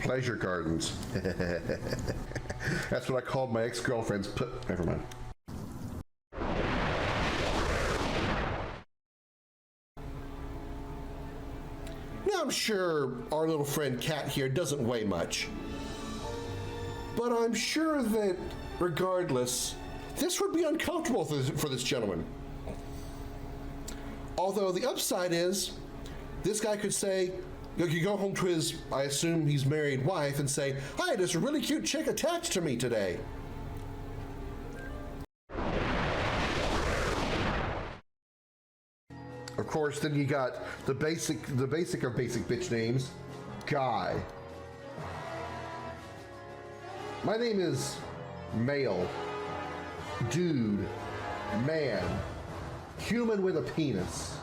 pleasure gardens. That's what I called my ex-girlfriend's never mind. Now I'm sure our little friend Kat here doesn't weigh much. But I'm sure that, regardless, this would be uncomfortable for this gentleman. Although the upside is, this guy could say, you go home to his, I assume he's married wife, and say, hi, there's a really cute chick attached to me today. Of course, then you got the basic of basic bitch names, Guy. My name is male, dude, man, human with a penis.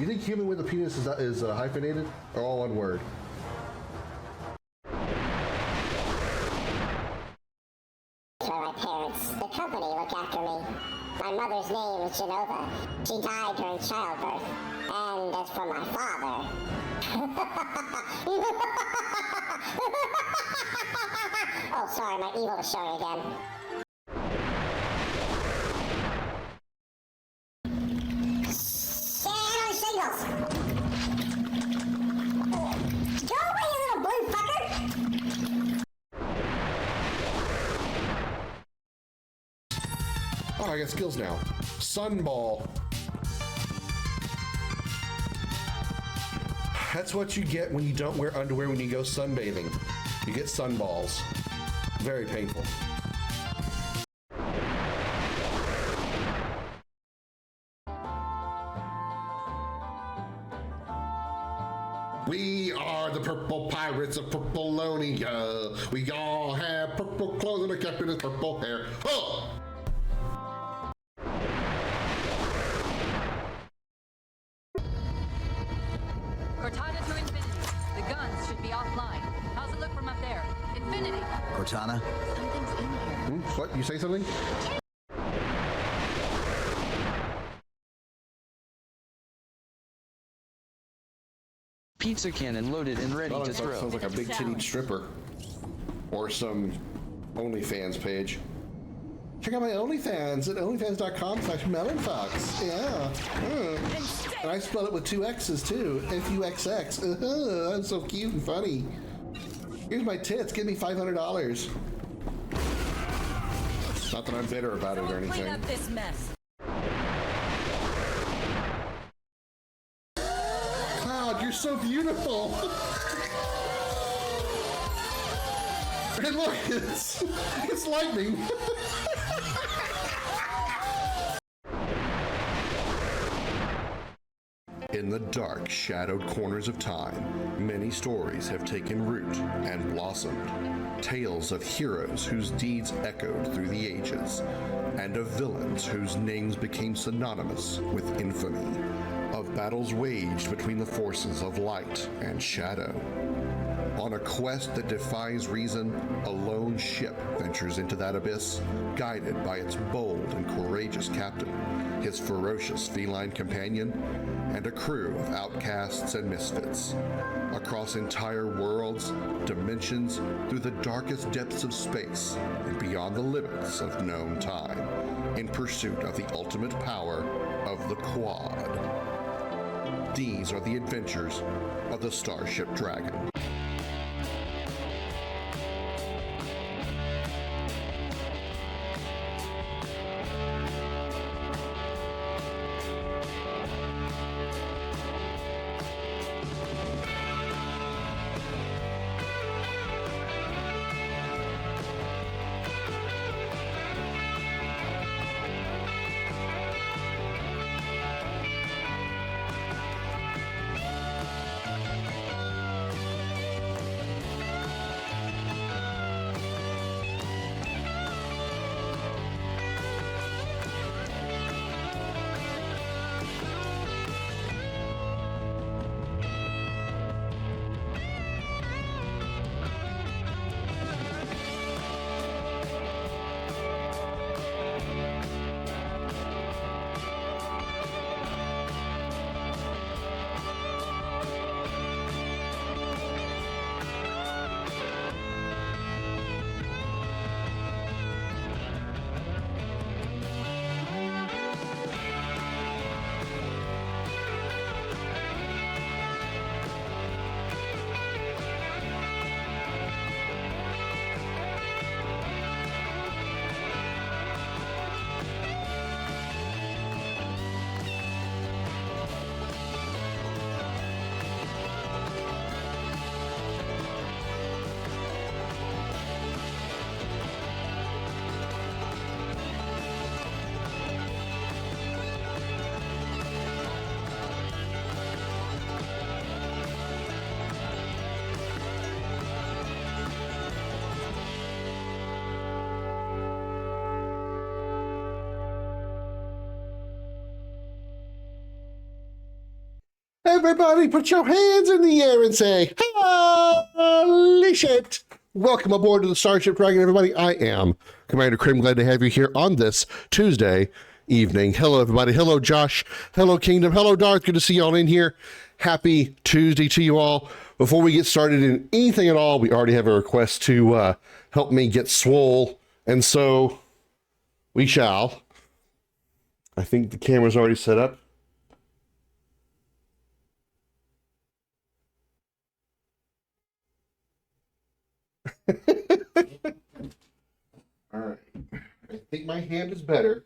You think human with a penis is hyphenated or all one word? For my parents, the company look after me. My mother's name is Genova. She died during childbirth. And as for my father... Oh, sorry, my evil is showing again. Channel signals! Go away, you little blue fucker! Oh, I got skills now. Sunball. That's what you get when you don't wear underwear when you go sunbathing. You get sunballs. Very painful. We are the purple pirates of Purpleonia. We all have purple clothes and a captain with purple hair. Oh! Cortana to infinity. The guns should be offline. How's it look from up there? Infinity. Cortana? Something's in here. What? You say something? Pizza cannon loaded and ready to throw. Sounds like a big titty stripper. Or some OnlyFans page. Check out my OnlyFans at onlyfans.com/melonfox. Yeah. And I spell it with 2 X's too. FUXX. I'm so cute and funny. Here's my tits. Give me $500. Not that I'm bitter about it or anything. Clean up this mess. Cloud, you're so beautiful. And look, it's lightning. In the dark, shadowed corners of time, many stories have taken root and blossomed. Tales of heroes whose deeds echoed through the ages, and of villains whose names became synonymous with infamy. Of battles waged between the forces of light and shadow. On a quest that defies reason, a lone ship ventures into that abyss, guided by its bold and courageous captain, his ferocious feline companion, and a crew of outcasts and misfits. Across entire worlds, dimensions, through the darkest depths of space, and beyond the limits of known time, in pursuit of the ultimate power of the Quad. These are the adventures of the Starship Dragon. Everybody put your hands in the air and say, holy shit. Welcome aboard to the Starship Dragon, everybody. I am Commander Krim. Glad to have you here on this Tuesday evening. Hello, everybody. Hello, Josh. Hello, Kingdom. Hello, Darth. Good to see y'all in here. Happy Tuesday to you all. Before we get started in anything at all, we already have a request to help me get swole, and so we shall. I think the camera's already set up. All right. I think my hand is better.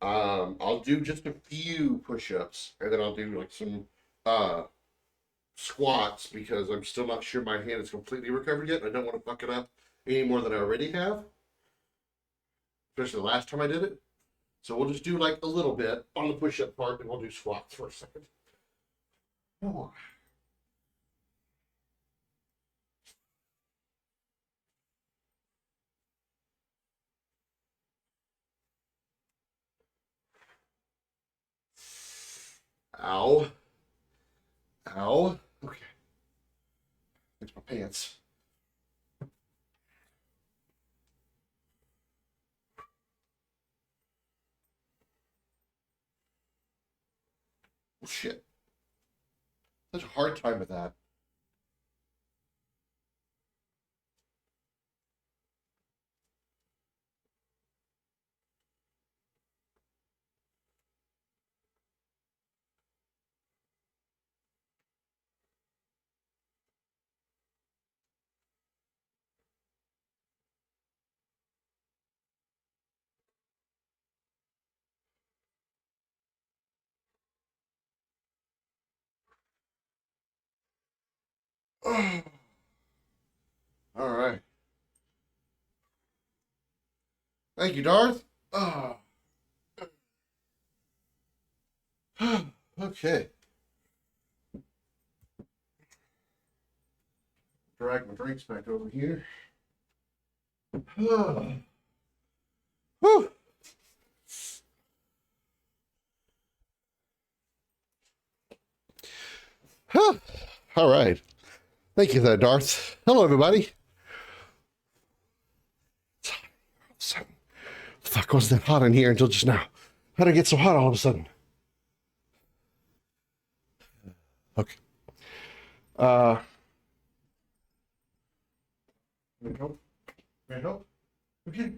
I'll do just a few push-ups, and then I'll do like some squats because I'm still not sure my hand is completely recovered yet. I don't want to fuck it up any more than I already have, especially the last time I did it. So we'll just do like a little bit on the push-up part, and we'll do squats for a second. Oh. Ow. Ow. Okay. It's my pants. Oh, shit. Such a hard time with that. Oh. All right. Thank you, Darth. Oh. Okay. Drag my drinks back over here. Whew. All right. Thank you for that, Darth. Hello, everybody. Fuck, wasn't that hot in here until just now? How'd it get so hot all of a sudden? Okay. Can I help? Can I help? Okay.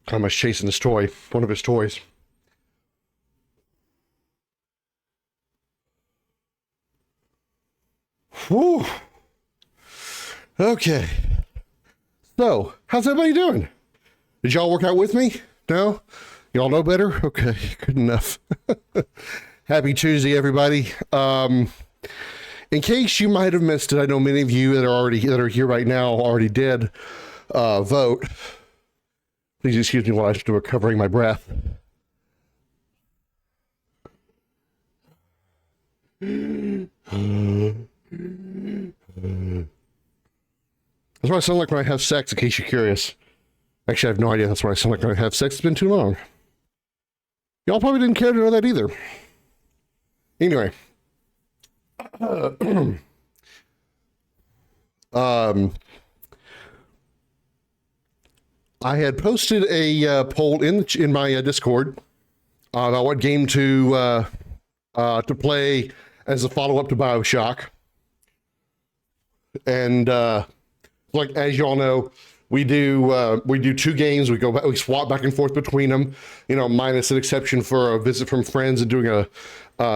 Thomas chasing his toy, one of his toys. Whew. Okay. So, how's everybody doing? Did y'all work out with me? No? Y'all know better? Okay, good enough. Happy Tuesday, everybody. In case you might have missed it, I know many of you that are here right now already did vote. Please excuse me while I start recovering my breath. That's what I sound like when I have sex, in case you're curious. Actually, I have no idea that's what I sound like when I have sex. It's been too long. Y'all probably didn't care to know that either. Anyway. I had posted a poll in my Discord about what game to play as a follow-up to BioShock. And like, as y'all know, we do two games. We swap back and forth between them, minus an exception for a visit from friends and doing a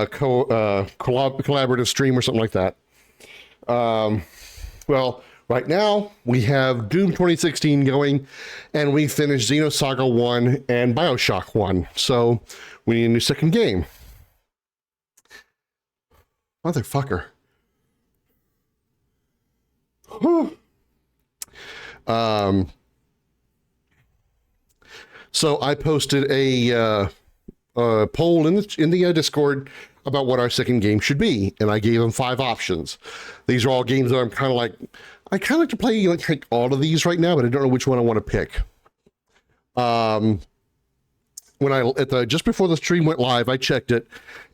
collaborative stream or something like that. Well, right now we have Doom 2016 going, and we finished Xenosaga 1 and BioShock 1. So we need a new second game. Motherfucker. Whew. So I posted a poll in the Discord about what our second game should be, and I gave them 5 options. These are all games that I kind of like to play like all of these right now, but I don't know which one I want to pick. And just before the stream went live, I checked it,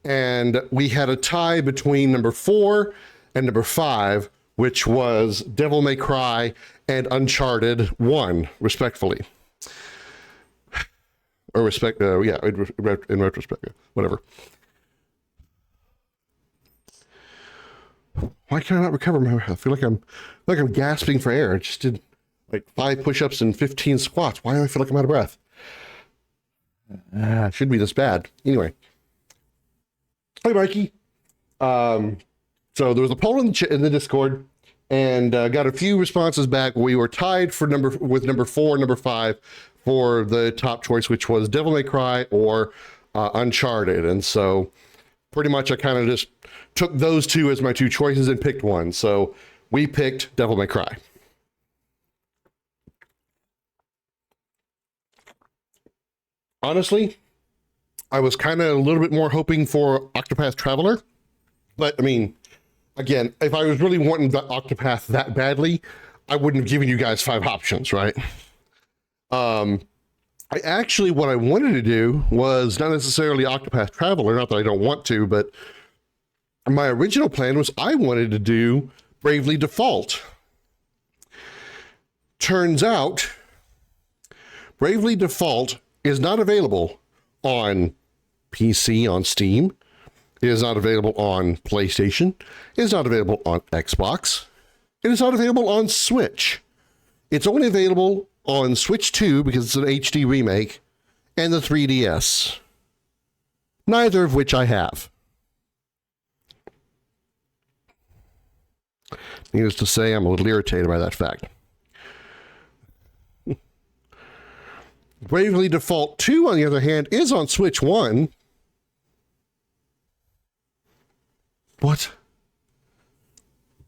and we had a tie between number 4 and number 5, which was Devil May Cry and Uncharted 1, respectfully. Or in retrospect, whatever. Why can I not recover my breath? I feel like I'm gasping for air. I just did like 5 push-ups and 15 squats. Why do I feel like I'm out of breath? It shouldn't be this bad. Anyway. Hi, Mikey. So there was a poll in the Discord, and got a few responses back. We were tied with number 4 and number 5 for the top choice, which was Devil May Cry or Uncharted. And so pretty much I kind of just took those two as my 2 choices and picked one. So we picked Devil May Cry. Honestly, I was kind of a little bit more hoping for Octopath Traveler. But, I mean, again, if I was really wanting the Octopath that badly, I wouldn't have given you guys 5 options, right? What I wanted to do was not necessarily Octopath Traveler, not that I don't want to, but my original plan was I wanted to do Bravely Default. Turns out, Bravely Default is not available on PC on Steam. It is not available on PlayStation. It is not available on Xbox. It is not available on Switch. It's only available on Switch 2 because it's an HD remake, and the 3DS. Neither of which I have. Needless to say, I'm a little irritated by that fact. Bravely Default 2, on the other hand, is on Switch 1. What?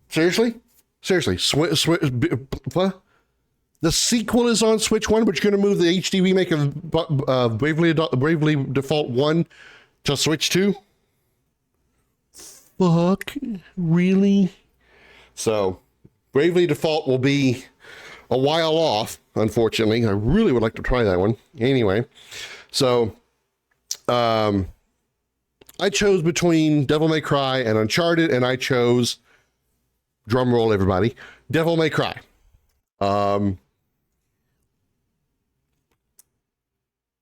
Seriously? Seriously? What? The sequel is on Switch 1, but you're going to move the HD remake of Bravely Default 1 to Switch 2? Fuck. Really? So, Bravely Default will be a while off, unfortunately. I really would like to try that one. Anyway, so I chose between Devil May Cry and Uncharted, and I chose, drum roll everybody, Devil May Cry.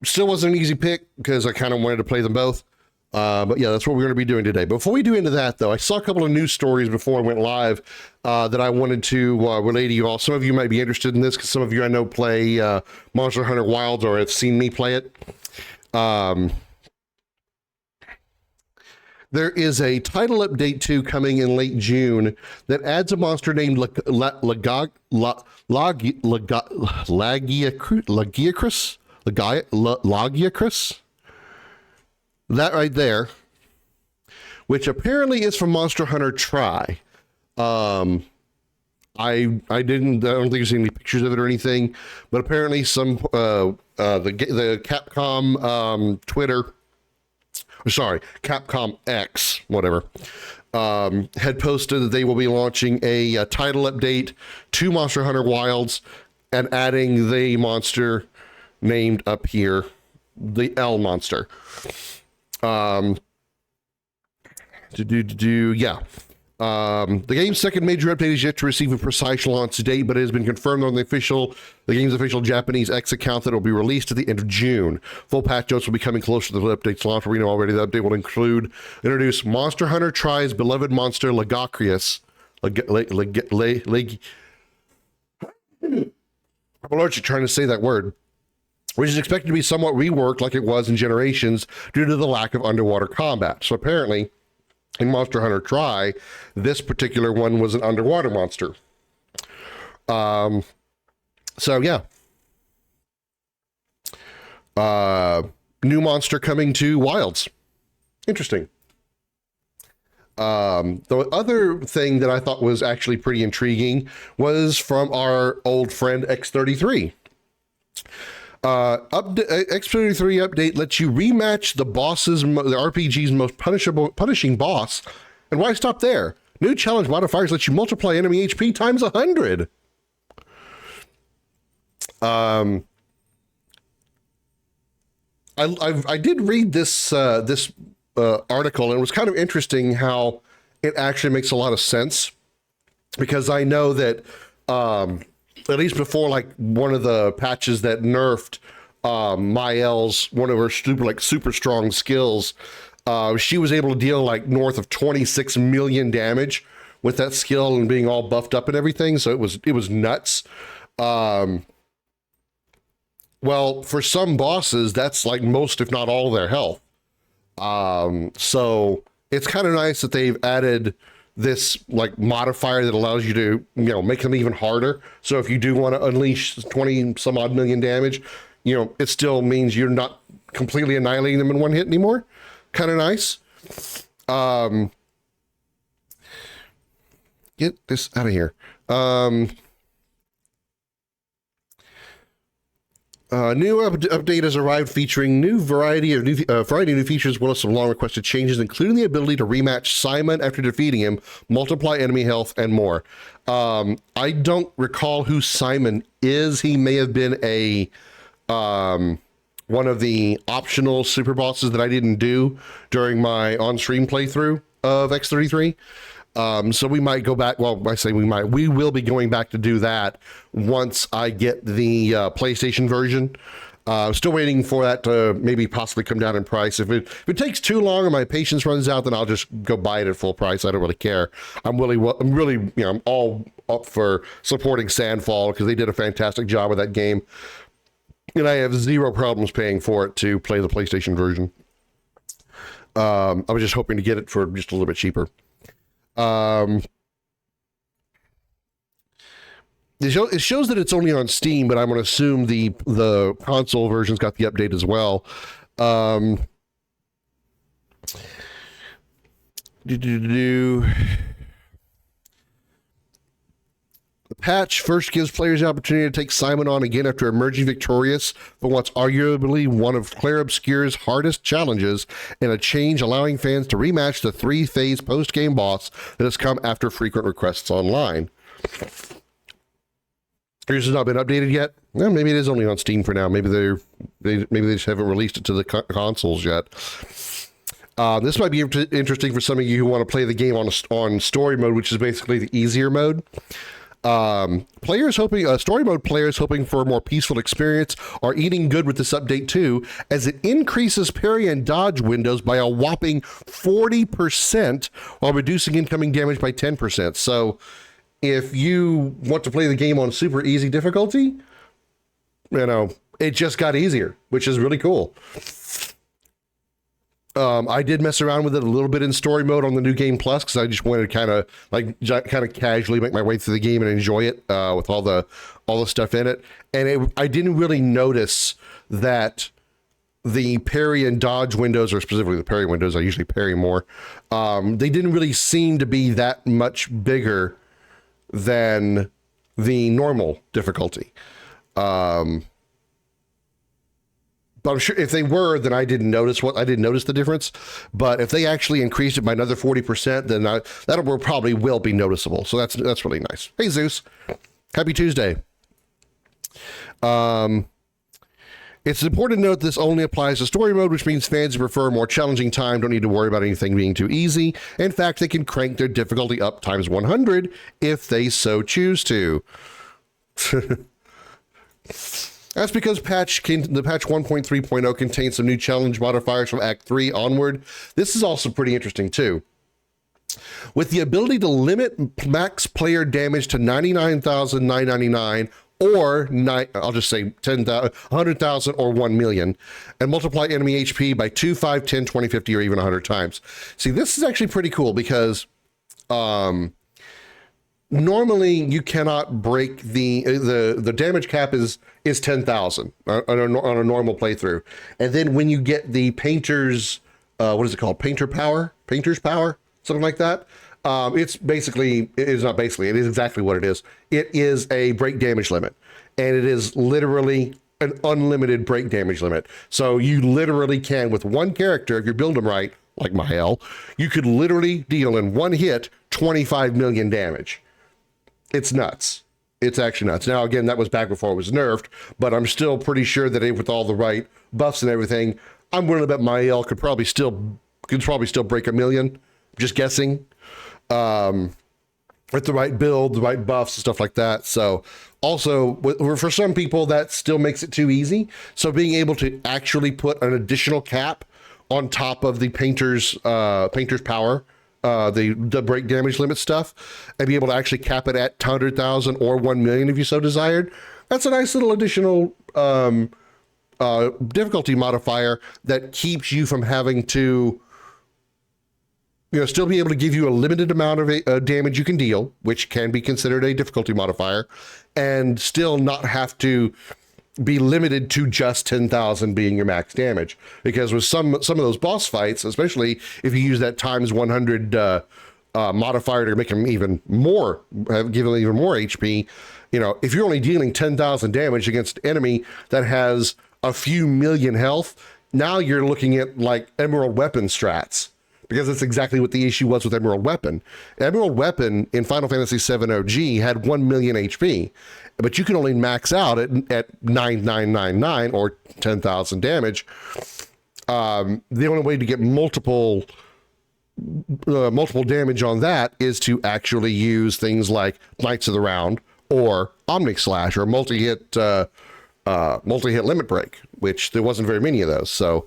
Still wasn't an easy pick because I kind of wanted to play them both. But yeah, that's what we're going to be doing today. Before we do into that, though, I saw a couple of news stories before I went live that I wanted to relay to you all. Some of you might be interested in this because some of you I know play Monster Hunter Wilds or have seen me play it. There is a title update 2 coming in late June that adds a monster named Lagiacrus. That right there, which apparently is from Monster Hunter Tri. I don't think I've seen any pictures of it or anything, but apparently some the Capcom Capcom X, whatever, had posted that they will be launching a title update to Monster Hunter Wilds and adding the monster named up here, the L monster. The game's second major update is yet to receive a precise launch date, but it has been confirmed on the game's official Japanese X account that it will be released at the end of June. Full patch notes will be coming closer to the update's launch. We know already the update will introduce Monster Hunter Tri's beloved monster Lagiacrus. I'm allergic trying to say that word. Which is expected to be somewhat reworked like it was in Generations due to the lack of underwater combat. So apparently, in Monster Hunter Tri, this particular one was an underwater monster. So yeah. New monster coming to Wilds. Interesting. The other thing that I thought was actually pretty intriguing was from our old friend X33. X33 update lets you rematch the RPG's most punishing boss. And why stop there? New challenge modifiers let you multiply enemy HP times 100. I I did read this article, and it was kind of interesting how it actually makes a lot of sense, because I know that at least before, like, one of the patches that nerfed Mael's one of her super strong skills, she was able to deal like north of 26 million damage with that skill and being all buffed up and everything. So it was nuts. Well, for some bosses, that's like most, if not all, their health. So it's kind of nice that they've added this like modifier that allows you to, make them even harder. So if you do want to unleash 20 some odd million damage, it still means you're not completely annihilating them in one hit anymore. Kind of nice. Get this out of here. New update has arrived featuring variety of new features, as well as some long requested changes, including the ability to rematch Simon after defeating him, multiply enemy health, and more. I don't recall who Simon is. He may have been one of the optional super bosses that I didn't do during my on-stream playthrough of X33. So we might go back. Well, I say we will be going back to do that once I get the PlayStation version. Still waiting for that to maybe possibly come down in price. If it takes too long or my patience runs out, then I'll just go buy it at full price. I don't really care. I'm all up for supporting Sandfall because they did a fantastic job with that game. And I have zero problems paying for it to play the PlayStation version. I was just hoping to get it for just a little bit cheaper. It shows that it's only on Steam, but I'm going to assume the console version's got the update as well. The patch first gives players the opportunity to take Simon on again after emerging victorious for what's arguably one of Claire Obscure's hardest challenges, and a change allowing fans to rematch the 3-phase post-game boss that has come after frequent requests online. Yours has not been updated yet? Well, maybe it is only on Steam for now. Maybe they just haven't released it to the consoles yet. This might be interesting for some of you who want to play the game on story mode, which is basically the easier mode. Story mode players hoping for a more peaceful experience are eating good with this update too, as it increases parry and dodge windows by a whopping 40% while reducing incoming damage by 10%. So if you want to play the game on super easy difficulty, it just got easier, which is really cool. I did mess around with it a little bit in story mode on the New Game Plus because I just wanted to kind of casually make my way through the game and enjoy it with all the stuff in it. And I didn't really notice that the parry and dodge windows, or specifically the parry windows, I usually parry more. They didn't really seem to be that much bigger than the normal difficulty. But I'm sure if they were, then I didn't notice the difference. But if they actually increased it by another 40%, then that probably will be noticeable. So that's really nice. Hey Zeus, happy Tuesday. It's important to note this only applies to story mode, which means fans who prefer a more challenging time don't need to worry about anything being too easy. In fact, they can crank their difficulty up times 100 if they so choose to. That's because the patch 1.3.0 contains some new challenge modifiers from Act 3 onward. This is also pretty interesting too. With the ability to limit max player damage to 99,999 or I'll just say 10,000, 100,000 or 1 million, and multiply enemy HP by 2, 5, 10, 20, 50, or even 100 times. See, this is actually pretty cool because normally you cannot break the damage cap is 10,000 on a normal playthrough, and then when you get the painter's painter's power, something like that. It is exactly what it is. It is a break damage limit, and it is literally an unlimited break damage limit. So you literally can, with one character, if you build them right, like Mael, you could literally deal in one hit 25 million damage. It's nuts. It's actually nuts. Now, again, that was back before it was nerfed, but I'm still pretty sure that with all the right buffs and everything, I'm willing to bet my L could probably still break 1 million. Just guessing. With the right build, the right buffs, and stuff like that. So, also for some people, that still makes it too easy. So, being able to actually put an additional cap on top of the painter's power. The break damage limit stuff, and be able to actually cap it at 200,000 or 1 million if you so desired. That's a nice little additional difficulty modifier that keeps you from having to, still be able to give you a limited amount of damage you can deal, which can be considered a difficulty modifier, and still not have to be limited to just 10,000 being your max damage. Because with some of those boss fights, especially if you use that times 100 modifier to make them even more, give them even more HP, if you're only dealing 10,000 damage against an enemy that has a few million health, now you're looking at like Emerald Weapon strats. Because that's exactly what the issue was with Emerald Weapon. Emerald Weapon in Final Fantasy VII OG had 1 million HP, but you can only max out at 9,999 or 10,000 damage. The only way to get multiple damage on that is to actually use things like Knights of the Round or Omnic Slash or multi-hit limit break, which there wasn't very many of those. So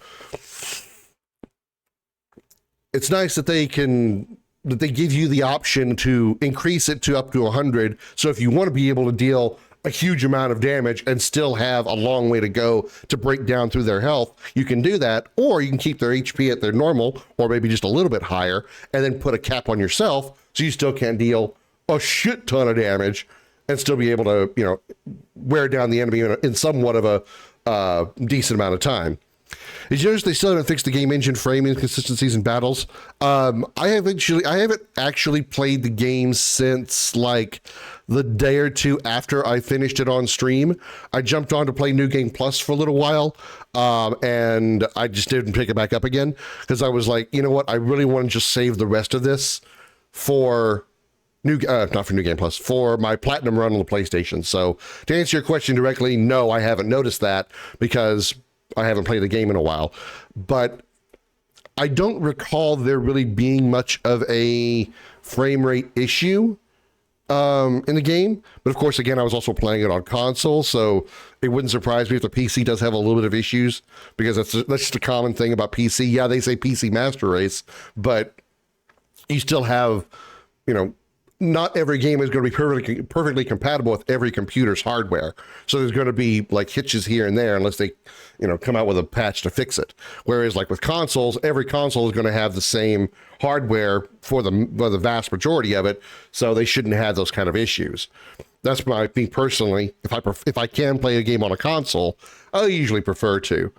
it's nice that they give you the option to increase it to up to 100. So if you want to be able to deal a huge amount of damage and still have a long way to go to break down through their health, you can do that, or you can keep their HP at their normal, or maybe just a little bit higher, and then put a cap on yourself so you still can't deal a shit ton of damage and still be able to, wear down the enemy in somewhat of a decent amount of time. Did you notice they still haven't fixed the game engine frame inconsistencies in battles? I haven't actually played the game since like the day or two after I finished it on stream. I jumped on to play New Game Plus for a little while, and I just didn't pick it back up again because I was like, you know what? I really want to just save the rest of this for not for New Game Plus, for my platinum run on the PlayStation. So to answer your question directly, no, I haven't noticed that because I haven't played the game in a while, but I don't recall there really being much of a frame rate issue in the game. But of course, again, I was also playing it on console, so it wouldn't surprise me if the PC does have a little bit of issues, because that's just a common thing about PC. Yeah, they say PC master race, but you still have, not every game is going to be perfectly compatible with every computer's hardware. So there's going to be like hitches here and there unless they, come out with a patch to fix it. Whereas like with consoles, every console is going to have the same hardware for the vast majority of it. So they shouldn't have those kind of issues. That's my thing personally. If I can play a game on a console, I usually prefer to.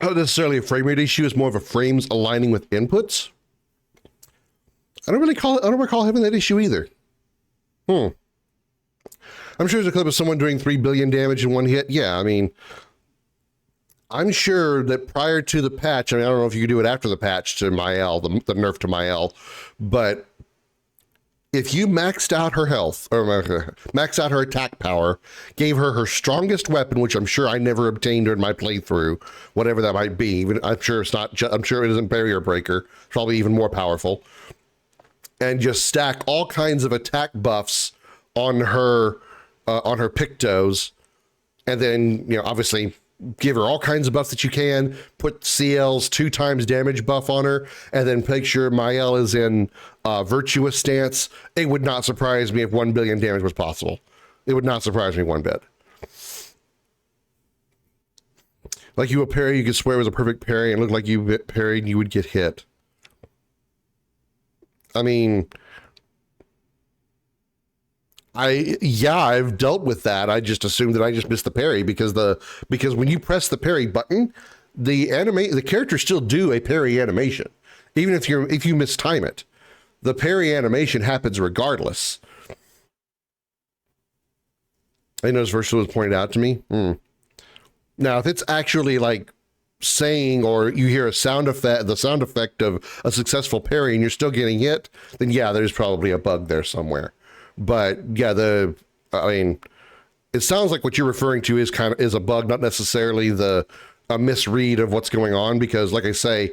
Not necessarily a frame rate issue, it's more of a frames aligning with inputs. I don't recall having that issue either. I'm sure there's a clip of someone doing 3 billion damage in one hit. Yeah, I mean, I'm sure that prior to the patch, I don't know if you could do it after the patch to Mael, the nerf to Mael, but if you maxed out her health, or maxed out her attack power, gave her her strongest weapon, which I'm sure I never obtained during my playthrough, whatever that might be, even I'm sure it isn't Barrier Breaker, it's probably even more powerful, and just stack all kinds of attack buffs on her Pictos, and then obviously give her all kinds of buffs that you can. Put CL's 2 times damage buff on her, and then make sure Mael is in virtuous stance. It would not surprise me if 1 billion damage was possible. It would not surprise me one bit. Like you a parry, you could swear it was a perfect parry, and looked like you parried, you would get hit. I mean, I've dealt with that. I just assumed that I just missed the parry because when you press the parry button, the characters still do a parry animation, even if you mistime it. The parry animation happens regardless. I know this verse was pointed out to me. Now, if it's actually like saying, or you hear a sound effect, the sound effect of a successful parry, and you're still getting hit, then yeah, there's probably a bug there somewhere. But yeah, I mean, it sounds like what you're referring to is a bug, not necessarily a misread of what's going on. Because, like I say,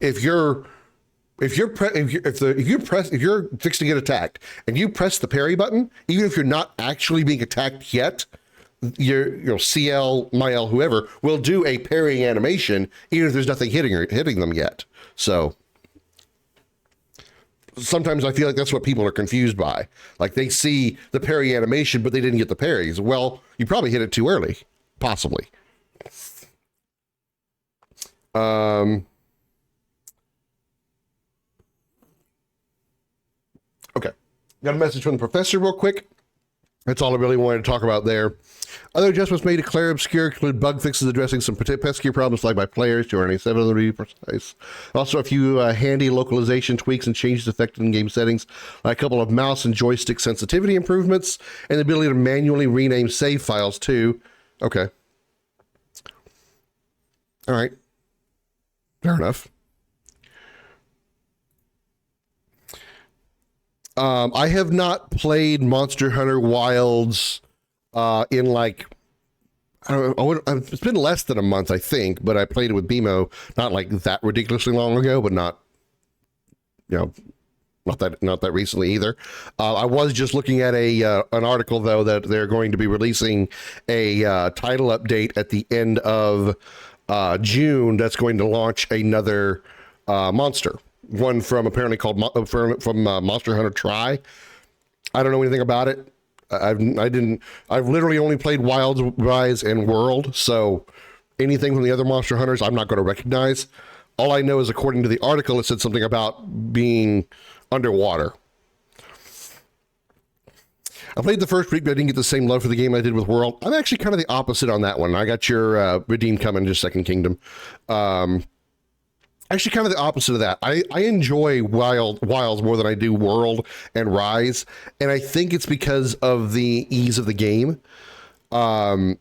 if you're fixed to get attacked and you press the parry button, even if you're not actually being attacked yet, your CL, MyL, whoever will do a parrying animation, even if there's nothing hitting them yet. So sometimes I feel like that's what people are confused by. Like, they see the parry animation, but they didn't get the parries. Well, you probably hit it too early, possibly. Okay, got a message from the professor real quick. That's all I really wanted to talk about there. Other adjustments made to Claire Obscure include bug fixes addressing some pesky problems flagged by players, 287 of them to be precise. Also, a few handy localization tweaks and changes affected in-game settings, like a couple of mouse and joystick sensitivity improvements, and the ability to manually rename save files too. Okay. All right. Fair enough. I have not played Monster Hunter Wilds in like, I don't know, it's been less than a month, I think, but I played it with BMO not like that ridiculously long ago, but not, not that recently either. I was just looking at an article though that they're going to be releasing a title update at the end of June that's going to launch another monster. One from apparently called from Monster Hunter Tri. I don't know anything about it. I've literally only played Wilds, Rise, and World, so anything from the other Monster Hunters I'm not going to recognize. All I know is, according to the article, it said something about being underwater. I played the first week, but I didn't get the same love for the game I did with World. I'm actually kind of the opposite on that one. I got your redeem coming to Second Kingdom. Actually, kind of the opposite of that. I enjoy Wilds more than I do World and Rise, and I think it's because of the ease of the game. I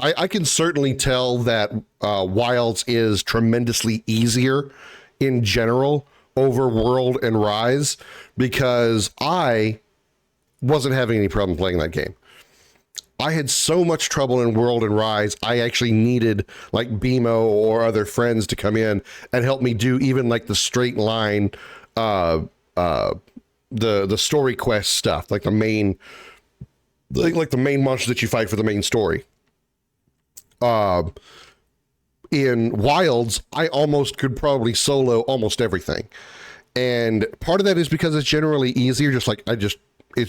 can certainly tell that Wilds is tremendously easier in general over World and Rise, because I wasn't having any problem playing that game. I had so much trouble in World and Rise, I actually needed like BMO or other friends to come in and help me do even like the straight line, the story quest stuff, like the main, like the main monsters that you fight for the main story. In Wilds, I almost could probably solo almost everything. And part of that is because it's generally easier, it's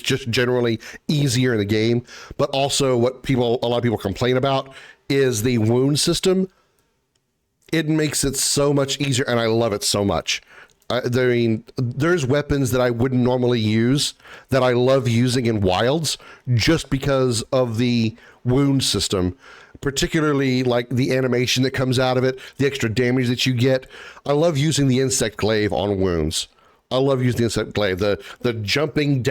just generally easier in the game. But also what a lot of people complain about is the wound system. It makes it so much easier, and I love it so much. I mean, there's weapons that I wouldn't normally use that I love using in Wilds just because of the wound system, particularly like the animation that comes out of it, the extra damage that you get. I love using the insect glaive on wounds. I love using the insect glaive, the jumping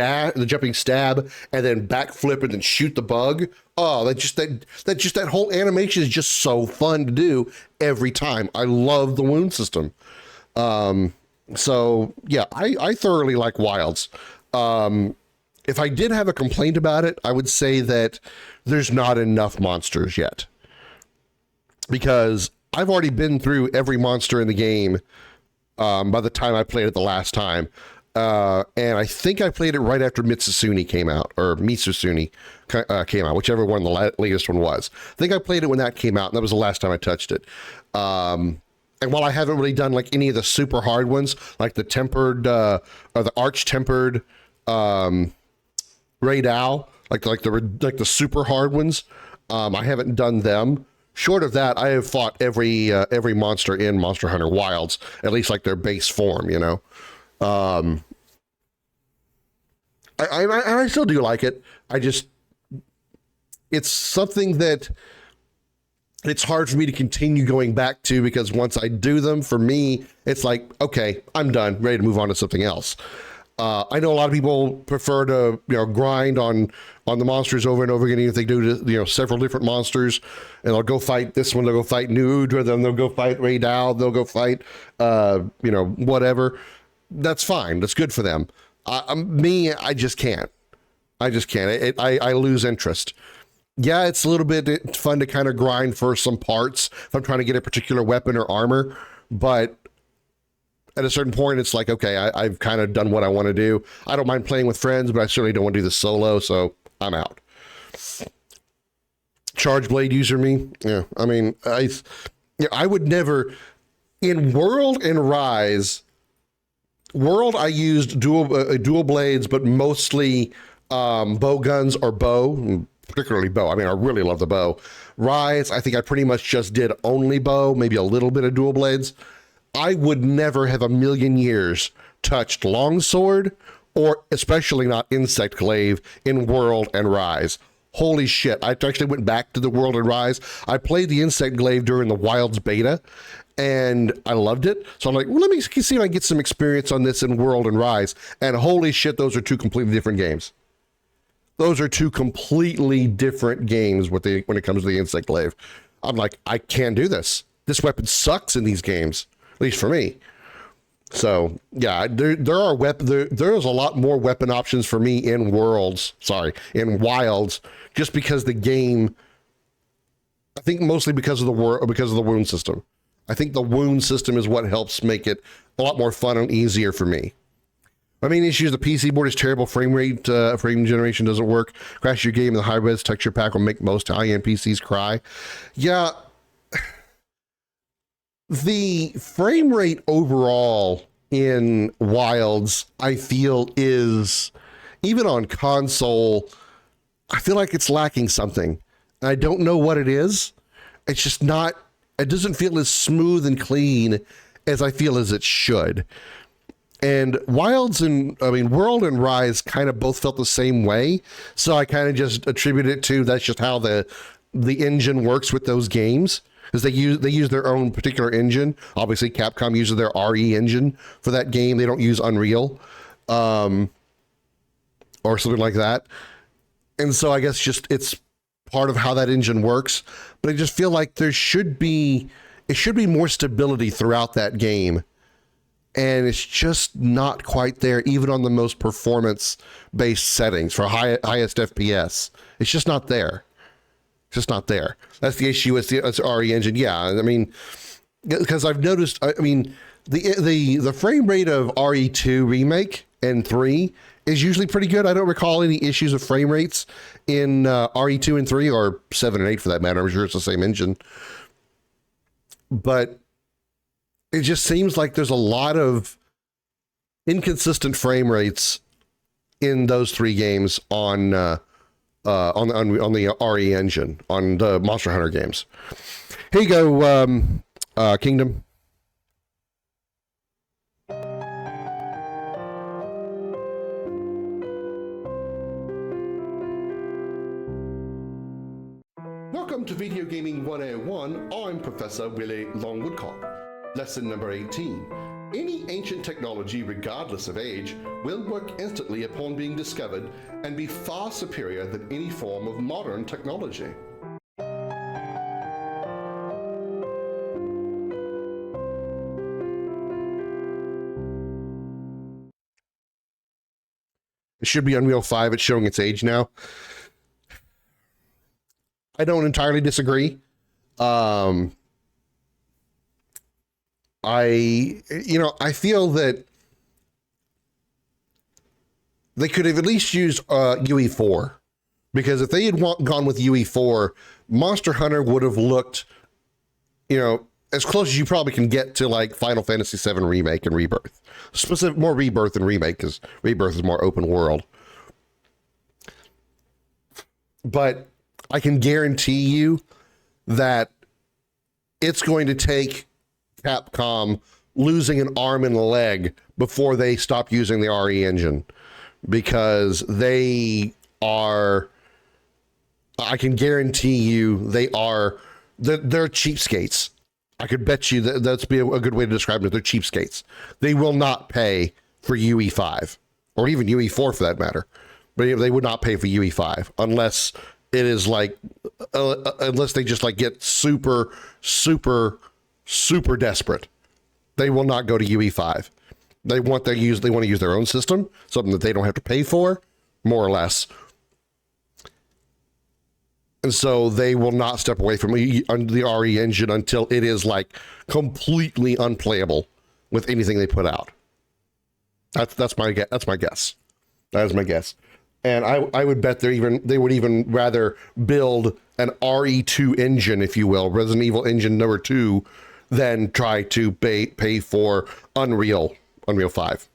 stab, and then backflip and then shoot the bug. Oh, that whole animation is just so fun to do every time. I love the wound system. So yeah, I thoroughly like Wilds. If I did have a complaint about it, I would say that there's not enough monsters yet, because I've already been through every monster in the game by the time I played it the last time. And I think I played it right after Mitsusuni came out, or Mitsusuni came out, whichever one the latest one was. I think I played it when that came out, and that was the last time I touched it. And while I haven't really done like any of the super hard ones, like the tempered, or the arch-tempered Raidao, like the super hard ones, I haven't done them. Short of that, I have fought every monster in Monster Hunter Wilds, at least like their base form, you know. I still do like it. It's something that it's hard for me to continue going back to, because once I do them, for me, it's like, okay, I'm done, ready to move on to something else. I know a lot of people prefer to, grind on the monsters over and over again. If they do, several different monsters, and they'll go fight this one, they'll go fight Nudra, then they'll go fight Ray Dow, they'll go fight, whatever. That's fine. That's good for them. I just can't. I just can't. I lose interest. Yeah, it's a little bit fun to kind of grind for some parts if I'm trying to get a particular weapon or armor, but at a certain point, it's like, okay, I've kind of done what I want to do. I don't mind playing with friends, but I certainly don't want to do this solo, so I'm out. Charge blade user me? Yeah, I mean, I would never... In World and Rise, World I used dual blades, but mostly bow guns or bow, particularly bow. I mean, I really love the bow. Rise, I think I pretty much just did only bow, maybe a little bit of dual blades. I would never have a million years touched longsword, or especially not insect glaive in World and Rise. Holy shit. I actually went back to the World and Rise. I played the insect glaive during the Wilds beta, and I loved it. So I'm like, well, let me see if I can get some experience on this in World and Rise. And holy shit, those are two completely different games. Those are two completely different games when it comes to the insect glaive. I'm like, I can't do this. This weapon sucks in these games. At least for me. So yeah, there's a lot more weapon options for me in Wilds, just because the game, I think mostly because of the wound system. I think the wound system is what helps make it a lot more fun and easier for me. My main issue is the PC board is terrible. Frame generation doesn't work. Crash your game in the high-res texture pack will make most high-end PCs cry. Yeah. The frame rate overall in Wilds, I feel, is, even on console, I feel like it's lacking something. I don't know what it is. It's just not, it doesn't feel as smooth and clean as I feel as it should. And World and Rise kind of both felt the same way. So I kind of just attribute it to, that's just how the engine works with those games. Because they use their own particular engine. Obviously, Capcom uses their RE engine for that game. They don't use Unreal or something like that. And so I guess just it's part of how that engine works. But I just feel like it should be more stability throughout that game. And it's just not quite there, even on the most performance-based settings for highest FPS. It's just not there. Just not there. That's the issue with the RE engine. Yeah, I mean, because I've noticed, I mean, the frame rate of RE2 Remake and 3 is usually pretty good. I don't recall any issues of frame rates in RE2 and 3, or 7 and 8 for that matter. I'm sure it's the same engine. But it just seems like there's a lot of inconsistent frame rates in those three games on the RE engine, on the Monster Hunter games. Here you go, Kingdom. Welcome to Video Gaming 101. I'm Professor Willie Longwoodcock. Lesson number 18. Any ancient technology, regardless of age, will work instantly upon being discovered and be far superior than any form of modern technology. It should be Unreal 5. It's showing its age now. I don't entirely disagree. I feel that they could have at least used UE4, because if they had gone with UE4, Monster Hunter would have looked, as close as you probably can get to like Final Fantasy VII Remake and Rebirth. More Rebirth than Remake, because Rebirth is more open world. But I can guarantee you that it's going to take Capcom losing an arm and a leg before they stop using the RE engine, because they are, I can guarantee you, they're cheapskates. I could bet you that's be a good way to describe it. They're cheapskates. They will not pay for UE5 or even UE4 for that matter. But they would not pay for UE5 unless it is like, unless they just like get super, super, super desperate. They will not go to UE5. They want to use their own system, something that they don't have to pay for, more or less. And so they will not step away from the RE engine until it is like completely unplayable with anything they put out. That's my guess. That is my guess. And I would bet they would even rather build an RE2 engine, if you will, Resident Evil Engine number 2, than try to pay for Unreal 5,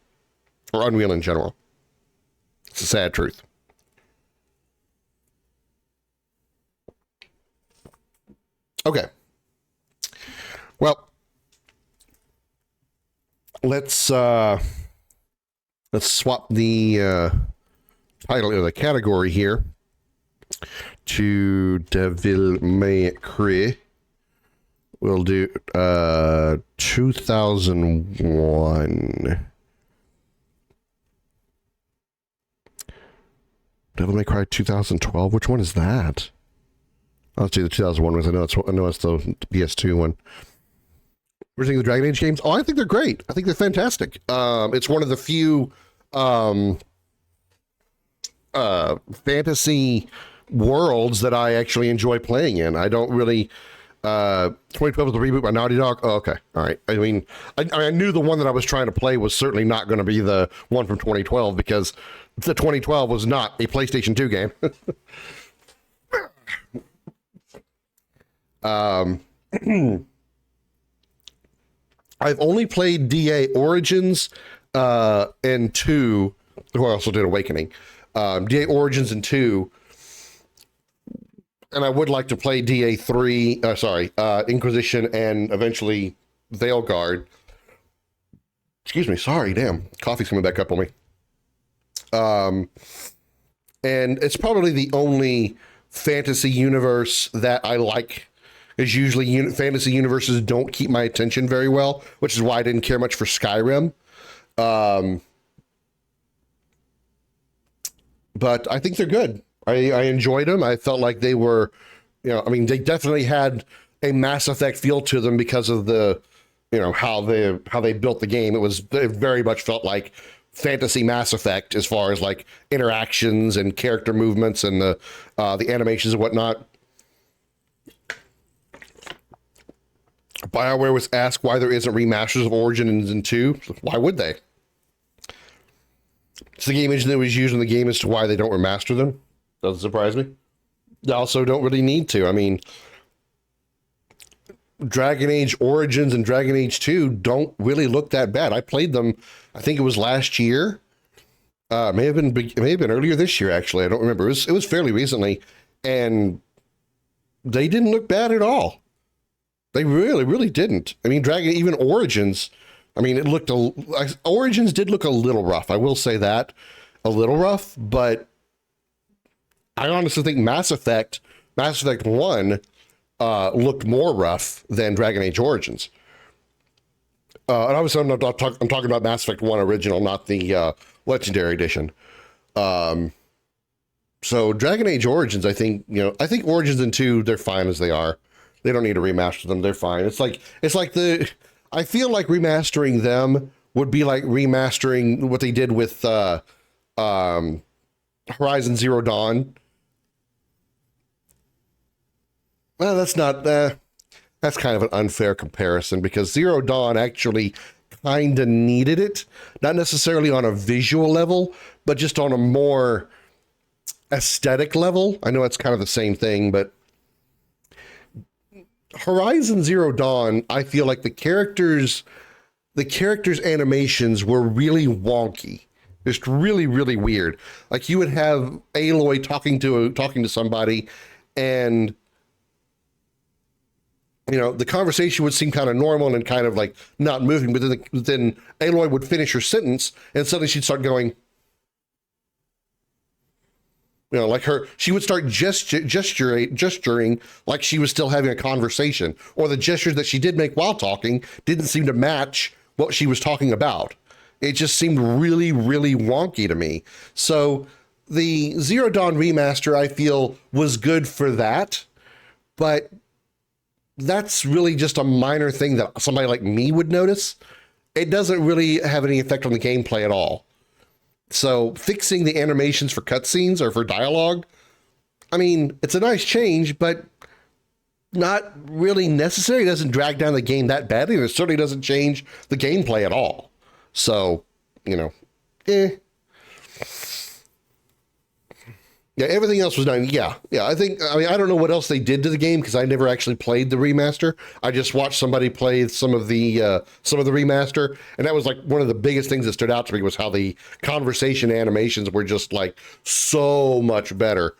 or Unreal in general. It's a sad truth. Okay. Well, let's swap the title or the category here to Devil May Cry. We'll do 2001. Devil May Cry 2012. Which one is that? Let's do the 2001 ones. I know it's the PS2 one. We're seeing the Dragon Age games. Oh, I think they're great. I think they're fantastic. It's one of the few fantasy worlds that I actually enjoy playing in. I don't really. 2012 was the reboot by Naughty Dog. Oh, okay, all right. I mean, I knew the one that I was trying to play was certainly not going to be the one from 2012 because the 2012 was not a PlayStation 2 game. I've only played DA Origins and 2, who I also did Awakening. DA Origins and 2, and I would like to play DA 3, Inquisition and eventually Veilguard. Excuse me, sorry, damn. Coffee's coming back up on me. And it's probably the only fantasy universe that I like. Is usually fantasy universes don't keep my attention very well, which is why I didn't care much for Skyrim. But I think they're good. I enjoyed them. I felt like they were, they definitely had a Mass Effect feel to them because of the, how they built the game. It very much felt like fantasy Mass Effect as far as like interactions and character movements and the animations and whatnot. BioWare was asked why there isn't remasters of Origins and 2. Why would they? It's the game engine that was used in the game as to why they don't remaster them. Doesn't surprise me. They also don't really need to. I mean, Dragon Age Origins and Dragon Age 2 don't really look that bad. I played them, I think it was last year. It may have been earlier this year, actually. I don't remember. It was fairly recently. And they didn't look bad at all. They really, really didn't. I mean, even Origins, I mean, Origins did look a little rough. I will say that. A little rough, but I honestly think Mass Effect 1 looked more rough than Dragon Age Origins. And obviously I'm talking about Mass Effect 1 original, not the Legendary Edition. So Dragon Age Origins, I think Origins and 2, they're fine as they are. They don't need to remaster them. They're fine. I feel like remastering them would be like remastering what they did with Horizon Zero Dawn. Well, that's kind of an unfair comparison because Zero Dawn actually kind of needed it, not necessarily on a visual level, but just on a more aesthetic level. I know it's kind of the same thing, but Horizon Zero Dawn, I feel like the characters' animations were really wonky. Just really, really weird. Like you would have Aloy talking to somebody, and the conversation would seem kind of normal and kind of like not moving, but then Aloy would finish her sentence, and suddenly she'd start going. She would start gesturing like she was still having a conversation, or the gestures that she did make while talking didn't seem to match what she was talking about. It just seemed really, really wonky to me. So the Zero Dawn remaster, I feel, was good for that, but that's really just a minor thing that somebody like me would notice. It doesn't really have any effect on the gameplay at all. So fixing the animations for cutscenes or for dialogue, I mean, it's a nice change, but not really necessary. It doesn't drag down the game that badly, and it certainly doesn't change the gameplay at all. So, you know, Yeah, everything else was done. Yeah. I mean, I don't know what else they did to the game because I never actually played the remaster. I just watched somebody play some of the remaster, and that was like one of the biggest things that stood out to me was how the conversation animations were just like so much better.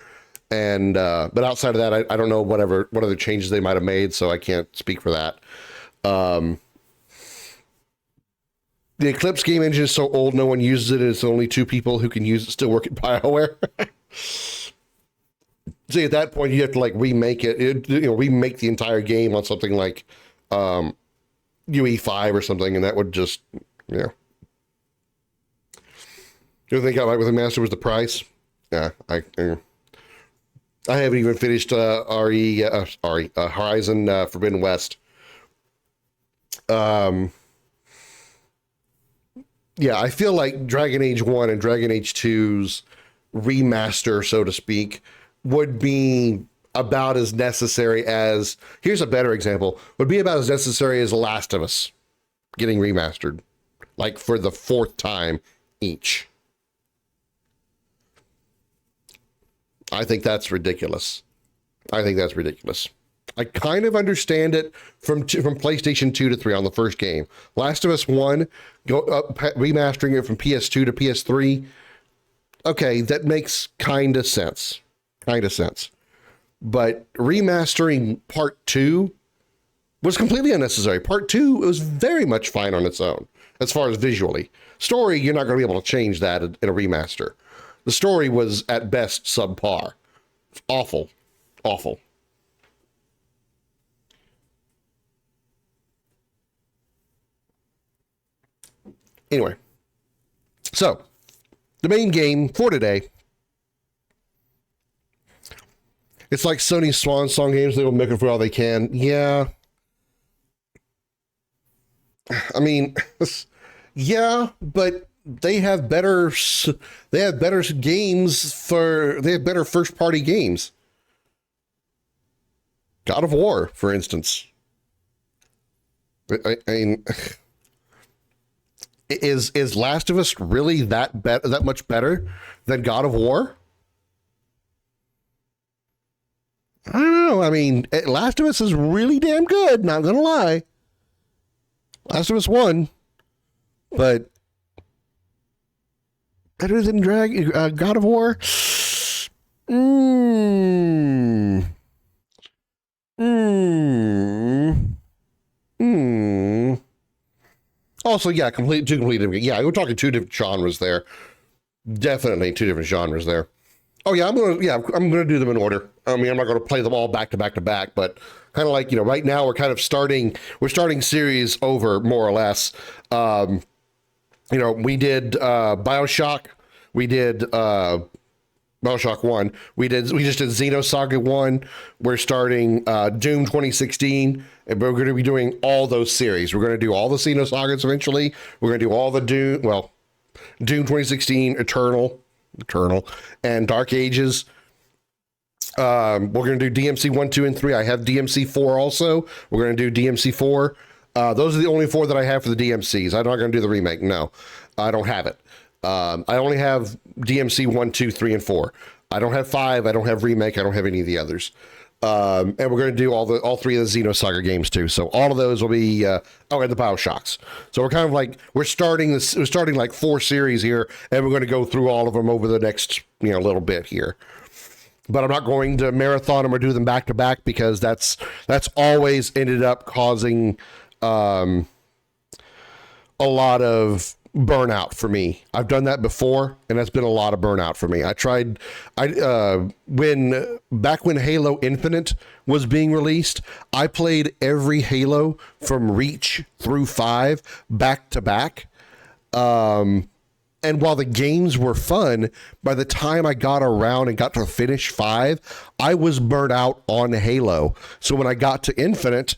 And but outside of that, I don't know what other changes they might have made, so I can't speak for that. The Eclipse game engine is so old, no one uses it, and it's only 2 people who can use it still work at BioWare. See, at that point, you have to like remake it, remake the entire game on something like UE5 or something, and that would just, The other thing I like with the Master was the price. Yeah, I haven't even finished Horizon Forbidden West. Yeah, I feel like Dragon Age 1 and Dragon Age 2's remaster, so to speak, would be about as necessary as, here's a better example, would be about as necessary as The Last of Us getting remastered, like for the 4th time each. I think that's ridiculous. I kind of understand it from PlayStation 2 to 3 on the first game. Last of Us 1, remastering it from PS2 to PS3. Okay, that makes kind of sense. But remastering Part 2 was completely unnecessary. Part 2 was very much fine on its own, as far as visually. Story, you're not going to be able to change that in a remaster. The story was, at best, subpar. Awful. Anyway, so the main game for today, it's like Sony's swan song games. They will make it for all they can. Yeah. I mean, yeah, but they have better games they have better first party games. God of War, for instance. I mean, is Last of Us really that much better than God of War? I don't know. I mean, Last of Us is really damn good, not gonna lie. Last of Us 1, but better than God of War? Also, yeah, two completely different. Yeah, we're talking 2 different genres there. Definitely 2 different genres there. Oh yeah, I'm gonna do them in order. I mean, I'm not gonna play them all back to back to back, but kind of like, right now we're starting series over more or less. We did BioShock, we did BioShock 1, we just did Xenosaga 1. We're starting Doom 2016, and we're going to be doing all those series. We're going to do all the Xenosagas eventually. We're going to do all the Doom 2016, Eternal, and Dark Ages. We're going to do DMC 1, 2, and 3. I have DMC 4 also. We're going to do DMC 4. Those are the only 4 that I have for the DMCs. I'm not going to do the remake. No, I don't have it. I only have DMC 1, 2, 3, and 4. I don't have 5. I don't have remake. I don't have any of the others. And we're going to do all 3 of the Xenosaga games too. So all of those will be, and the BioShocks. So we're kind of like, we're starting like 4 series here, and we're going to go through all of them over the next, little bit here. But I'm not going to marathon them or do them back to back because that's always ended up causing a lot of burnout for me. I've done that before, and that's been a lot of burnout for me. Back when Halo Infinite was being released, I played every Halo from Reach through 5 back to back, And while the games were fun, by the time I got around and got to finish 5, I was burnt out on Halo. So when I got to Infinite,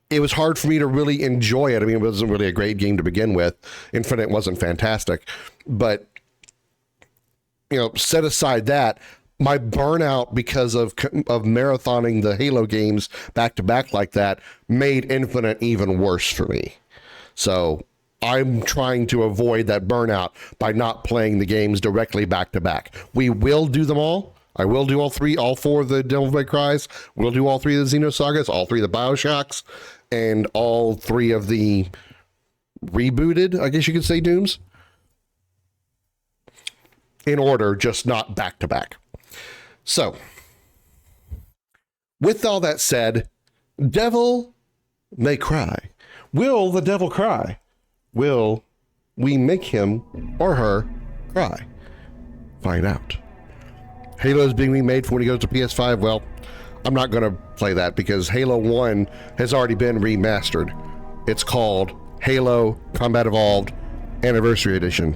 it was hard for me to really enjoy it. I mean, it wasn't really a great game to begin with. Infinite wasn't fantastic. But, you know, set aside that, my burnout because of marathoning the Halo games back to back like that made Infinite even worse for me. So I'm trying to avoid that burnout by not playing the games directly back to back. We will do them all. I will do all 4 of the Devil May Cries. We'll do all 3 of the Xenosagas, all 3 of the Bioshocks, and all 3 of the rebooted, I guess you could say, Dooms. In order, just not back to back. So, with all that said, Devil May Cry. Will the devil cry? Will we make him or her cry? Find out. Halo is being remade for when he goes to PS5. Well, I'm not going to play that because Halo 1 has already been remastered. It's called Halo Combat Evolved Anniversary Edition.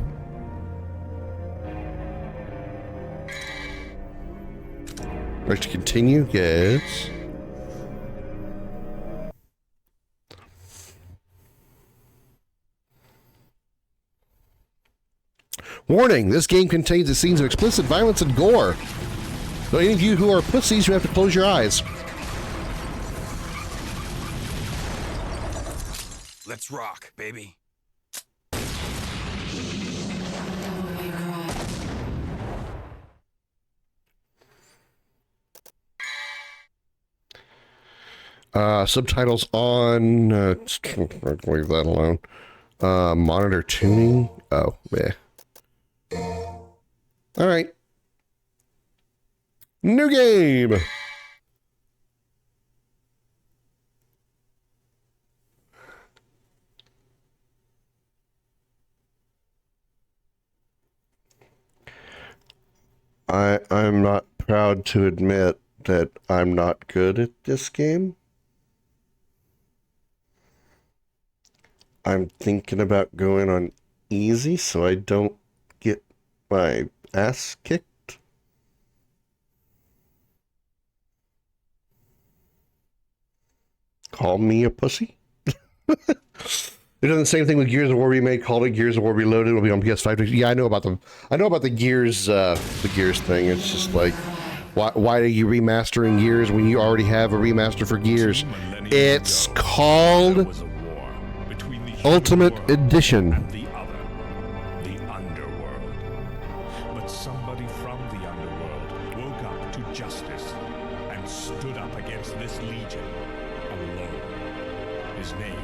Right to continue? Yes. Warning, this game contains the scenes of explicit violence and gore. So any of you who are pussies, you have to close your eyes. Let's rock, baby. Subtitles on, leave that alone. Monitor tuning. Oh, yeah. All right. New game. I'm not proud to admit that I'm not good at this game. I'm thinking about going on easy so I don't get my ass kicked. Call me a pussy. They're doing the same thing with Gears of War Remake. Called it Gears of War Reloaded. It'll be on PS5. Yeah, I know about the Gears thing. It's just like, why are you remastering Gears when you already have a remaster for Gears? It's called Ultimate Edition. The other, the underworld. But somebody from the underworld woke up to justice and stood up against this legion alone. His name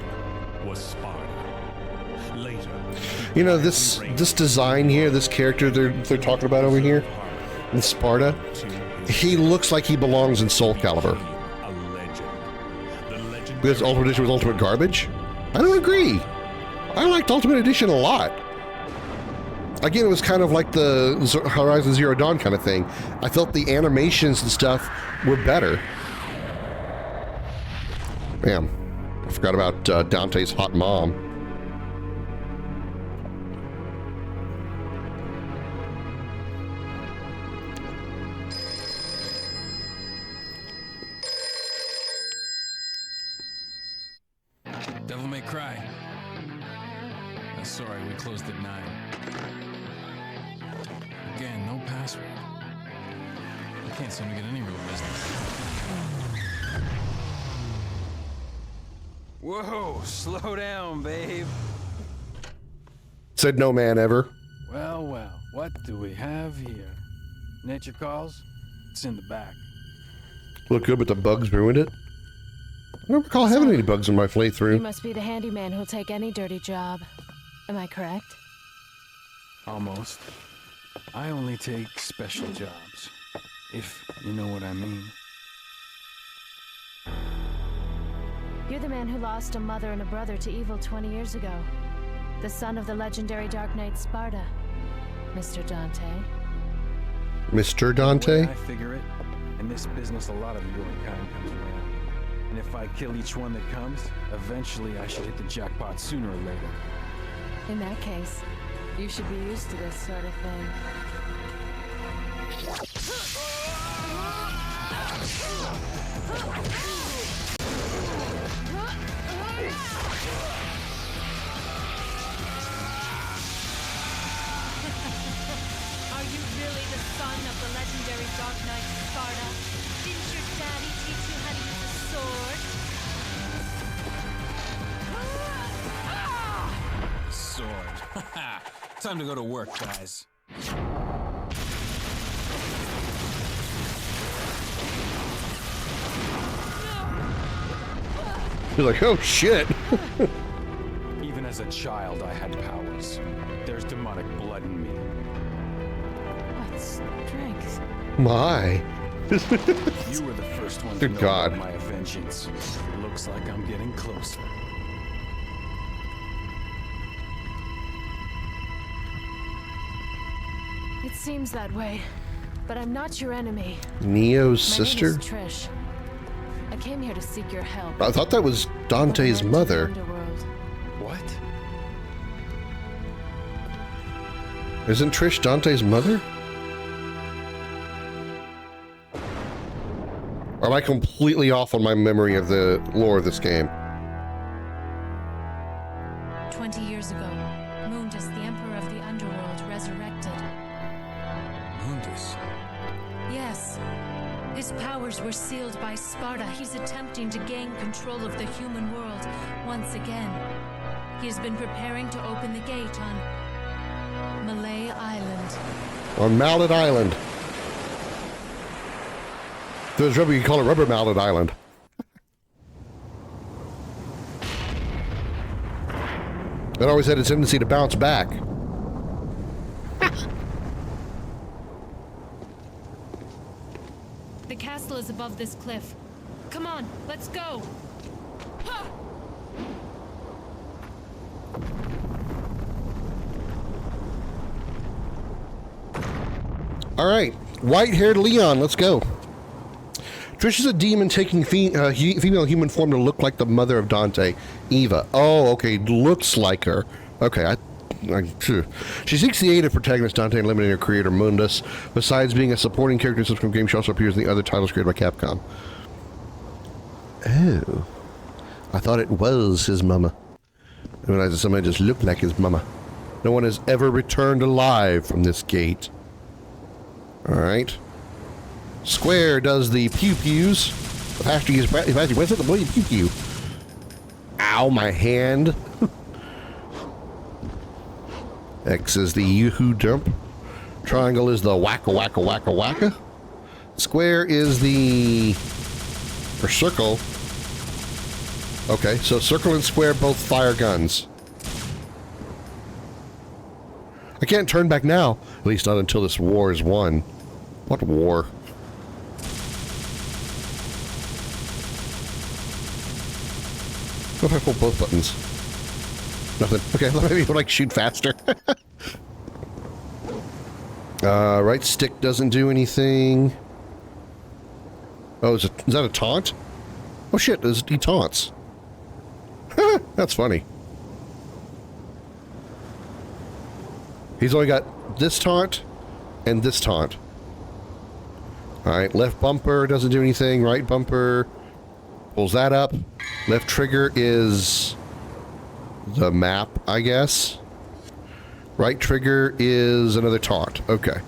was Sparta. Later, you know, this design here, this character they're talking about over here, in Sparta, he looks like he belongs in Soul Calibur. Because Ultimate Edition was ultimate garbage? I don't agree. I liked Ultimate Edition a lot. Again, it was kind of like the Horizon Zero Dawn kind of thing. I felt the animations and stuff were better. Damn, I forgot about Dante's hot mom. Devil May Cry. Sorry, we closed at 9. Again, no password. I can't seem to get any real business. Whoa, slow down, babe. Said no man ever. Well, well, what do we have here? Nature calls? It's in the back. Looked good, but the bugs ruined it. I don't recall having any bugs in my You playthrough. must be the handyman who'll take any dirty job. Am I correct? Almost. I only take special jobs, if you know what I mean. You're the man who lost a mother and a brother to evil 20 years ago. The son of the legendary Dark Knight Sparta, Mr. Dante. Mr. The way Dante? I figure it, in this business a lot of your kind comes around. And if I kill each one that comes, eventually I should hit the jackpot sooner or later. In that case, you should be used to this sort of thing. Are you really the son of the legendary Dark Knight Sparta? Didn't your daddy teach you how to use a sword? Sword. Time to go to work, guys. You're like, oh shit. Even as a child, I had powers. There's demonic blood in me. What strength? My. You were the first one to Good know God. about my vengeance. Looks like I'm getting closer. It seems that way, but I'm not your enemy. Neo's My sister? name is Trish. I came here to seek your help. I thought that was Dante's But I went to the mother. underworld. What? Isn't Trish Dante's mother? Or am I completely off on my memory of the lore of this game? 20 years ago, Mundus, the Emperor of the Underworld, resurrected. Mundus. Yes. His powers were sealed by Sparta. He's attempting to gain control of the human world once again. He has been preparing to open the gate on Malay Island. On Mallet Island. If there's rubber, you call it Rubber Mallet Island. It always had a tendency to bounce back. The castle is above this cliff. Come on, let's go! All right, white-haired Leon, let's go. Trish is a demon taking female human form to look like the mother of Dante, Eva. Oh, okay, looks like her. Okay, she seeks the aid of protagonist Dante and eliminating her creator Mundus. Besides being a supporting character in subsequent games, she also appears in the other titles created by Capcom. Oh, I thought it was his mama. I realized that somebody just looked like his mama. No one has ever returned alive from this gate. All right. Square does the pew-pews. The faster you wins it, the more you pew-pew. Ow, my hand. X is the yoo-hoo jump. Triangle is the wacka-wacka-wacka-wacka. Square is the... or circle. Okay, so circle and square both fire guns. I can't turn back now. At least not until this war is won. What war? What if I hold both buttons? Nothing. Okay, maybe like shoot faster. Right stick doesn't do anything. Oh, is that a taunt? Oh shit, he taunts. That's funny. He's only got this taunt and this taunt. Alright, left bumper doesn't do anything. Right bumper pulls that up. Left trigger is the map, I guess. Right trigger is another taunt. Okay.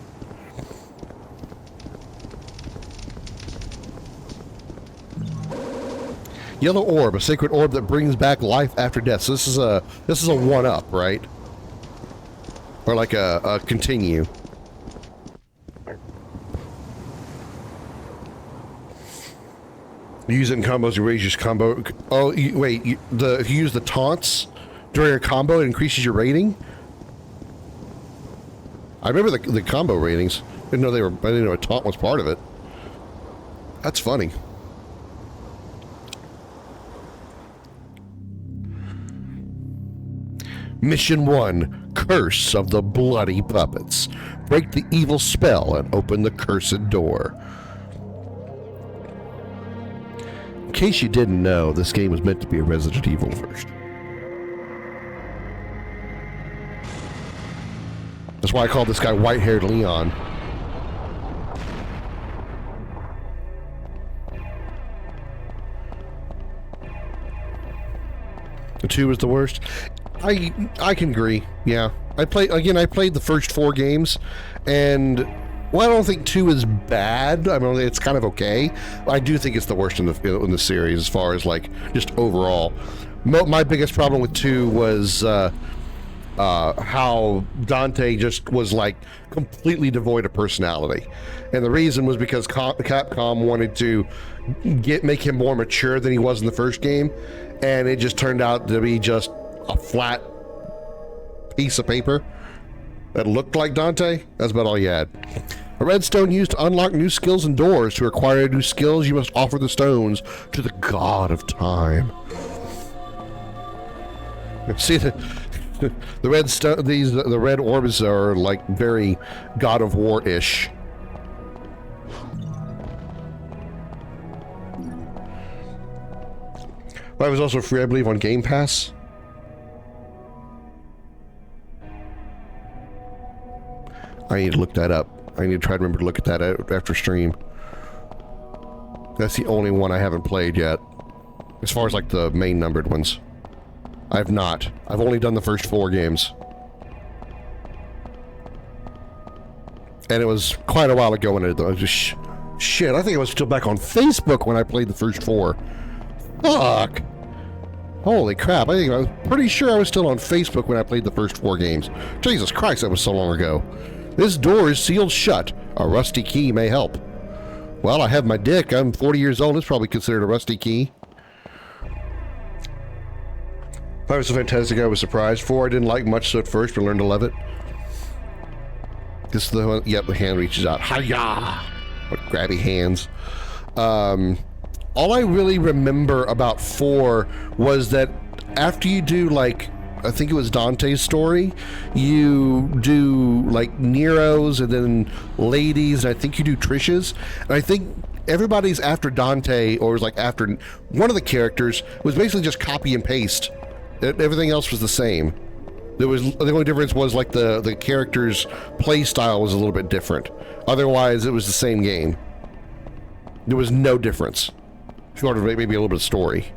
Yellow orb, a sacred orb that brings back life after death. So this is a one-up, right? Or like a continue. You use it in combos, you raise your combo. Oh, wait, you use the taunts during a combo, it increases your rating? I remember the combo ratings. I didn't know a taunt was part of it. That's funny. Mission 1, Curse of the Bloody Puppets. Break the evil spell and open the cursed door. In case you didn't know, this game was meant to be a Resident Evil first. That's why I call this guy white-haired Leon. The 2 is the worst. I can agree. Yeah, I played the first 4 games, and well, I don't think 2 is bad. I mean, it's kind of okay. I do think it's the worst in the series as far as like just overall. My biggest problem with 2 was how Dante just was like completely devoid of personality, and the reason was because Capcom wanted to make him more mature than he was in the first game, and it just turned out to be just a flat piece of paper that looked like Dante. That's about all you had. A red stone used to unlock new skills and doors. To acquire new skills, you must offer the stones to the god of time. See, the red the red orbs are like very God of War-ish. Well, it was also free, I believe, on Game Pass. I need to look that up. I need to try to remember to look at that after stream. That's the only one I haven't played yet. As far as like the main numbered ones. I've not. I've only done the first 4 games. And it was quite a while ago when I was just... Shit, I think I was still back on Facebook when I played the first 4. Fuck! Holy crap, I was pretty sure I was still on Facebook when I played the first 4 games. Jesus Christ, that was so long ago. This door is sealed shut. A rusty key may help. Well, I have my dick. I'm 40 years old. It's probably considered a rusty key. That was so fantastic. I was surprised for. I didn't like much so at first, but learned to love it. This is the one. Yep, the hand reaches out. Hi-ya! What grabby hands. All I really remember about 4 was that after you do like, I think it was Dante's story, you do like Nero's and then Ladies, and I think you do Trish's, and I think everybody's after Dante, or was like after one of the characters, was basically just copy and paste. Everything else was the same. The only difference was like the character's play style was a little bit different. Otherwise, it was the same game. There was no difference. Short of maybe a little bit of story.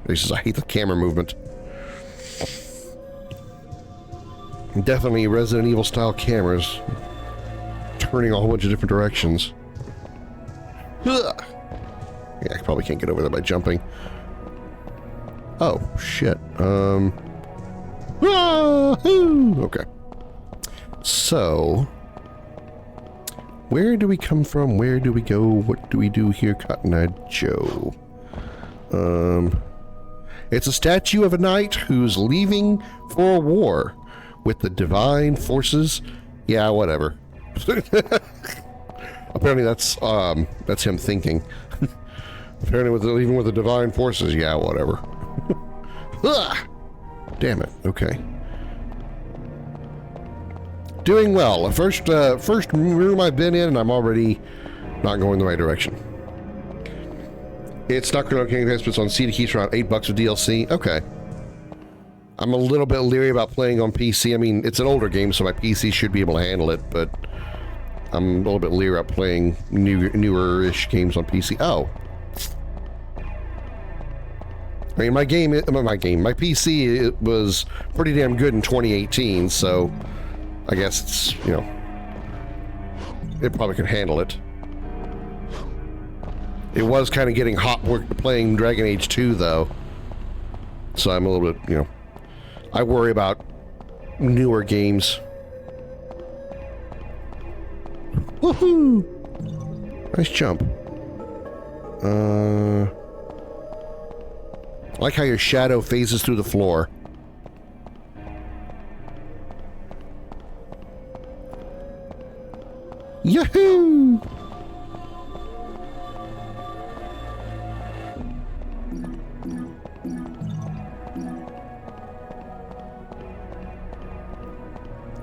He says, I hate the camera movement. Definitely Resident Evil style cameras. Turning a whole bunch of different directions. Ugh. Yeah, I probably can't get over that by jumping. Oh, shit. Okay. So, where do we come from? Where do we go? What do we do here, Cotton Eye Joe? It's a statue of a knight who's leaving for a war with the divine forces. Yeah, whatever. Apparently that's him thinking. Apparently leaving with the divine forces. Yeah, whatever. Damn it. Okay. Doing well. First room I've been in, and I'm already not going the right direction. It's not going to investments on CD keys for around $8 with DLC. Okay. I'm a little bit leery about playing on PC. I mean, it's an older game, so my PC should be able to handle it, but I'm a little bit leery about playing newer-ish games on PC. Oh. I mean, my PC it was pretty damn good in 2018, so I guess it's, you know, it probably can handle it. It was kind of getting hot playing Dragon Age 2, though. So I'm a little bit, you know, I worry about newer games. Woohoo! Nice jump. I like how your shadow phases through the floor. Yahoo!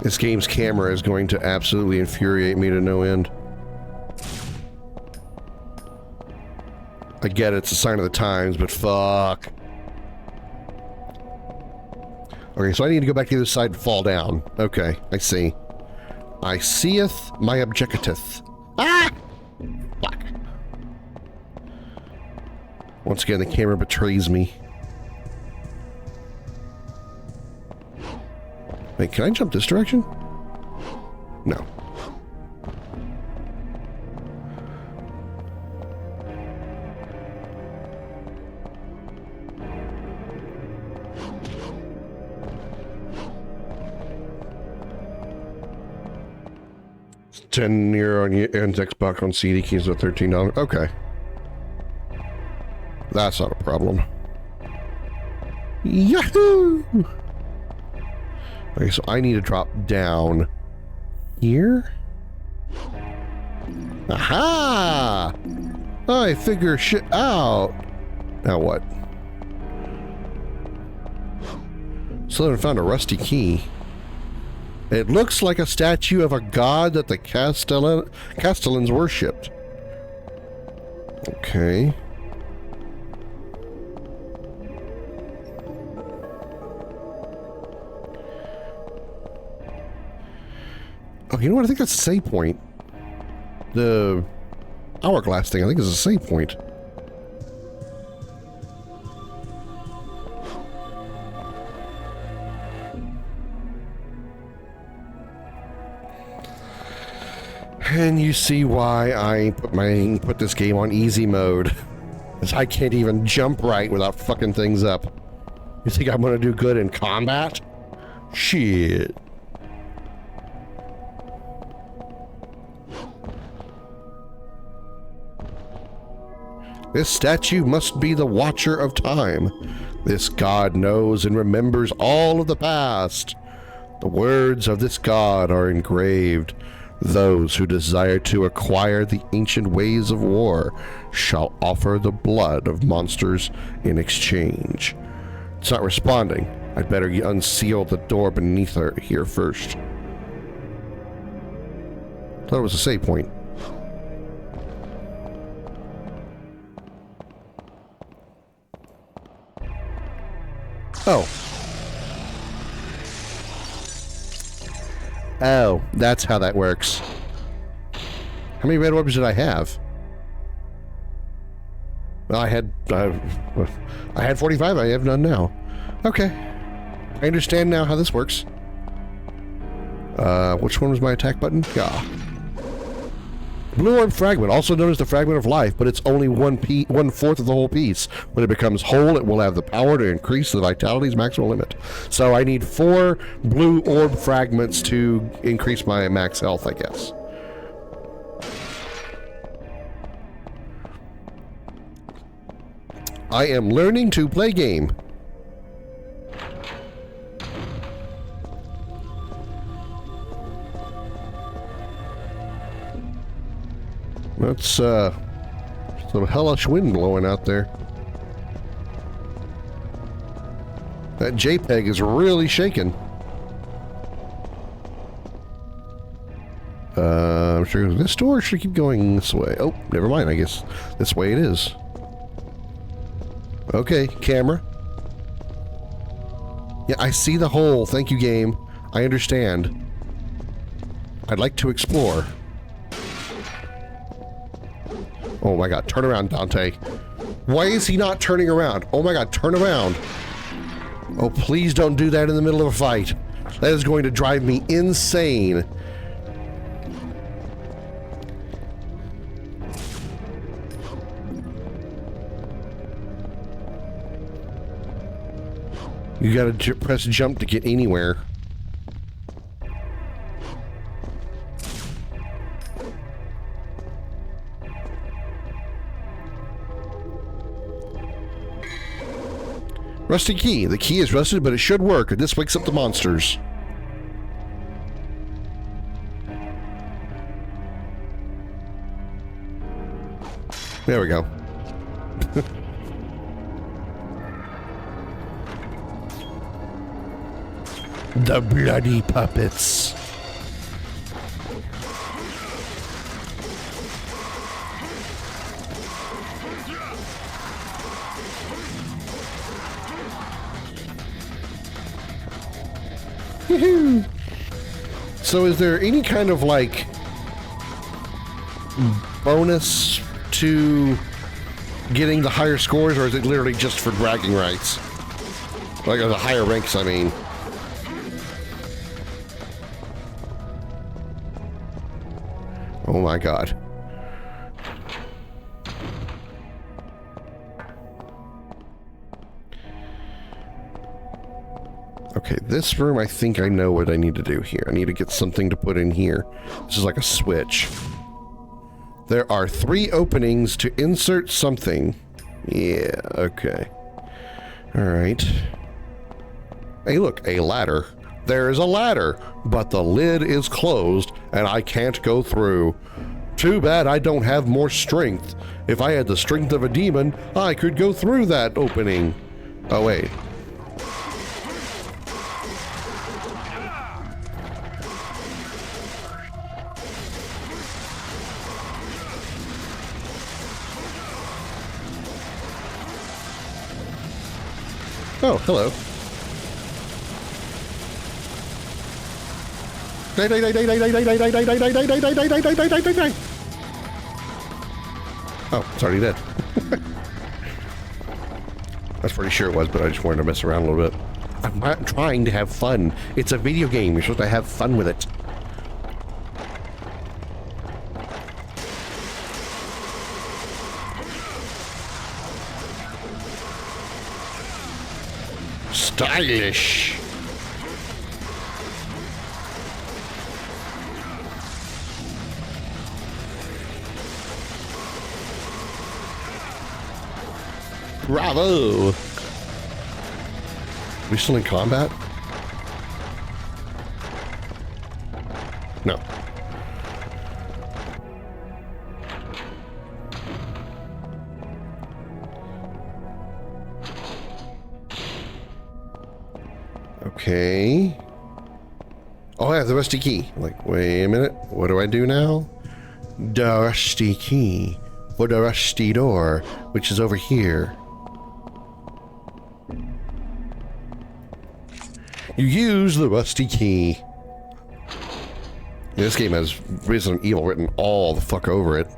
This game's camera is going to absolutely infuriate me to no end. I get it, it's a sign of the times, but fuck. Okay, so I need to go back to the other side and fall down. Okay, I see. I seeth my objecteth. Ah! Fuck. Once again, the camera betrays me. Wait, can I jump this direction? No. €10 on Xbox on CD keys at $13. Okay. That's not a problem. Yahoo! Okay, so I need to drop down here. Aha! I figure shit out. Now what? So I found a rusty key. It looks like a statue of a god that the Castellans worshipped. Okay. Oh, you know what? I think that's a save point. The hourglass thing, I think, is a save point. And you see why I put this game on easy mode. Because I can't even jump right without fucking things up. You think I'm gonna do good in combat? Shit. This statue must be the Watcher of Time. This god knows and remembers all of the past. The words of this god are engraved. Those who desire to acquire the ancient ways of war shall offer the blood of monsters in exchange. It's not responding. I'd better unseal the door beneath her here first. Thought it was a save point. Oh. Oh, that's how that works. How many red orbs did I have? Well, I had 45. I have none now. Okay. I understand now how this works. Which one was my attack button? Yeah. Blue orb fragment, also known as the fragment of life, but it's only 1/4 of the whole piece. When it becomes whole, it will have the power to increase the vitality's maximum limit. So I need 4 blue orb fragments to increase my max health, I guess. I am learning to play game. That's some hellish wind blowing out there. That JPEG is really shaking. I'm sure this door should keep going this way. Oh, never mind. I guess this way it is. Okay, camera. Yeah, I see the hole. Thank you, game. I understand. I'd like to explore. Oh my god, turn around, Dante. Why is he not turning around? Oh my god, turn around. Oh, please don't do that in the middle of a fight. That is going to drive me insane. You gotta press jump to get anywhere. Rusty key. The key is rusted, but it should work. This wakes up the monsters. There we go. The bloody puppets. This So is there any kind of like bonus to getting the higher scores, or is it literally just for bragging rights? Like the higher ranks, I mean. Oh my god. Okay, this room, I think I know what I need to do here. I need to get something to put in here. This is like a switch. There are 3 openings to insert something. Yeah, okay. Alright. Hey, look, a ladder. There's a ladder, but the lid is closed and I can't go through. Too bad I don't have more strength. If I had the strength of a demon, I could go through that opening. Oh, wait. Oh, hello. Oh, it's already dead. I was pretty sure it was, but I just wanted to mess around a little bit. I'm not trying to have fun. It's a video game. You're supposed to have fun with it. Stylish. Bravo. Are we still in combat? No. Okay. Oh, I have the rusty key. Like, wait a minute. What do I do now? The rusty key for the rusty door, which is over here. You use the rusty key. This game has Resident Evil written all the fuck over it.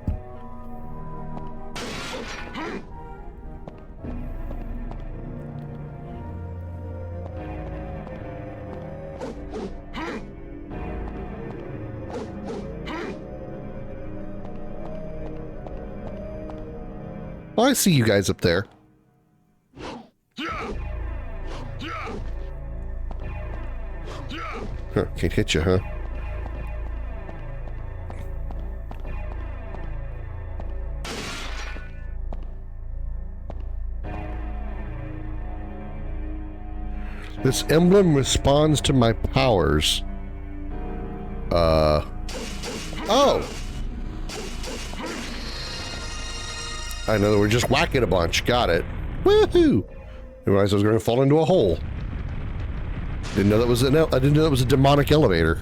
Oh, I see you guys up there. Huh, can't hit you, huh? This emblem responds to my powers. Oh! I know, we're just whacking a bunch. Got it. Woohoo! I realized I was going to fall into a hole. Didn't know that was I didn't know that was a demonic elevator.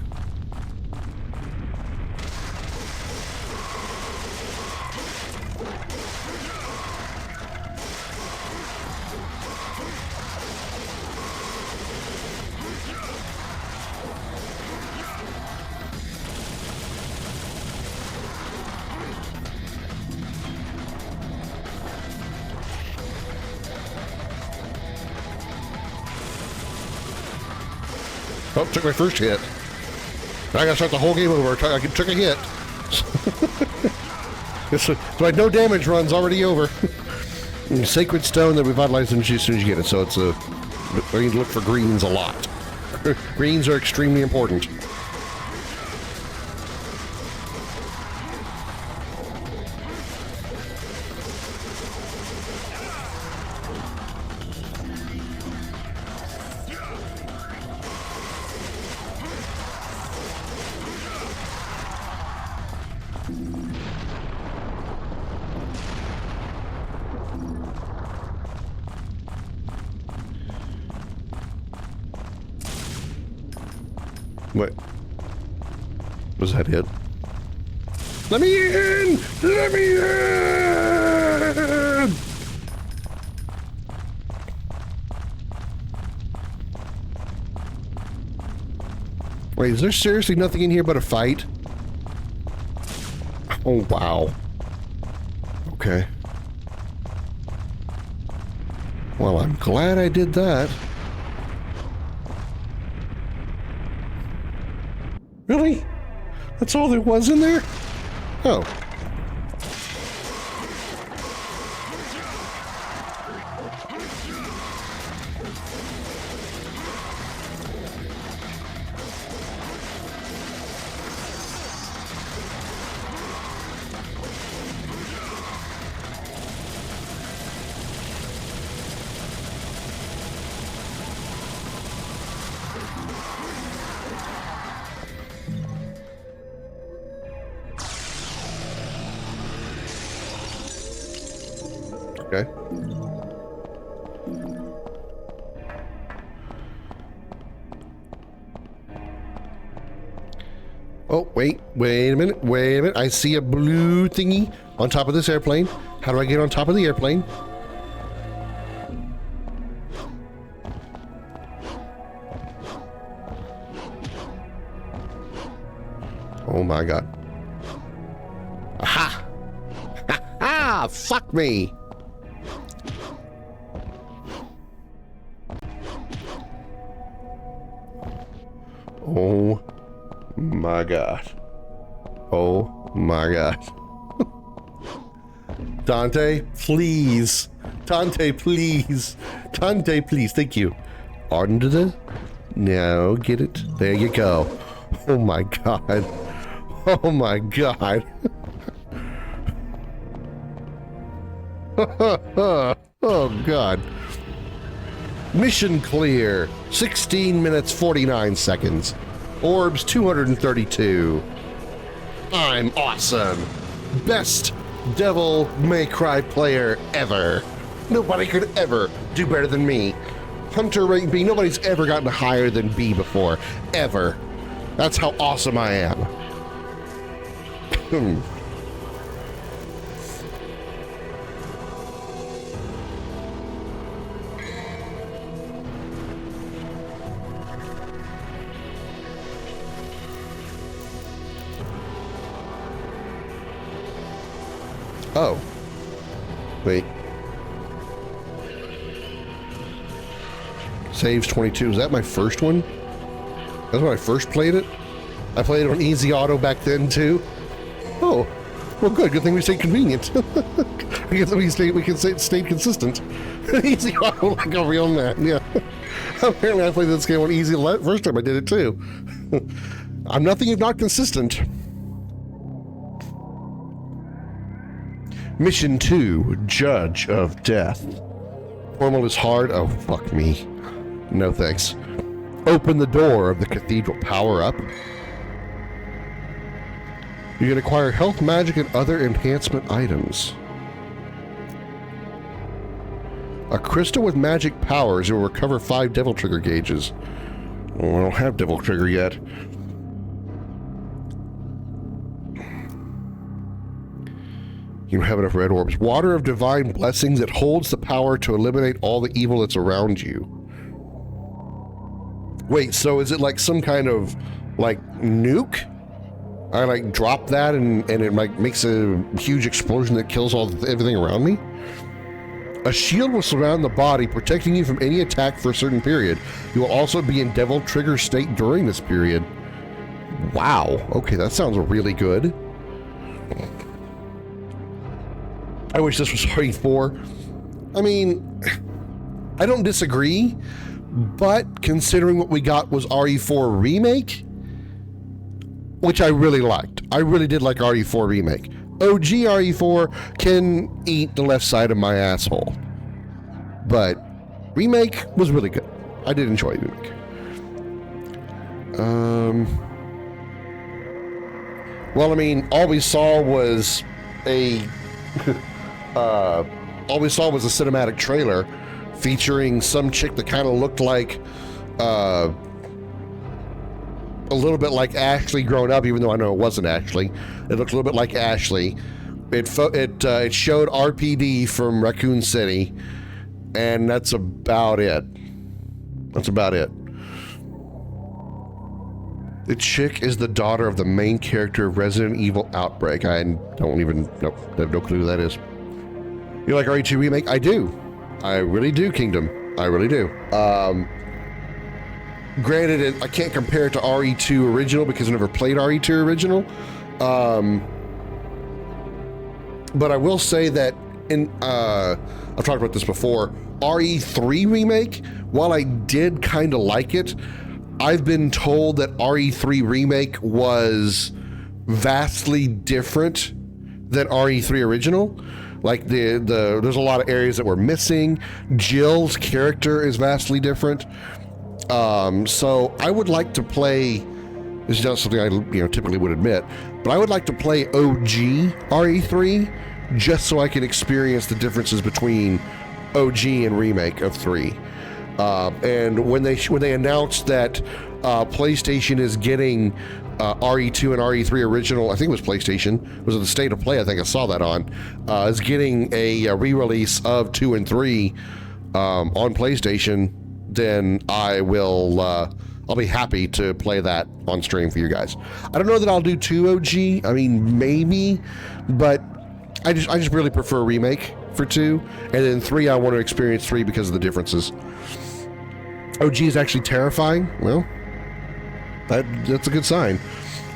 Oh, took my first hit. Now I gotta start the whole game over. I took a hit. So my no damage run's already over. Sacred stone that revitalizes energy as soon as you get it. So it's a. I need to look for greens a lot. Greens are extremely important. What? Was that it? Let me in! Let me in! Wait, is there seriously nothing in here but a fight? Oh, wow. Okay. Well, I'm glad I did that. Really? That's all there was in there? Oh. Okay. Oh, wait a minute. I see a blue thingy on top of this airplane. How do I get on top of the airplane? Oh my god. Aha! Ha ha! Fuck me! Oh my god. Oh my god. Dante, please. Dante, please. Dante, please. Thank you. Under the... No, get it. There you go. Oh my god. Oh my god. Oh god. Mission clear. 16 minutes 49 seconds. Orbs 232. I'm awesome. Best Devil May Cry player ever. Nobody could ever do better than me. Hunter rank B, nobody's ever gotten higher than B before. Ever. That's how awesome I am. Oh. Wait. Saves 22. Is that my first one? That's when I first played it? I played it on easy auto back then too. Oh. Well, good. Good thing we stayed convenient. I guess we can stay consistent. Easy auto like a real man. Yeah. Apparently I played this game on easy first time I did it too. I'm nothing if not consistent. Mission 2, Judge of Death. Normal is hard. Oh, fuck me. No thanks. Open the door of the cathedral. Power up. You can acquire health, magic, and other enhancement items. A crystal with magic powers. It will recover 5 devil trigger gauges. Oh, I don't have devil trigger yet. You don't have enough red orbs. Water of divine blessings. It holds the power to eliminate all the evil that's around you. Wait, so is it like some kind of like nuke? I like drop that and it like makes a huge explosion that kills everything around me? A shield will surround the body, protecting you from any attack for a certain period. You will also be in devil trigger state during this period. Wow. Okay, that sounds really good. I wish this was RE4. I mean, I don't disagree, but considering what we got was RE4 Remake, which I really liked. I really did like RE4 Remake. OG RE4 can eat the left side of my asshole. But Remake was really good. I did enjoy Remake. Well, I mean, all we saw was a cinematic trailer featuring some chick that kind of looked like a little bit like Ashley grown up, even though I know it wasn't Ashley. It looked a little bit like Ashley. It showed RPD from Raccoon City, and that's about it. That's about it. The chick is the daughter of the main character of Resident Evil Outbreak. I don't even, nope, I have no clue who that is. You like RE2 Remake? I do. I really do, Kingdom. I really do. Granted, I can't compare it to RE2 Original because I never played RE2 Original. But I will say that I've talked about this before, RE3 Remake, while I did kind of like it, I've been told that RE3 Remake was vastly different than RE3 Original. Like there's a lot of areas that were missing. Jill's character is vastly different. So I would like to play, this is not something I typically would admit, but I would like to play OG RE3 just so I can experience the differences between OG and remake of 3. And when they announced that PlayStation is getting RE2 and RE3 original, I think it was PlayStation, it was at the State of Play, I think I saw that on, is getting a re-release of 2 and 3 on PlayStation, then I will, I'll be happy to play that on stream for you guys. I don't know that I'll do 2 OG, I mean, maybe, but I just really prefer remake for 2, and then 3 I want to experience 3 because of the differences. OG is actually terrifying. Well, that's a good sign.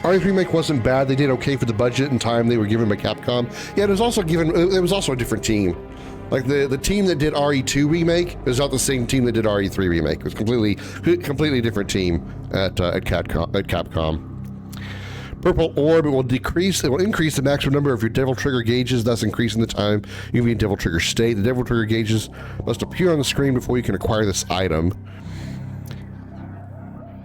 RE3 Remake wasn't bad. They did okay for the budget and time they were given by Capcom. Yeah, it was also a different team. Like the team that did RE2 Remake is not the same team that did RE3 Remake. It was completely different team at Capcom. Purple Orb, it will increase the maximum number of your Devil Trigger gauges, thus increasing the time you can be in Devil Trigger state. The Devil Trigger gauges must appear on the screen before you can acquire this item.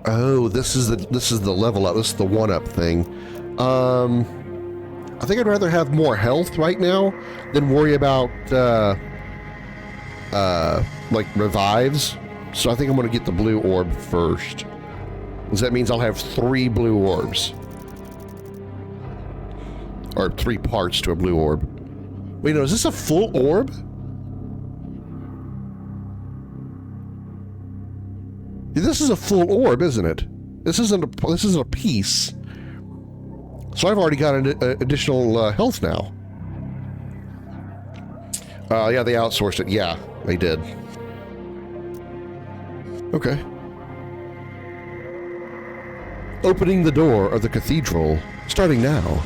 Oh, this is the level up. This is the 1-up thing. I think I'd rather have more health right now than worry about like revives. So I think I'm gonna get the blue orb first, because that means I'll have 3 blue orbs. Or 3 parts to a blue orb. Wait, no, is this a full orb? This is a full orb, isn't it? This isn't a piece. So I've already got an additional health now. Yeah, they outsourced it. Yeah, they did. Okay. Opening the door of the cathedral, starting now.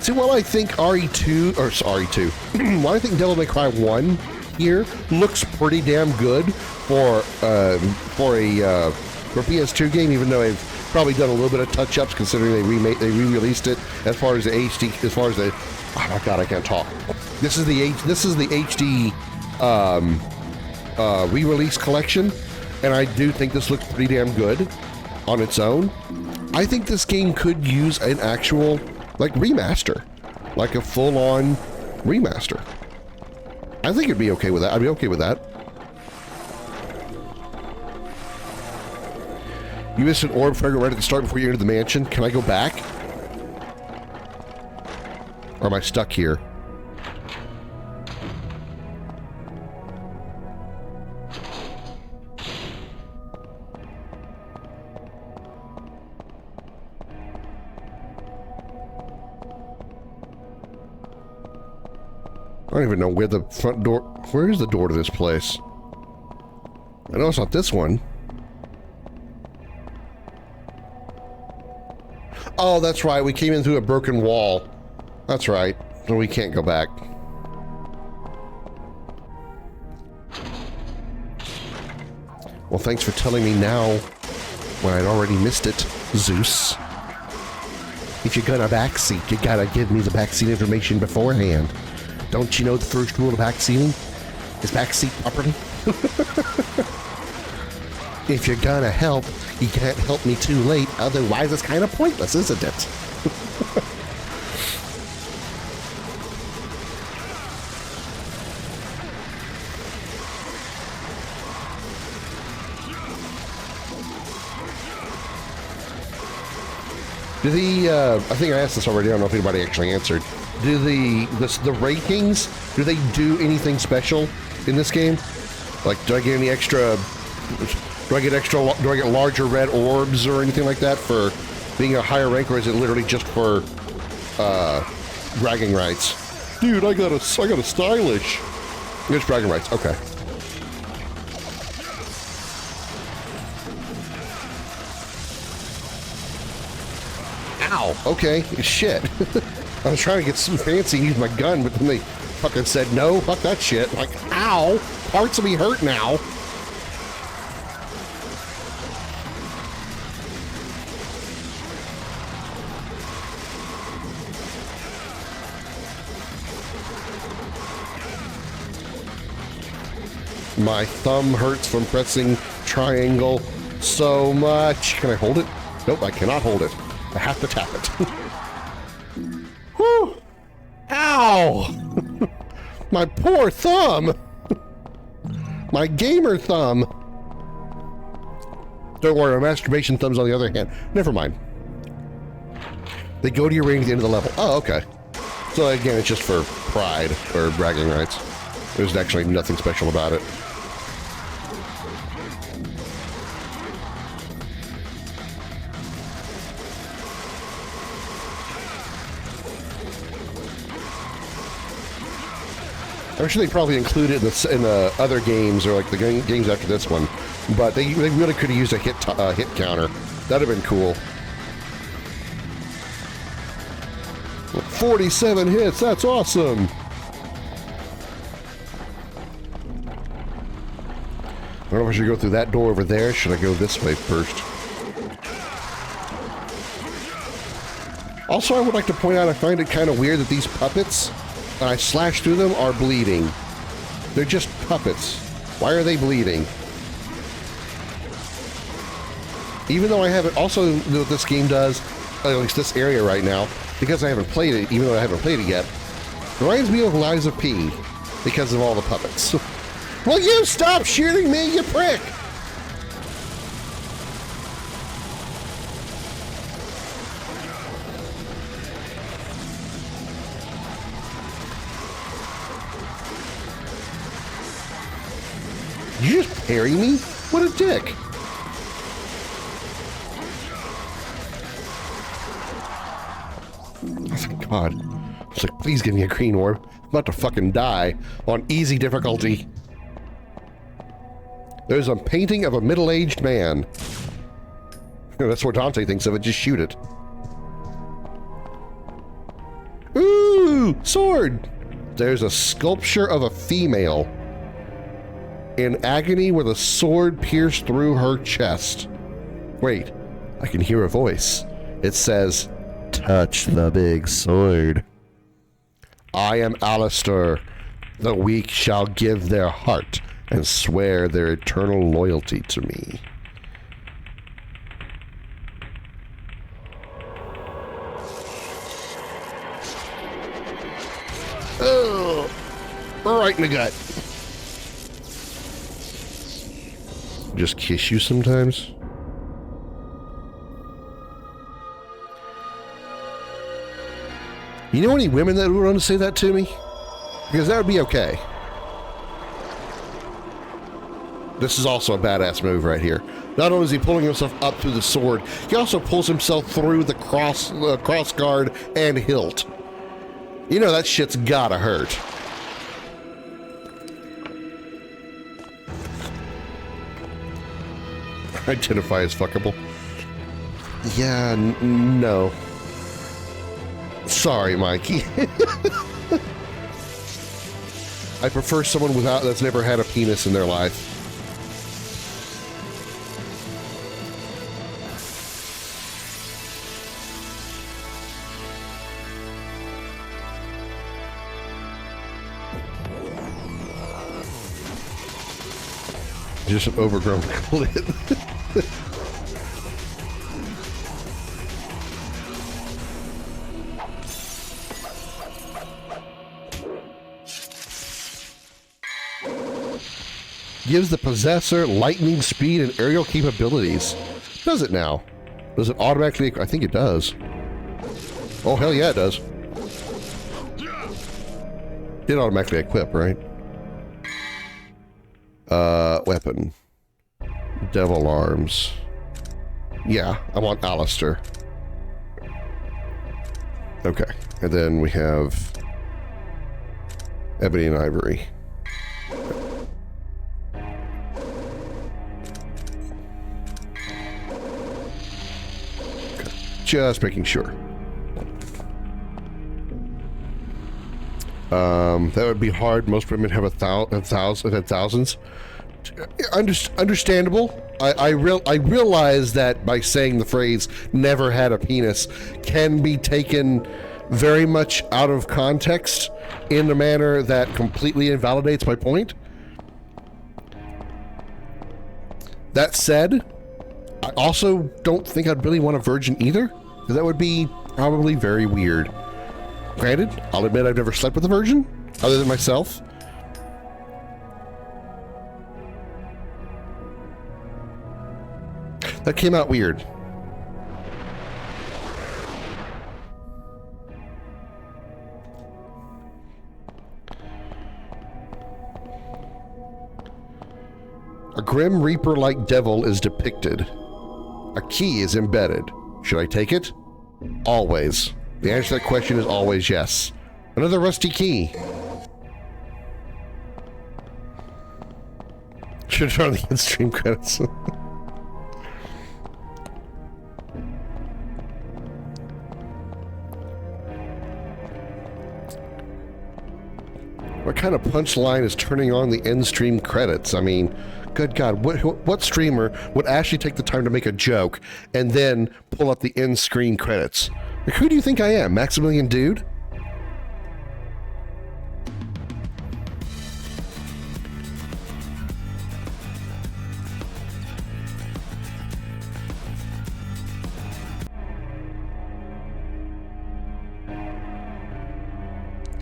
See, while I think while I think Devil May Cry 1 here looks pretty damn good for a PS2 game, even though they've probably done a little bit of touch-ups considering they re-released it as far as the HD, oh my god, I can't talk. This is the HD re-release collection, and I do think this looks pretty damn good on its own. I think this game could use an actual like remaster, like a full-on remaster. I think it'd be okay with that. I'd be okay with that. You missed an orb fragment right at the start before you entered the mansion. Can I go back? Or am I stuck here? I don't even know where the front door... Where is the door to this place? I know it's not this one. Oh, that's right. We came in through a broken wall. That's right. So we can't go back. Well, thanks for telling me now when I'd already missed it, Zeus. If you're gonna backseat, you gotta give me the backseat information beforehand. Don't you know the first rule of backseating is backseat properly? If you're gonna help, you can't help me too late, otherwise it's kind of pointless, isn't it? Do I think I asked this already, I don't know if anybody actually answered. Do the ratings, do they do anything special in this game? Like, do I get any extra, do I get larger red orbs or anything like that for being a higher rank, or is it literally just for, bragging rights? Dude, I got a stylish. It's bragging rights, okay. Ow, okay, shit. I was trying to get some fancy and use my gun, but then they fucking said, no, fuck that shit. Like, ow, parts of me hurt now. My thumb hurts from pressing triangle so much. Can I hold it? Nope, I cannot hold it. I have to tap it. Whew! Ow! My poor thumb! My gamer thumb! Don't worry, my masturbation thumb's on the other hand. Never mind. They go to your ring at the end of the level. Oh, okay. So again, it's just for pride or bragging rights. There's actually nothing special about it. I'm sure they probably included in the other games or like the games after this one, but they really could have used a hit counter. That'd have been cool. 47 hits, that's awesome. I don't know if I should go through that door over there. Should I go this way first? Also, I would like to point out I find it kind of weird that these puppets, when I slash through them, are bleeding. They're just puppets. Why are they bleeding? Even though I haven't, also what this game does, at least this area right now, because I haven't played it, even though I haven't played it yet, reminds me of Lies of P because of all the puppets. Will you stop shooting me, you prick? Did you just parry me? What a dick. Oh, God. It's like, please give me a green orb. I'm about to fucking die on easy difficulty. There's a painting of a middle-aged man. That's what Dante thinks of it. Just shoot it. Ooh! Sword! There's a sculpture of a female in agony with a sword pierced through her chest. Wait, I can hear a voice. It says, touch the big sword. I am Alistair. The weak shall give their heart and swear their eternal loyalty to me. Oh, right in the gut. Just kiss you sometimes? You know any women that would want to say that to me? Because that would be okay. This is also a badass move right here. Not only is he pulling himself up through the sword, he also pulls himself through the cross guard and hilt. You know that shit's gotta hurt. Identify as fuckable. Yeah, no. Sorry, Mikey. I prefer someone that's never had a penis in their life. Just an overgrown clit. Gives the possessor lightning speed and aerial capabilities. Does it now? Does it automatically? I think it does. Oh, hell yeah, it does. Did automatically equip, right? Weapon. Devil arms. Yeah, I want Alistair. Okay, and then we have Ebony and Ivory. Okay. Just making sure. That would be hard. Most women have thousands. Understandable. I realize that by saying the phrase "never had a penis" can be taken very much out of context in a manner that completely invalidates my point. That said, I also don't think I'd really want a virgin either, because that would be probably very weird. Granted, I'll admit I've never slept with a virgin, other than myself. That came out weird. A Grim Reaper-like devil is depicted. A key is embedded. Should I take it? Always. The answer to that question is always yes. Another rusty key. Should turn on the in-stream credits. What kind of punchline is turning on the end stream credits? I mean, good God, what streamer would actually take the time to make a joke and then pull up the end screen credits? Like, who do you think I am, Maximilian Dude?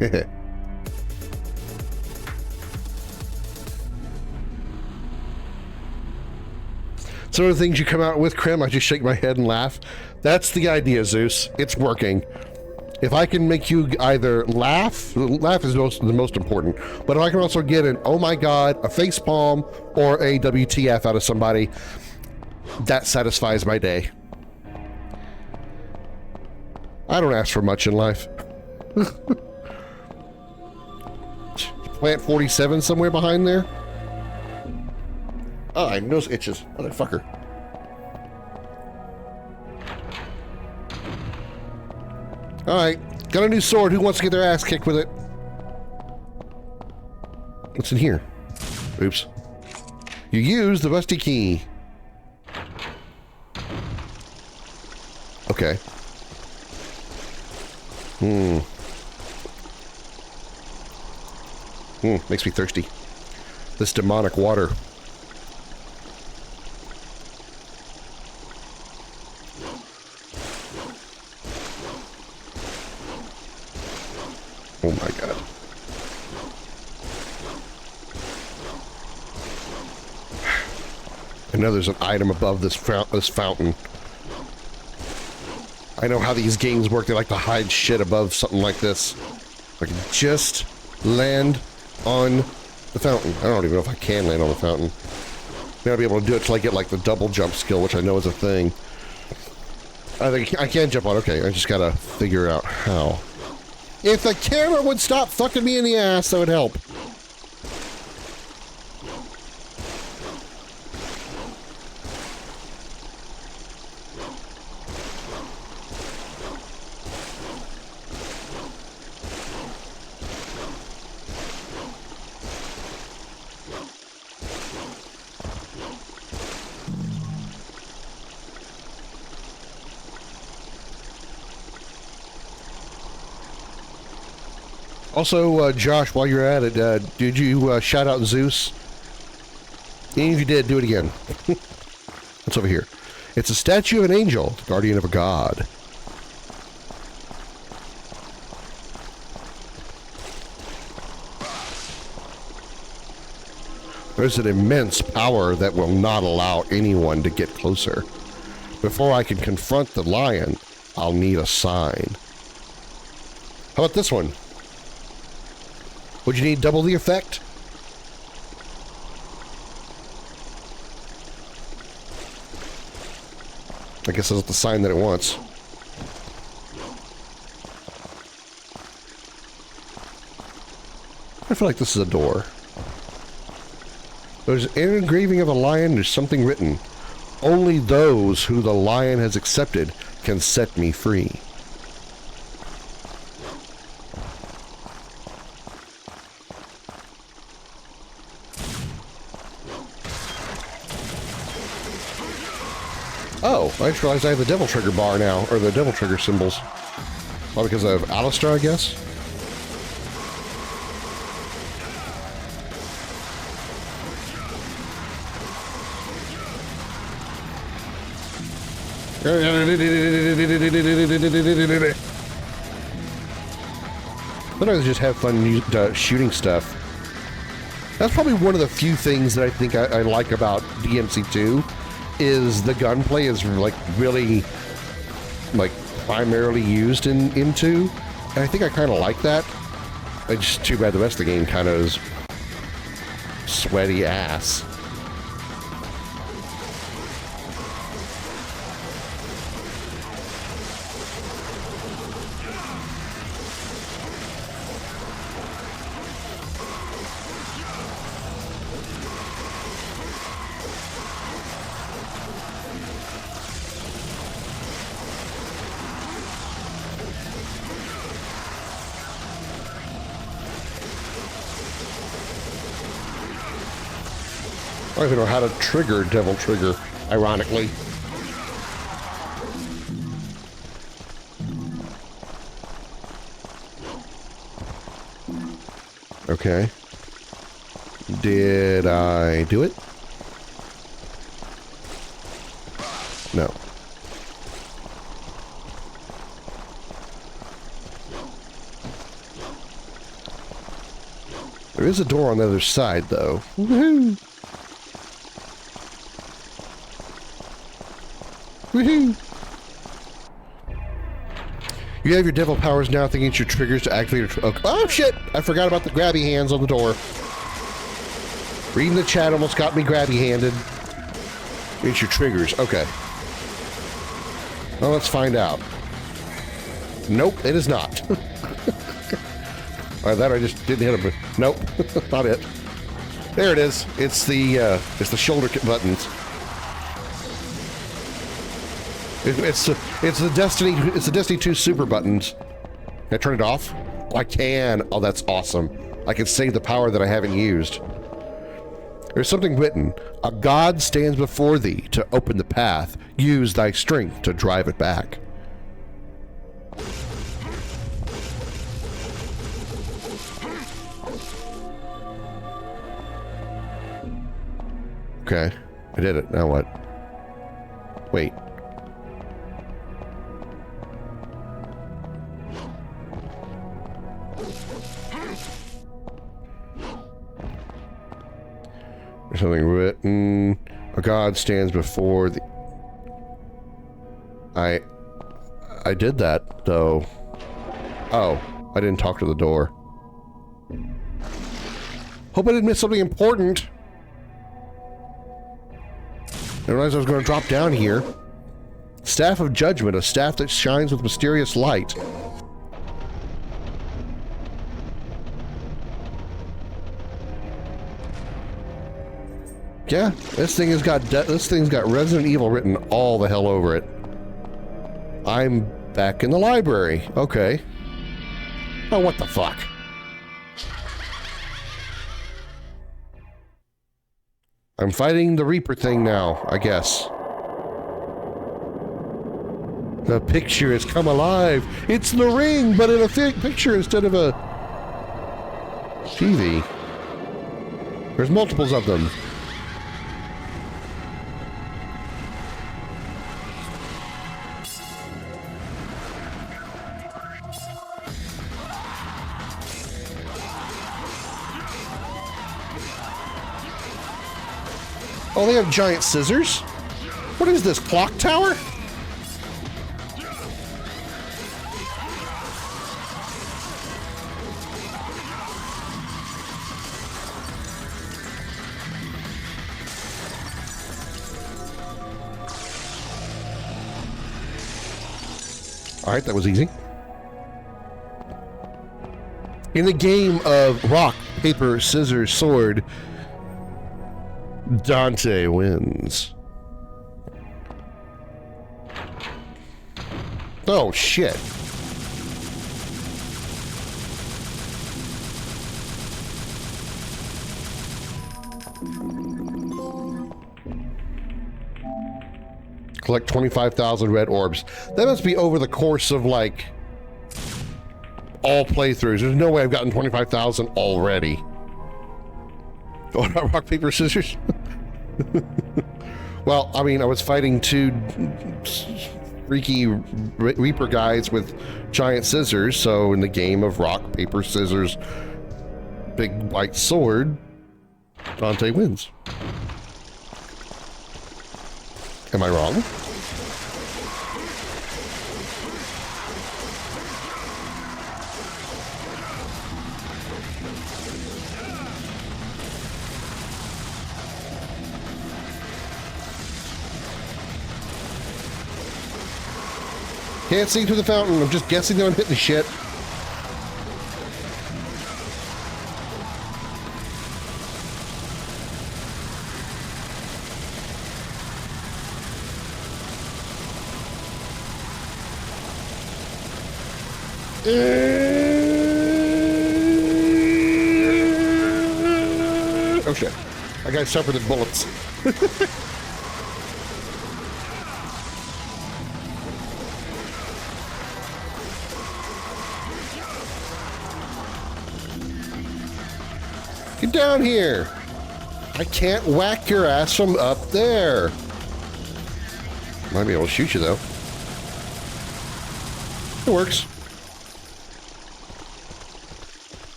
Heh. Some of the things you come out with, Krim, I just shake my head and laugh. That's the idea, Zeus. It's working. If I can make you either laugh is the most important, but if I can also get an oh my God, a facepalm, or a WTF out of somebody, that satisfies my day. I don't ask for much in life. Plant 47 somewhere behind there? Oh, my nose itches. Motherfucker. Alright. Got a new sword. Who wants to get their ass kicked with it? What's in here? Oops. You use the rusty key. Okay. Makes me thirsty. This demonic water. Oh my God. I know there's an item above this fountain. I know how these games work. They like to hide shit above something like this. I can just land on the fountain. I don't even know if I can land on the fountain. I gotta be able to do it till I get like the double jump skill, which I know is a thing. I think I can jump on. Okay, I just gotta figure out how. If the camera would stop fucking me in the ass, that would help. Also, Josh, while you're at it, did you shout out Zeus? And if you did, do it again. What's over here? It's a statue of an angel, the guardian of a god. There's an immense power that will not allow anyone to get closer. before I can confront the lion, I'll need a sign. How about this one? Would you need double the effect? I guess that's the sign that it wants. I feel like this is a door. There's an engraving of a lion. There's something written. Only those who the lion has accepted can set me free. Oh, I just realized I have the devil trigger bar now, or the devil trigger symbols. Well, because of Alistair, I guess? Sometimes I just have fun shooting stuff. That's probably one of the few things that I think I like about DMC2 is the gunplay is like really like primarily used in 2. And I think I kind of like that. It's just too bad the rest of the game kind of is sweaty ass. I don't even know how to trigger Devil Trigger, ironically. Okay. Did I do it? No. There is a door on the other side, though. Woohoo! Woohoo! You have your devil powers now, thinking it's your triggers to activate your... Oh, shit! I forgot about the grabby hands on the door. Reading the chat almost got me grabby-handed. It's your triggers. Okay. Well, let's find out. Nope, it is not. That I just didn't hit him. Nope, not it. There it is. It's the shoulder buttons. It's the Destiny 2 super buttons. Can I turn it off? Oh, I can. Oh, that's awesome. I can save the power that I haven't used. There's something written. A god stands before thee to open the path. Use thy strength to drive it back. Okay. I did it. Now what? Wait. There's something written. A god stands before the... I did that, though. Oh, I didn't talk to the door. Hope I didn't miss something important. I realized I was going to drop down here. Staff of Judgment, a staff that shines with mysterious light. Yeah, this thing's got Resident Evil written all the hell over it. I'm back in the library. Okay. Oh, what the fuck? I'm fighting the Reaper thing now, I guess. The picture has come alive. It's the ring, but in a picture instead of a TV. There's multiples of them. Oh, they have giant scissors? What is this, clock tower? All right, that was easy. In the game of rock, paper, scissors, sword, Dante wins. Oh, shit. Collect 25,000 red orbs. That must be over the course of, like, all playthroughs. There's no way I've gotten 25,000 already. Oh, not rock, paper, scissors? Well, I mean, I was fighting two freaky Reaper guys with giant scissors, so in the game of rock, paper, scissors, big white sword, Dante wins. Am I wrong? Can't see through the fountain. I'm just guessing that I'm hitting the shit. Oh shit. I got suffered the bullets. Get down here. I can't whack your ass from up there. Might be able to shoot you though. It works.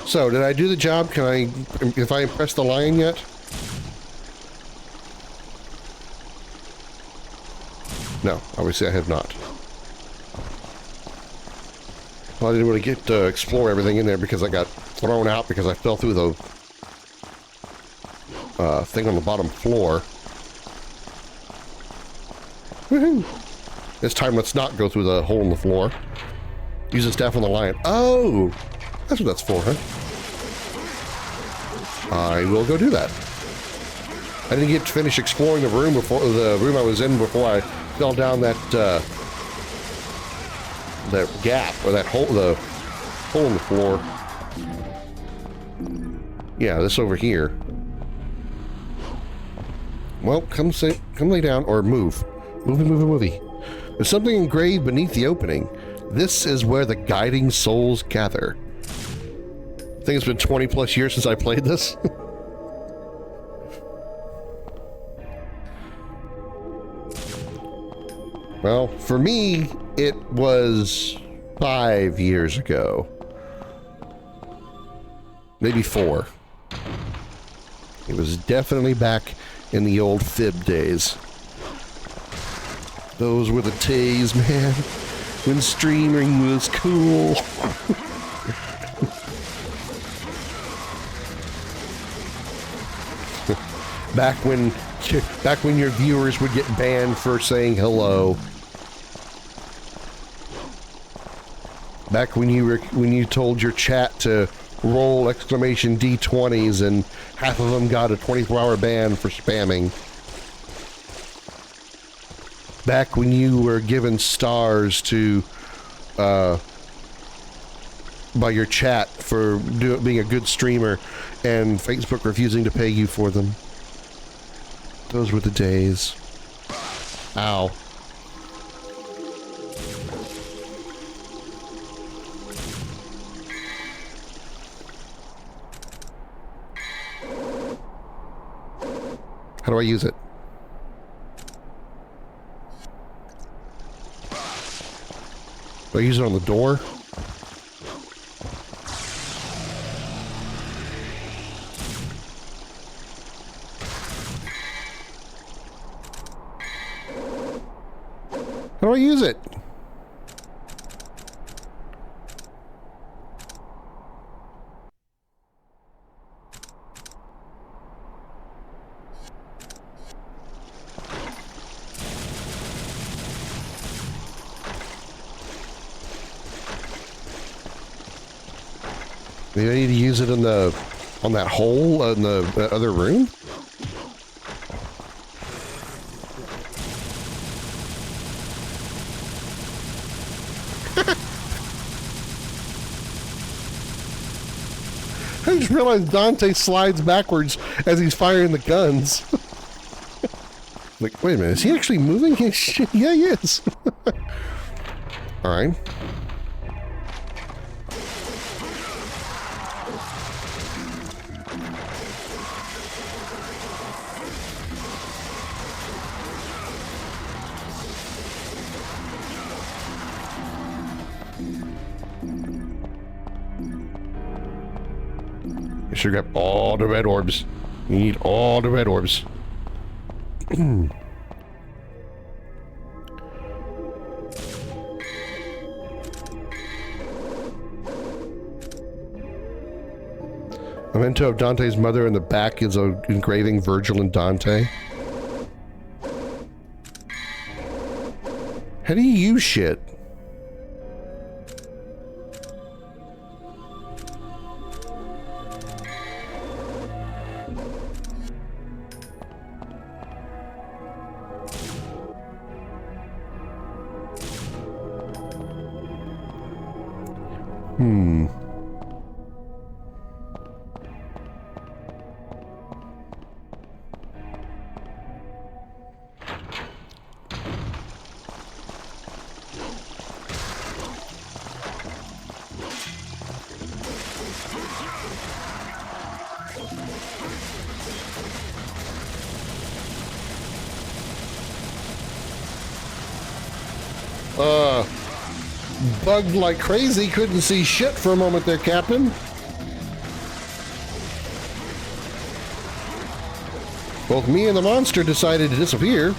So, did I do the job? Can I, if I impress the lion yet? No, obviously I have not. Well, I didn't really get to explore everything in there because I got thrown out because I fell through the thing on the bottom floor. Woohoo! This time let's not go through the hole in the floor. Use the staff on the lion. Oh! That's what that's for, huh? I will go do that. I didn't get to finish exploring the room before the room I was in before I fell down that gap or that hole, the hole in the floor. Yeah, this over here. Well, come lay down or move. Movie. There's something engraved beneath the opening. This is where the guiding souls gather. I think it's been 20 plus years since I played this. Well, for me, it was 5 years ago. Maybe 4. It was definitely back in the old fib days. Those were the days, man, when streaming was cool. Back when your viewers would get banned for saying hello. Back when you told your chat to roll exclamation D20s and half of them got a 24-hour ban for spamming. Back when you were given stars to by your chat for being a good streamer and Facebook refusing to pay you for them. Those were the days. Ow. How do I use it? Do I use it on the door? How do I use it? Maybe I need to use it in the on that hole in the other room. I just realized Dante slides backwards as he's firing the guns. Like, wait a minute, is he actually moving? Yeah, he is. All right. You should grab all the red orbs. You need all the red orbs. Memento of Dante's mother in the back is a engraving Virgil and Dante. How do you use shit? Bugged like crazy, couldn't see shit for a moment there, Captain. Both me and the monster decided to disappear.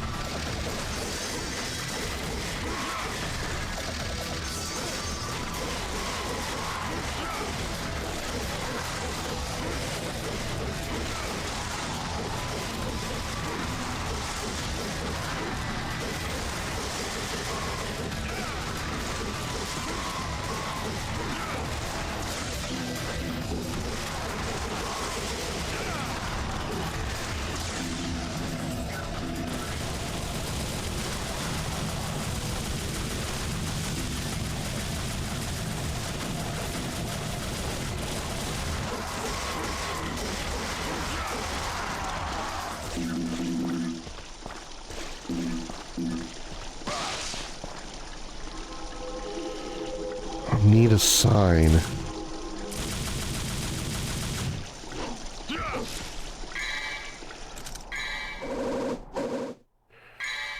Need a sign.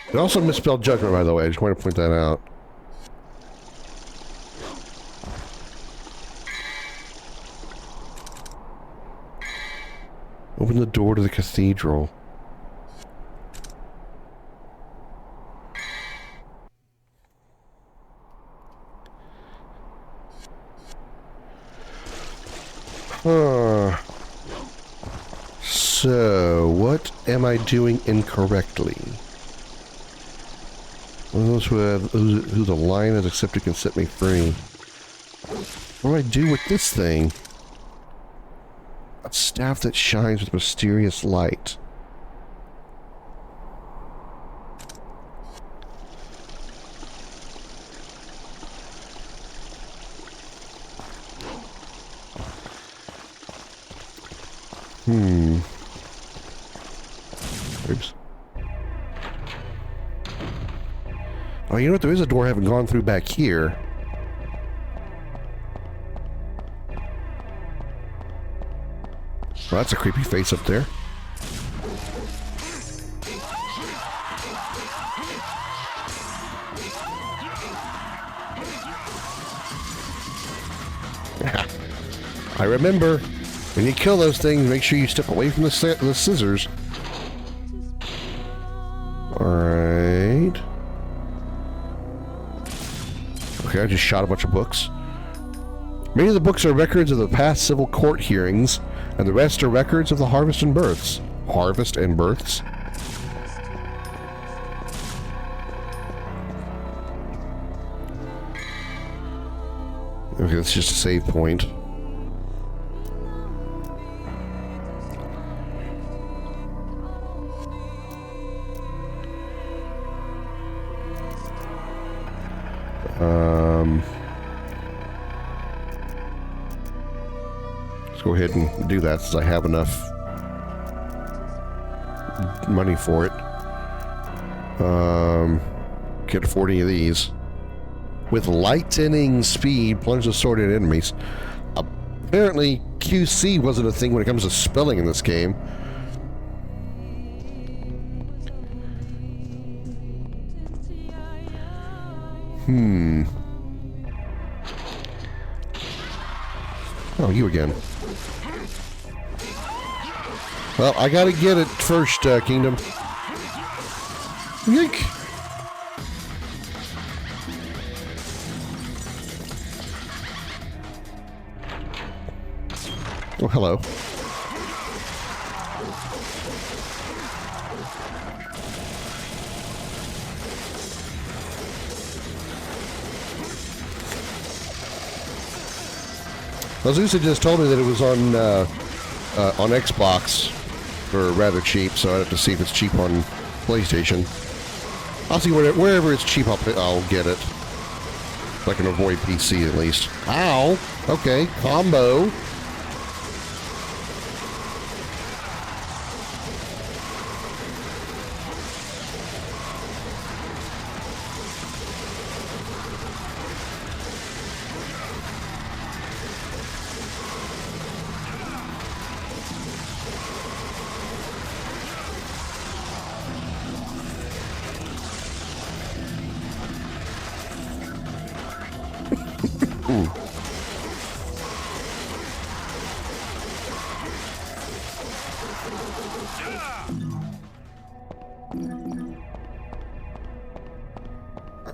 It also misspelled judgment, by the way. I just want to point that out. Open the door to the cathedral. So, what am I doing incorrectly? One of those who the lion has accepted can set me free. What do I do with this thing? A staff that shines with mysterious light. Oops. Oh, you know what? There is a door I haven't gone through back here. Well, that's a creepy face up there. I remember. When you kill those things, make sure you step away from the scissors. Alright. Okay, I just shot a bunch of books. Many of the books are records of the past civil court hearings, and the rest are records of the harvest and births. Harvest and births? Okay, that's just a save point. Let's go ahead and do that since I have enough money for it. Can't afford any of these. With lightning speed, plunge the sword at enemies. Apparently, QC wasn't a thing when it comes to spelling in this game. Oh, you again. Well, I gotta get it first, Kingdom. Yeek. Oh, hello. Azusa just told me that it was on Xbox for rather cheap, so I'd have to see if it's cheap on PlayStation. I'll see wherever it's cheap, I'll get it. If I can avoid PC at least. Ow! Okay, combo.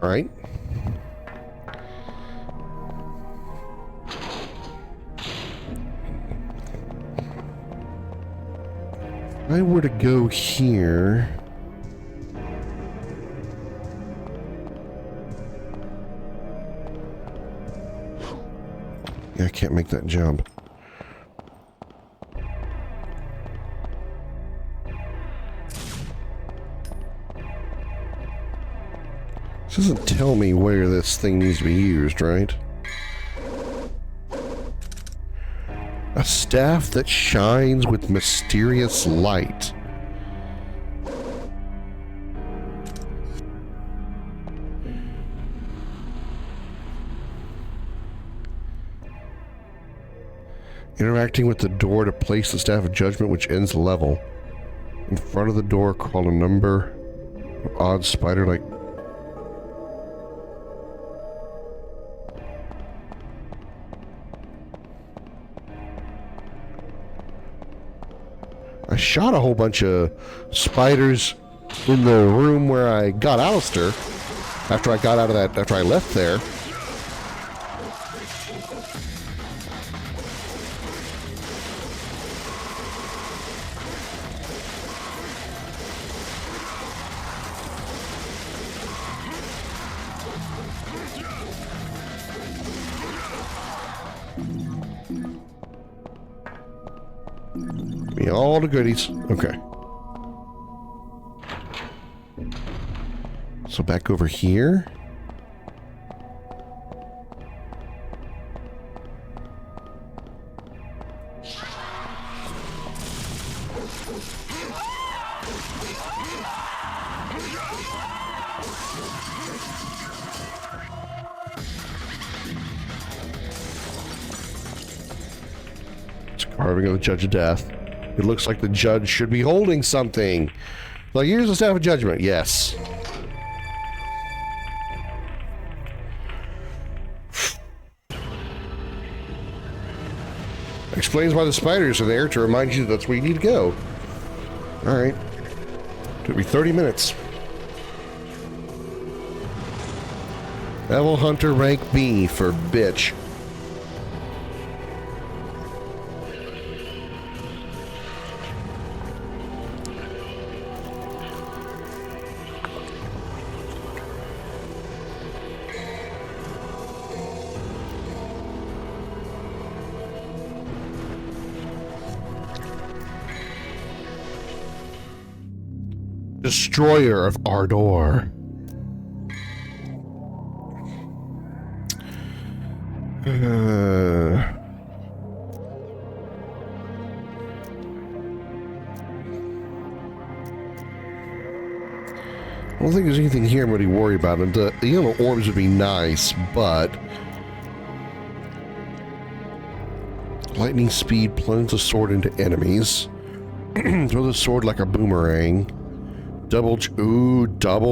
All right. If I were to go here. Yeah, I can't make that jump. This doesn't tell me where this thing needs to be used, right? A staff that shines with mysterious light. Interacting with the door to place the Staff of Judgment, which ends the level. In front of the door, call a number of odd spider-like. I shot a whole bunch of spiders in the room where I got Alistair after I got out of that, after I left there. All the goodies. Okay. So back over here. It's carving of the Judge of Death. It looks like the judge should be holding something. Like, here's the Staff of Judgment. Yes. Explains why the spiders are there to remind you that that's where you need to go. Alright. Took me 30 minutes. Level Hunter rank B for bitch. Destroyer of Ardor. I don't think there's anything here I'm really worried about. And the yellow orbs would be nice, but lightning speed plunges the sword into enemies. Throw the sword like a boomerang. Double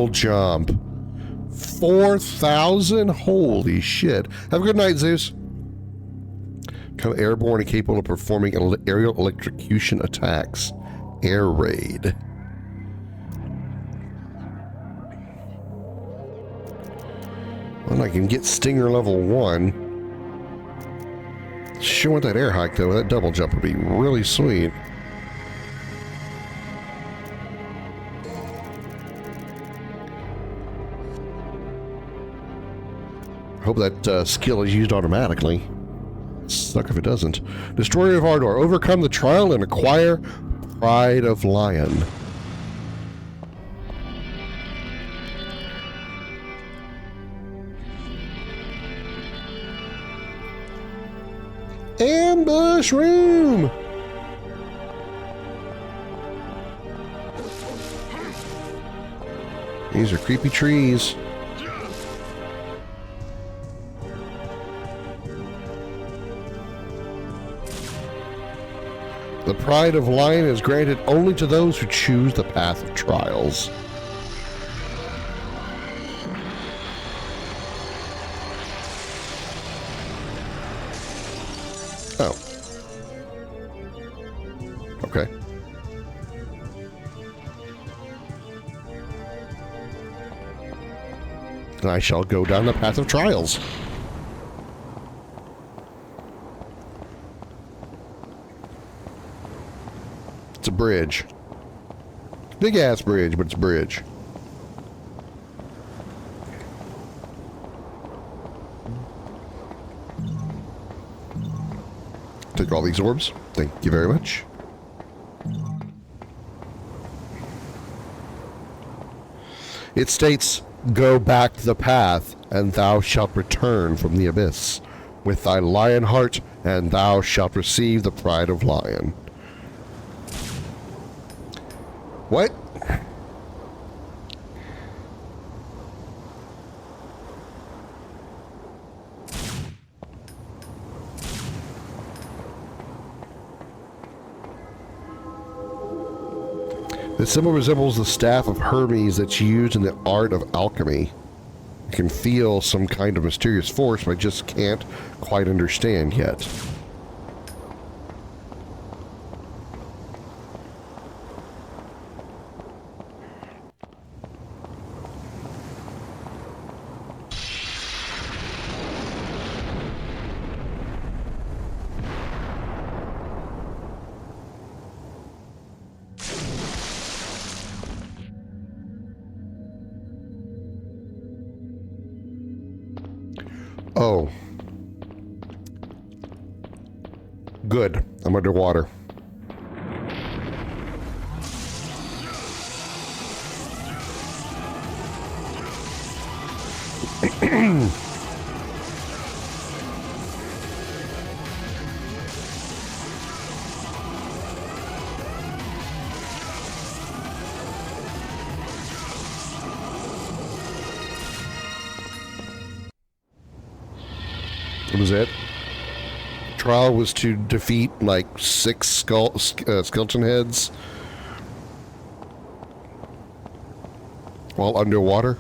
jump. 4,000? Holy shit. Have a good night, Zeus. Become airborne and capable of performing aerial electrocution attacks. Air raid. Well, I can get Stinger level 1. Sure want that air hike, though. That double jump would be really sweet. Hope that skill is used automatically. Suck if it doesn't. Destroyer of Ardor. Overcome the trial and acquire Pride of Lion. Ambush room! These are creepy trees. The Pride of Lion is granted only to those who choose the path of trials. Oh. Okay. Then I shall go down the path of trials. It's a bridge. Big ass bridge, but it's a bridge. Take all these orbs. Thank you very much. It states, "Go back the path, and thou shalt return from the abyss with thy lion heart, and thou shalt receive the Pride of Lion." What? The symbol resembles the staff of Hermes that's used in the art of alchemy. I can feel some kind of mysterious force, but I just can't quite understand yet. Oh. Good. I'm underwater. That was it. Trial was to defeat like 6 skeleton heads while underwater.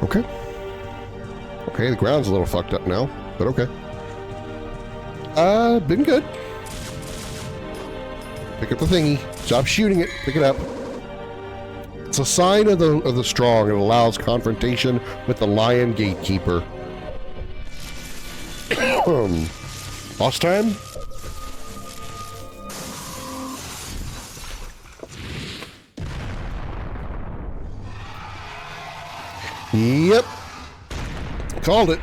Okay. Okay, the ground's a little fucked up now, but okay. Been good. Pick up the thingy. Stop shooting it. Pick it up. It's a sign of the strong. It allows confrontation with the lion gatekeeper. Boss time? Yep. Called it.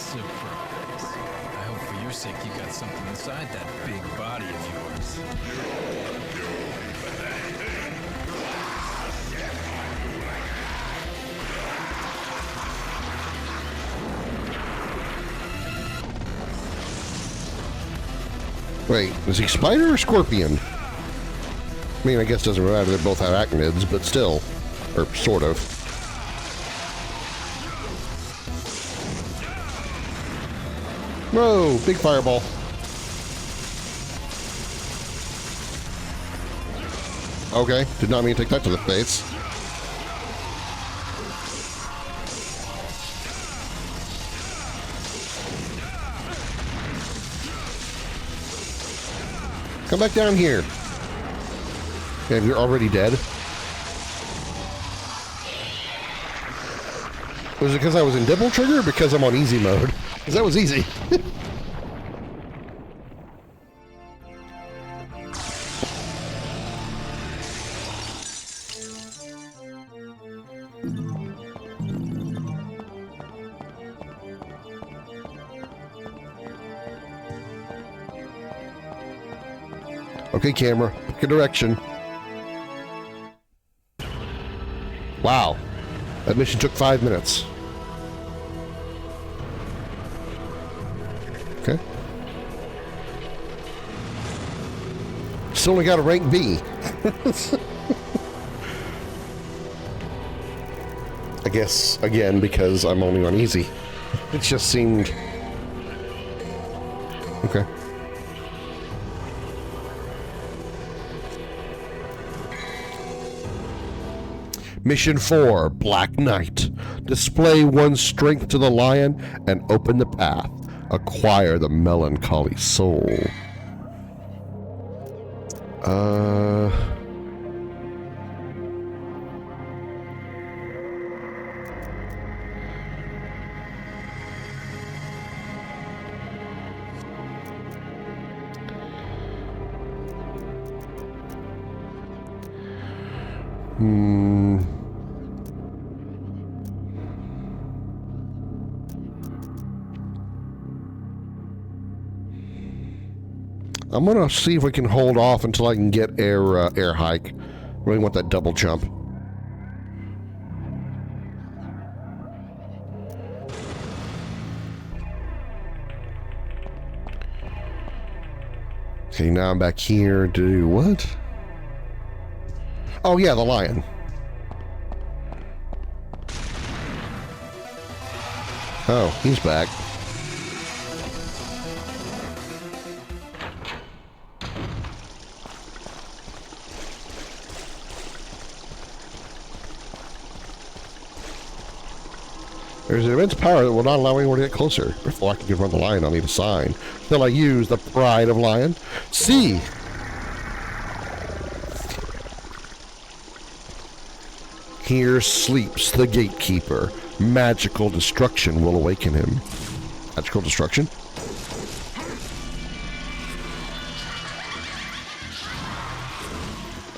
Surprise. I hope for your sake you got something inside that big body of yours. Wait, is he spider or scorpion? I mean, I guess it doesn't matter, they both have arachnids, but still. Or sort of. Whoa, big fireball. Okay, did not mean to take that to the face. Come back down here. Okay, you're already dead. Was it because I was in double trigger or because I'm on easy mode? Because that was easy. Okay, camera, pick a direction. Wow, that mission took 5 minutes. Okay. Still only got a rank B. I guess, again, because I'm only on easy. It just seemed... Okay. Mission 4, Black Knight. Display one's strength to the lion and open the path. Acquire the melancholy soul. I'm gonna see if we can hold off until I can get air hike. Really want that double jump. Okay, now I'm back here to do what? Oh yeah, the lion. Oh, he's back. There's an immense power that will not allow anyone to get closer. Before I can confront the lion, I'll need a sign. Till I use the pride of lion. See! Here sleeps the gatekeeper. Magical destruction will awaken him. Magical destruction?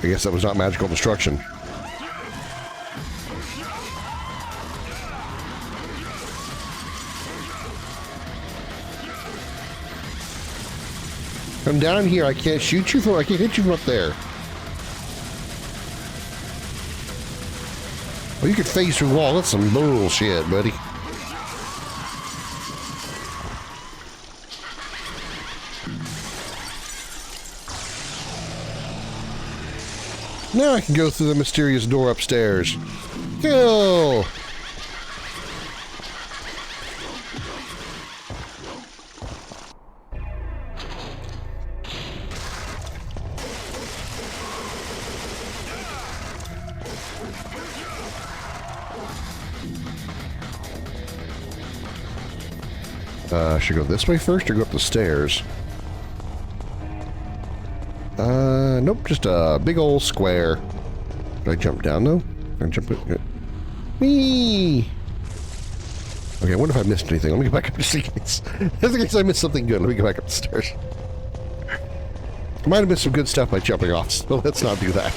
I guess that was not magical destruction. Come down here. I can't shoot you from. I can't hit you from up there. Well, you could phase through the wall. That's some bullshit, buddy. Now I can go through the mysterious door upstairs. Kill! Should I go this way first or go up the stairs? Nope, just a big old square. Did I jump down though? Can I jump it? Whee! Okay, I wonder if I missed anything. Let me go back up just in case. Just in case I missed something good. Let me go back up the stairs. I might have missed some good stuff by jumping off, so let's not do that.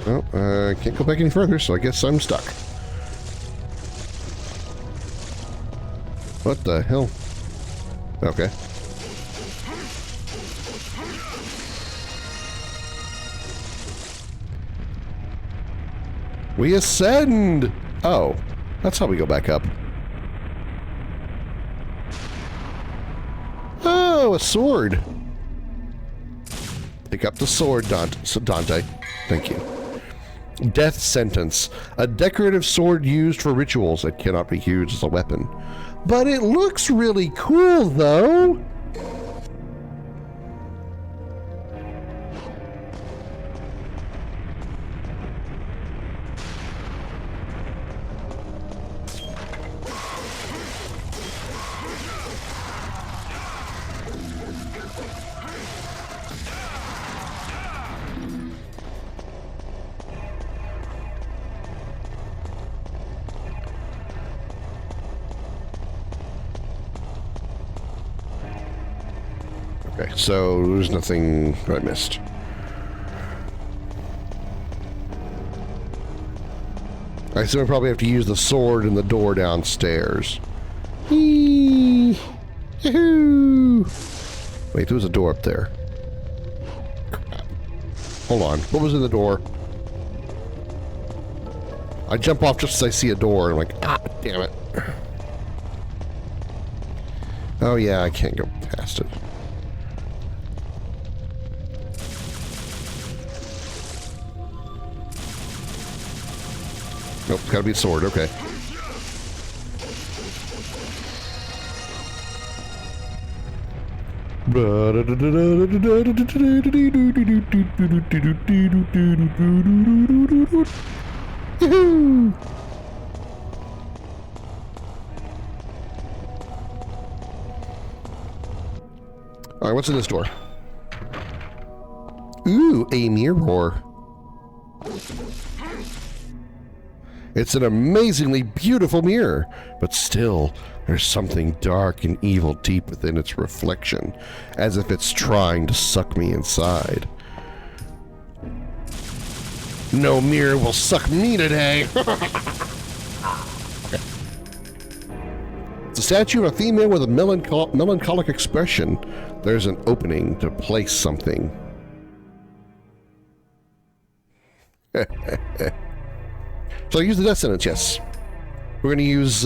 Oh, I can't go back any further, so I guess I'm stuck. What the hell? Okay. We ascend! Oh, that's how we go back up. Oh, a sword. Pick up the sword, Dante. Thank you. Death sentence. A decorative sword used for rituals that cannot be used as a weapon. But it looks really cool, though. Okay, so there's nothing I missed. I assume I probably have to use the sword and the door downstairs. Yahoo! Wait, there was a door up there. Crap. Hold on. What was in the door? I jump off just as I see a door. I'm like, ah, damn it. Oh yeah, I can't go past it. Nope, gotta be a sword, okay. Alright, what's in this door? Ooh, a mirror. It's an amazingly beautiful mirror, but still, there's something dark and evil deep within its reflection, as if it's trying to suck me inside. No mirror will suck me today! It's a statue of a female with a melancholic expression. There's an opening to place something. So use the death sentence, yes. We're going to use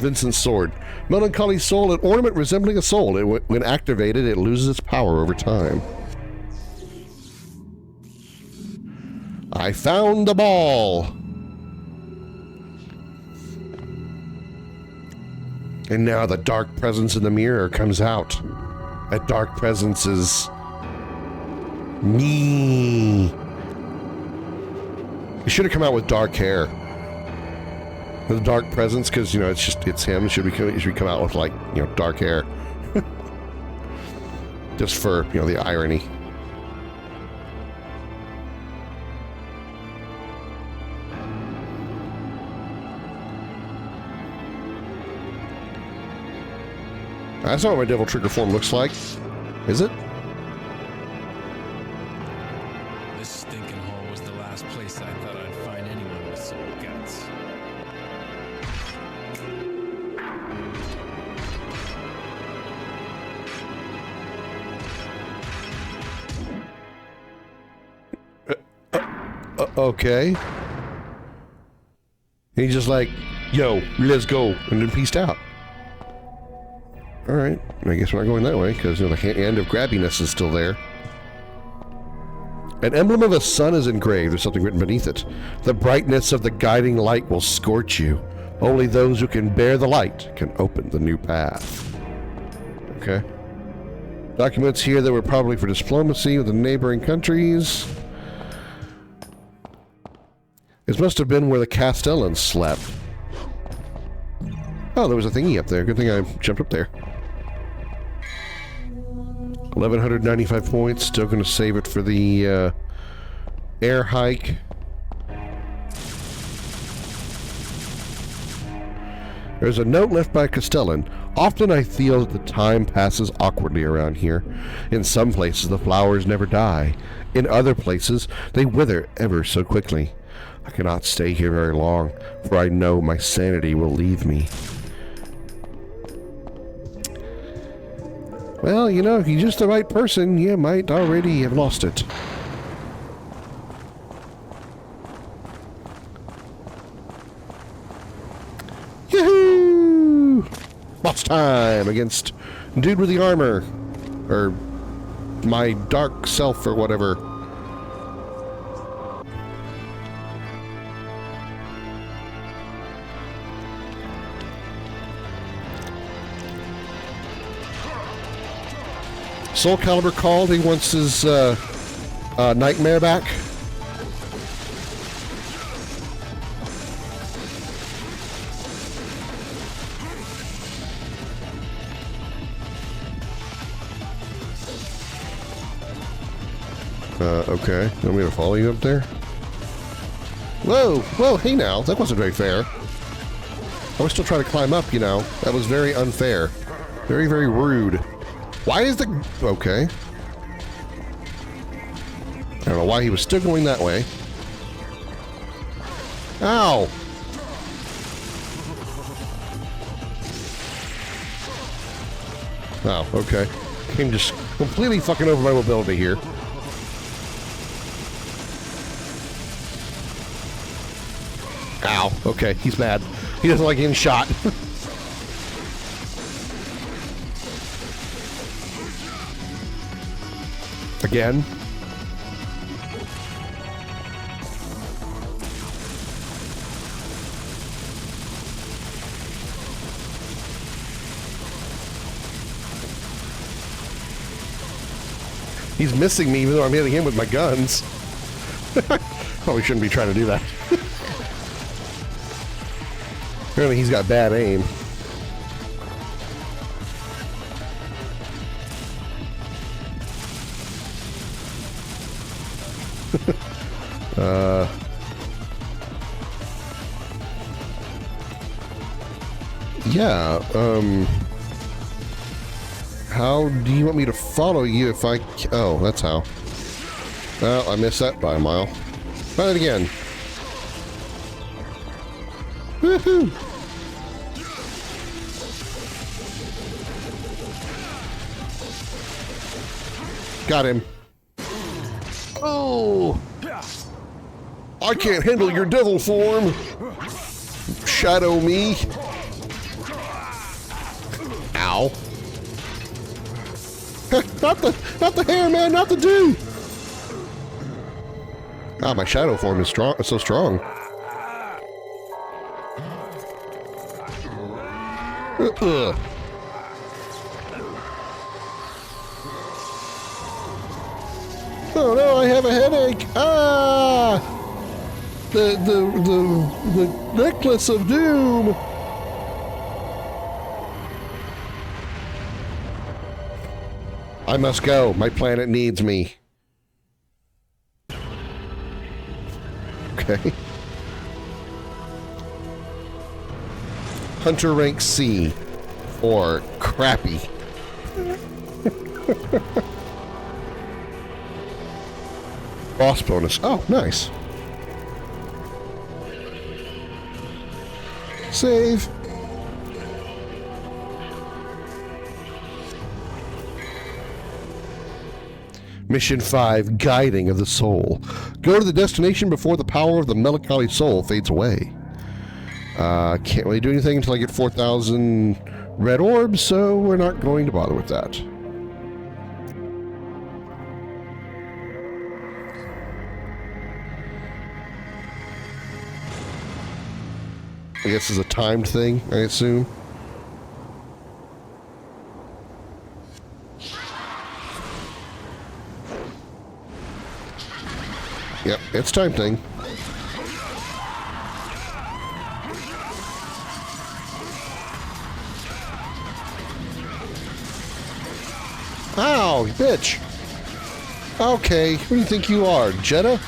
Vincent's sword. Melancholy soul, an ornament resembling a soul. When activated, it loses its power over time. I found the ball! And now the dark presence in the mirror comes out. That dark presence is me. He should have come out with dark hair. With a dark presence, because, you know, it's him. It should come out with, like, you know, dark hair. Just for, you know, the irony. That's not what my devil trigger form looks like. Is it? This stinking hole was the last place I thought I'd find anyone with some guts. Okay. And he's just like, yo, let's go, and then peaced out. Alright, I guess we're not going that way, because, you know, the hand of grabbiness is still there. An emblem of a sun is engraved. There's something written beneath it. The brightness of the guiding light will scorch you. Only those who can bear the light can open the new path. Okay. Documents here that were probably for diplomacy with the neighboring countries. This must have been where the Castellans slept. Oh, there was a thingy up there. Good thing I jumped up there. 1,195 points. Still going to save it for the air hike. There's a note left by Castellan. Often I feel that the time passes awkwardly around here. In some places the flowers never die. In other places they wither ever so quickly. I cannot stay here very long, for I know my sanity will leave me. Well, you know, if you're just the right person, you might already have lost it. Yahoo! Boss time against dude with the armor. Or my dark self or whatever. Soul Calibur called. He wants his nightmare back. Okay. Want me to follow you up there? Whoa! Whoa! Hey now! That wasn't very fair. I was still trying to climb up, you know. That was very unfair. Very, very rude. Why is the... Okay. I don't know why he was still going that way. Ow! Oh, okay. Came just completely fucking over my mobility here. Ow. Okay, he's mad. He doesn't like getting shot. Again. He's missing me even though I'm hitting him with my guns. Probably shouldn't be trying to do that. Apparently he's got bad aim. Yeah, how do you want me to follow you if I... Oh, that's how. Well, I missed that by a mile. Try it again. Woohoo! Got him. Oh! I can't handle your devil form. Shadow me. Ow. not the hair, man, not the dude. Ah, my shadow form is strong, so strong. Ugh. Oh no, I have a headache. Ah! The necklace of doom. I must go. My planet needs me. Okay. Hunter rank C. Or crappy. Boss bonus. Oh, nice. Save. Mission 5, Guiding of the Soul. Go to the destination before the power of the melancholy soul fades away. Can't really do anything until I get 4,000 red orbs, so we're not going to bother with that. I guess it's a timed thing, I assume. Yep, it's time thing. Ow, bitch. Okay, who do you think you are, Jeddah?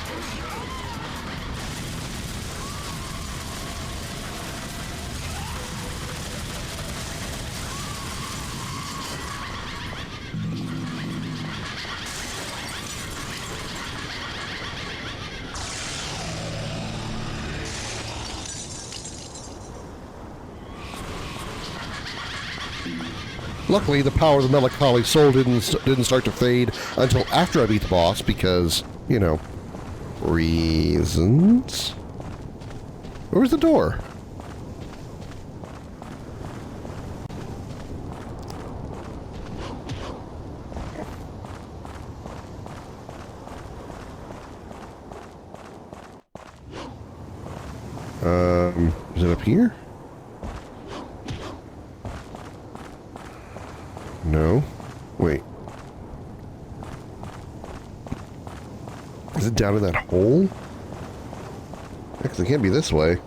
Luckily, the power of the melancholy soul didn't start to fade until after I beat the boss because, you know, reasons. Where's the door? Is it up here? No. Wait. Is it down in that hole? Actually, it can't be this way.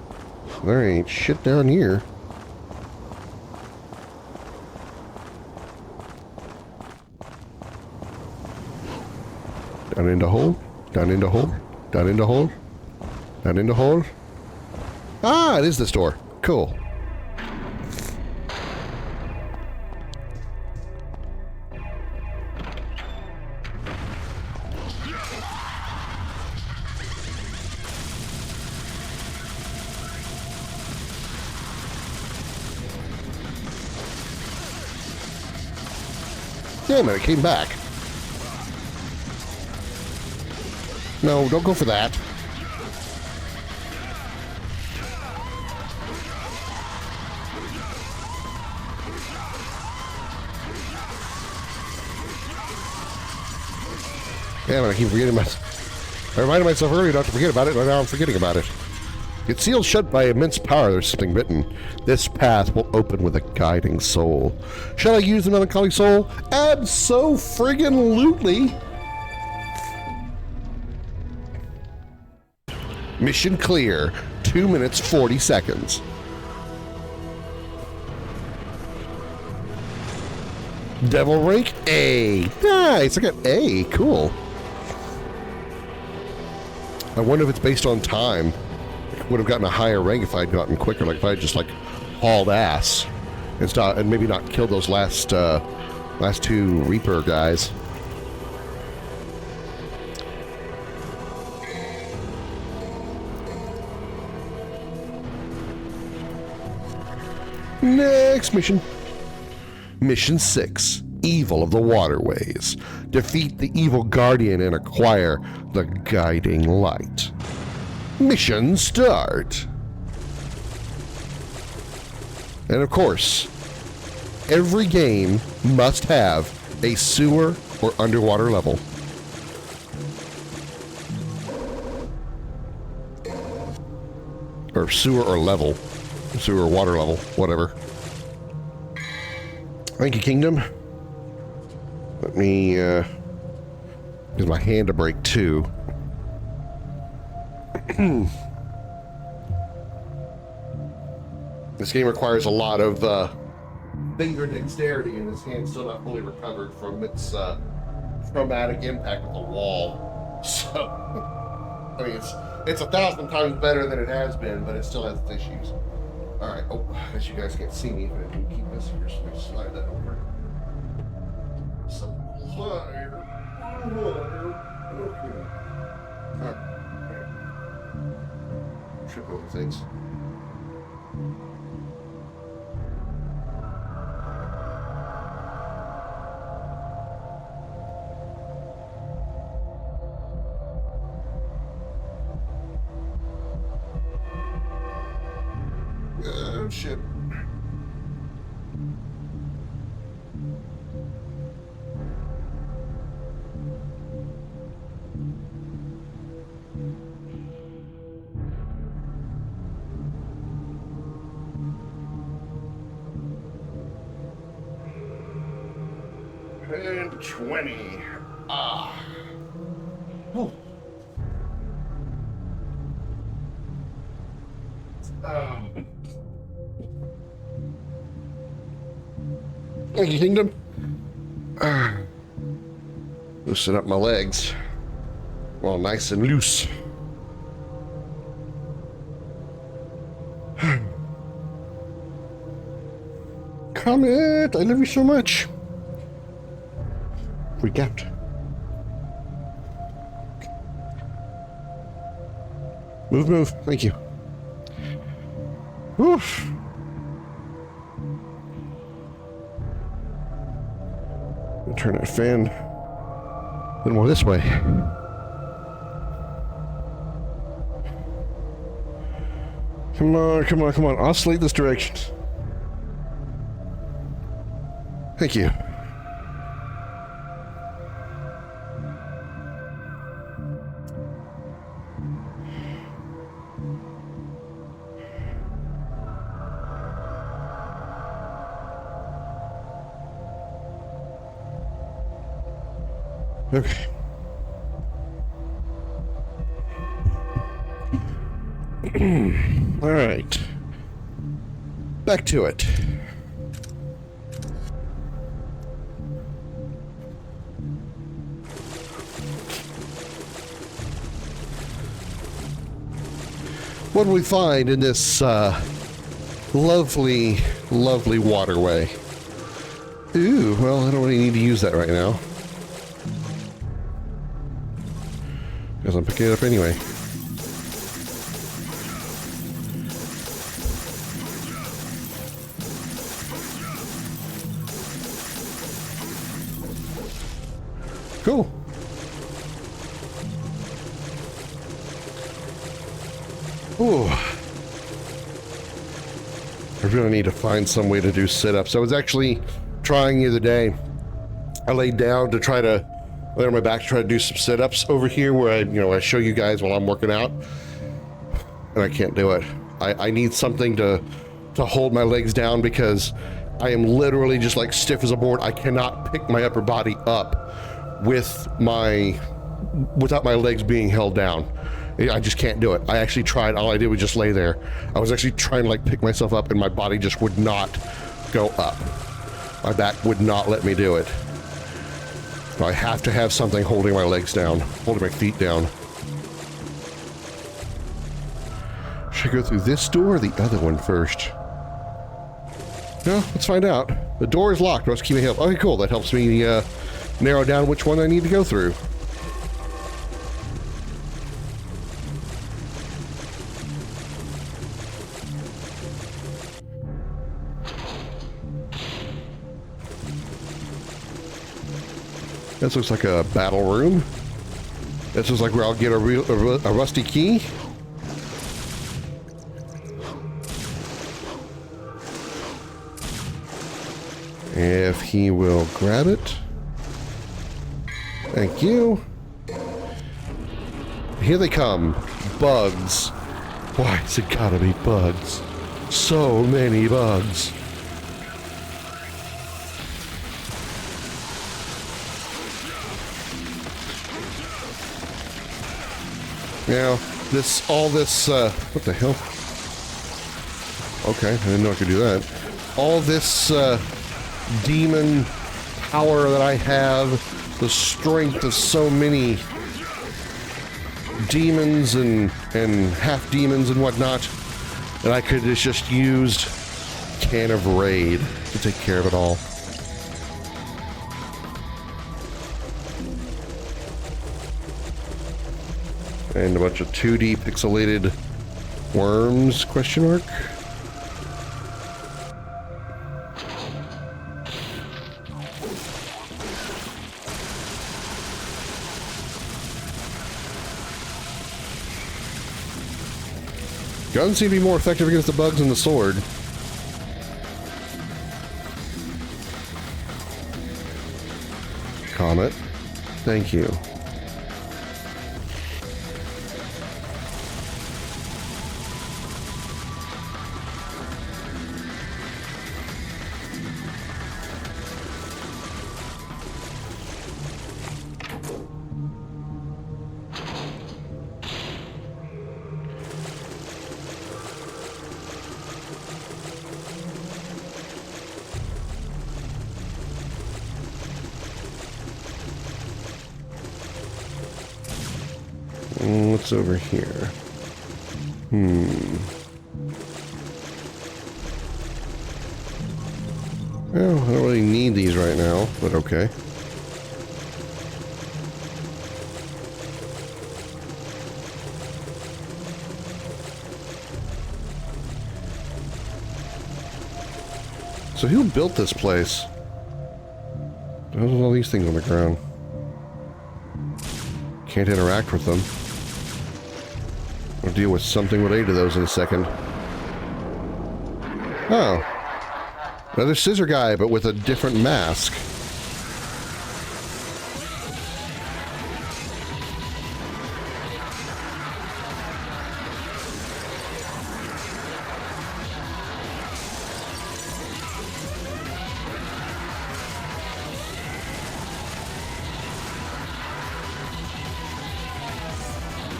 There ain't shit down here. Down into hole. Down into hole. Down into hole. Down into hole. Ah, it is this door. Cool. Damn it, it came back. No, don't go for that. Damn it, I keep forgetting myself. I reminded myself earlier not to forget about it, but now I'm forgetting about it. It's sealed shut by immense power. There's something written. This path will open with a guiding soul. Shall I use the melancholy soul? Abso-friggin-lutely. Mission clear. 2 minutes, 40 seconds. Devil rank A. Nice, I got A. Cool. I wonder if it's based on time. I would have gotten a higher rank if I'd gotten quicker, like if I had just like hauled ass and maybe not killed those last two Reaper guys. Next mission. Mission 6. Evil of the Waterways. Defeat the evil guardian and acquire the guiding light. Mission start. And of course, every game must have a sewer or underwater level. Or sewer or level. Sewer or water level, whatever. Thank you, Kingdom. Let me, use my hand to break too. This game requires a lot of finger dexterity, and this hand's still not fully recovered from its traumatic impact with the wall. So, I mean, it's 1,000 times better than it has been, but it still has its issues. All right. Oh, I guess you guys can't see me, but I can keep this here, so I slide that over. Slide. Okay. All right. Trip over things. Oh, shit. And 20. Ah. Oh. Thank you, Kingdom. Loosen up my legs. Well, nice and loose. Comet, I love you so much. Freak out. Move, move. Thank you. Oof. Turn that fan a little more this way. Come on, come on, come on. Oscillate this direction. Thank you. Okay. All right. Back to it. What do we find in this lovely, lovely waterway? Ooh, well, I don't really need to use that right now. Because I'm picking it up anyway. Cool. Ooh. I really need to find some way to do sit-ups. I was actually trying the other day. I laid down to try to lay on my back to try to do some sit-ups over here where I show you guys while I'm working out. And I can't do it. I need something to hold my legs down because I am literally just like stiff as a board. I cannot pick my upper body up without my legs being held down. I just can't do it. I actually tried. All I did was just lay there. I was actually trying to like pick myself up and my body just would not go up. My back would not let me do it. So I have to have something holding my legs down, holding my feet down. Should I go through this door or the other one first? No, let's find out. The door is locked. Let's keep it help. Okay, cool. That helps me narrow down which one I need to go through. This looks like a battle room. This looks like where I'll get a rusty key. If he will grab it. Thank you. Here they come. Bugs. Why has it gotta be bugs? So many bugs. Now, what the hell? Okay, I didn't know I could do that. All this demon power that I have, the strength of so many demons and half demons and whatnot, that I could have just used Can of Raid to take care of it all. And a bunch of 2D pixelated worms, question mark? Guns seem to be more effective against the bugs than the sword. Comet. Thank you. What's over here? Well, I don't really need these right now, but okay. So who built this place? How's all these things on the ground? Can't interact with them. I'll deal with something related to those in a second. Oh. Another scissor guy, but with a different mask.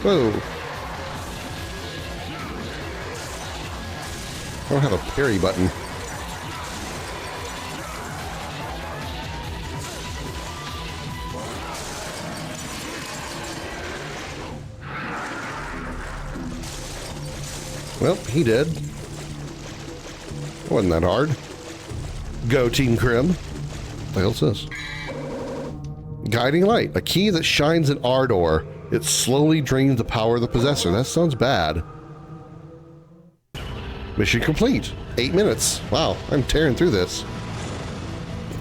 Whoa. I don't have a parry button. Well, he did. Wasn't that hard. Go Team Krim. What the hell's this? Guiding light. A key that shines in Ardor. It slowly drains the power of the possessor. That sounds bad. Mission complete. 8 minutes. Wow, I'm tearing through this.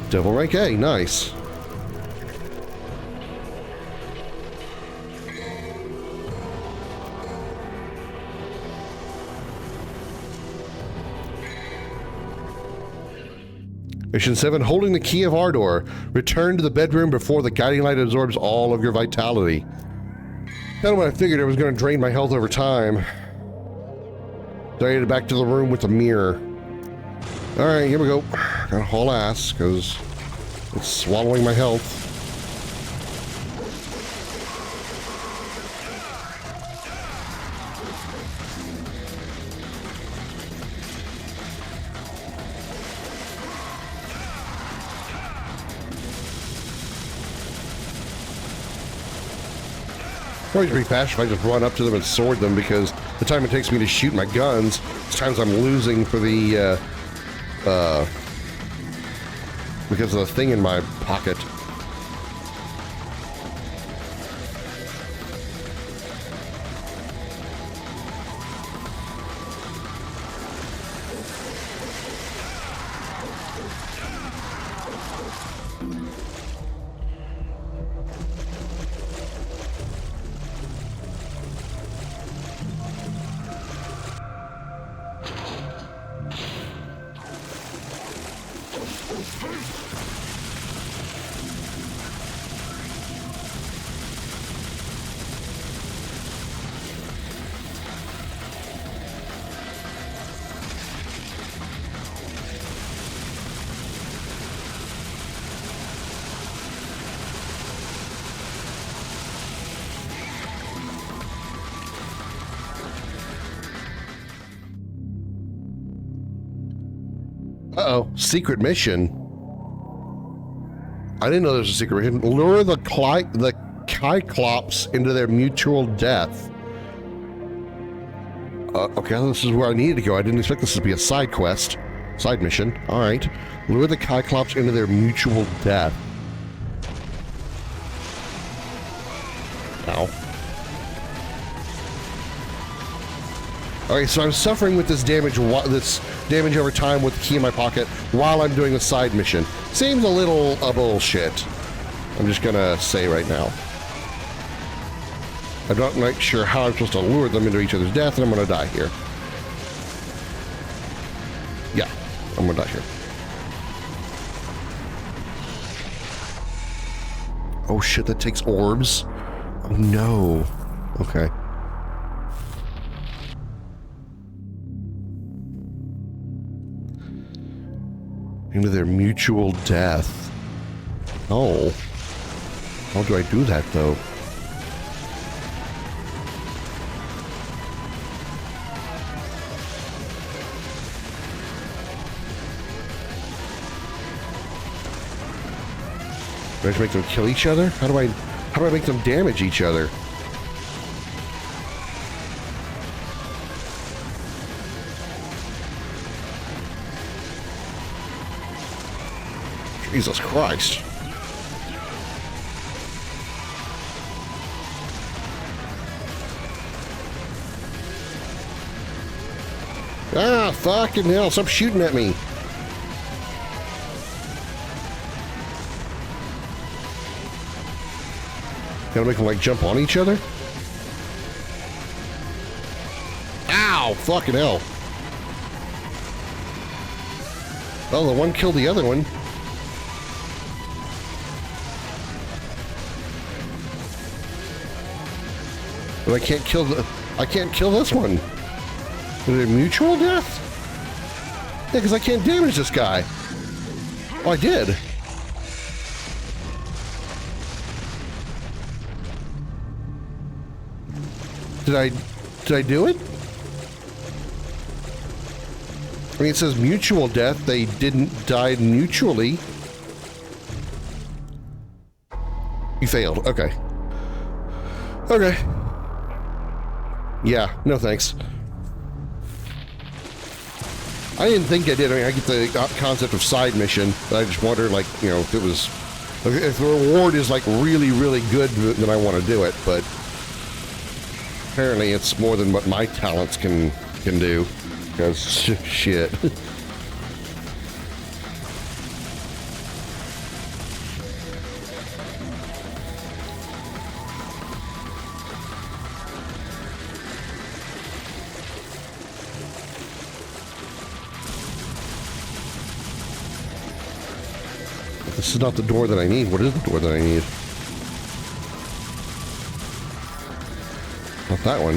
Devil rank A. Nice. Mission 7, holding the key of Ardor. Return to the bedroom before the guiding light absorbs all of your vitality. Kind of what I figured. It was going to drain my health over time. So I headed back to the room with the mirror. Alright, here we go. Gotta haul ass, because it's swallowing my health. Always pretty fast if I just run up to them and sword them, because the time it takes me to shoot my guns, it's times I'm losing for the, because of the thing in my pocket. Uh-oh, secret mission. I didn't know there was a secret mission. Lure the Cyclops into their mutual death. Okay, this is where I needed to go. I didn't expect this to be a side quest. Side mission. Alright. Lure the Cyclops into their mutual death. Ow. Okay, so I'm suffering with this damage over time with the key in my pocket while I'm doing the side mission. Seems a little bullshit. I'm just gonna say right now. I'm not quite sure how I'm supposed to lure them into each other's death, and I'm gonna die here. Yeah, I'm gonna die here. Oh shit, that takes orbs? Oh no. Okay. Into their mutual death. Oh. How do I do that, though? Do I have to make them kill each other? How do I make them damage each other? Jesus Christ. Ah, fucking hell, stop shooting at me. Gotta make them like jump on each other? Ow! Fucking hell. Well, the one killed the other one. But I can't kill this one. Is it mutual death? Yeah, because I can't damage this guy. Oh, I did. Did I do it? I mean, it says mutual death. They didn't die mutually. You failed. Okay. Okay. Yeah, no thanks. I didn't think I did. I mean, I get the concept of side mission, but I just wonder, like, you know, if it was... If the reward is, like, really, really good, then I want to do it, but... Apparently it's more than what my talents can do. Because, shit. This is not the door that I need. What is the door that I need? Not that one.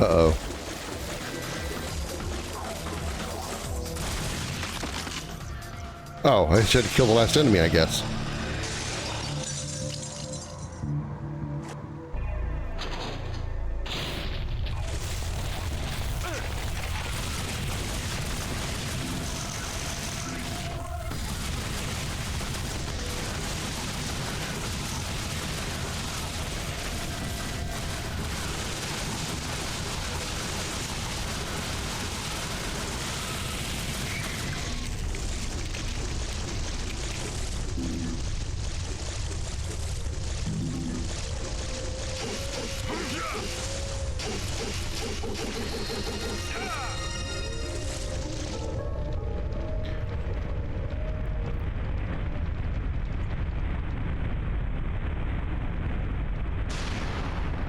Uh-oh. Oh, I should kill the last enemy, I guess.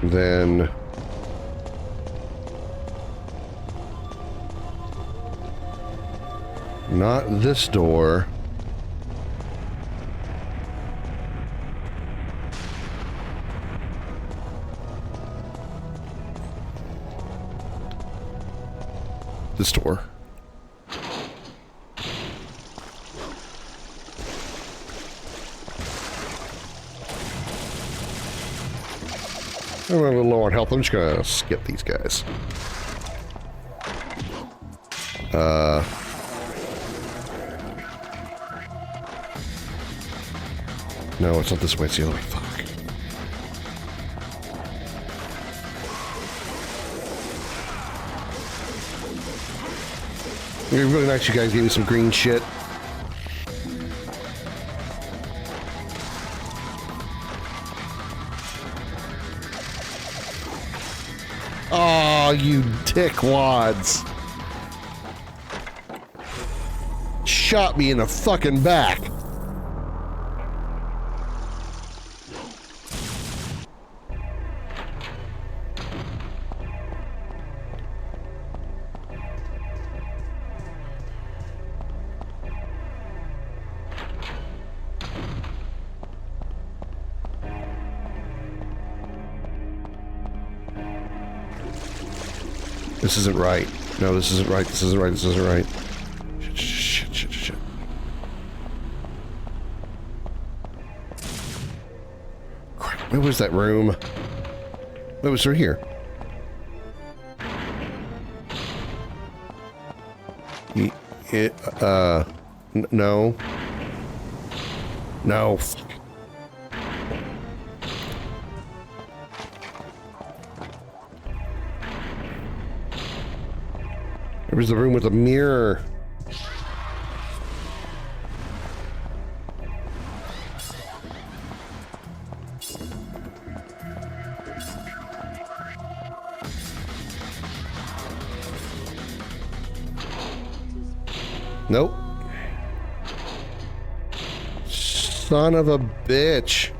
Then not this door. This door. I'm a little low on health. I'm just gonna skip these guys. No, it's not this way. It's the other way. Fuck. You're really nice. You guys gave me some green shit. Oh, you dickwads. Shot me in the fucking back. This isn't right. No, this isn't right. This isn't right. This isn't right. Shit. Crap, where was that room? It was right here. No. No. There was the room with a mirror. Nope. Son of a bitch.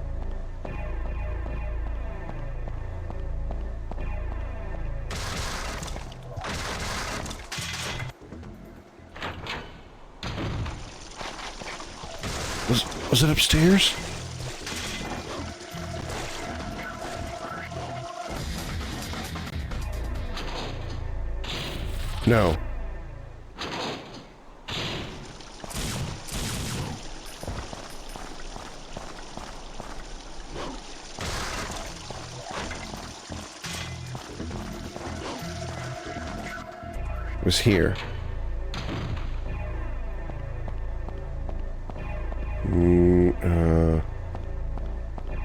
Was it upstairs? No. It was here.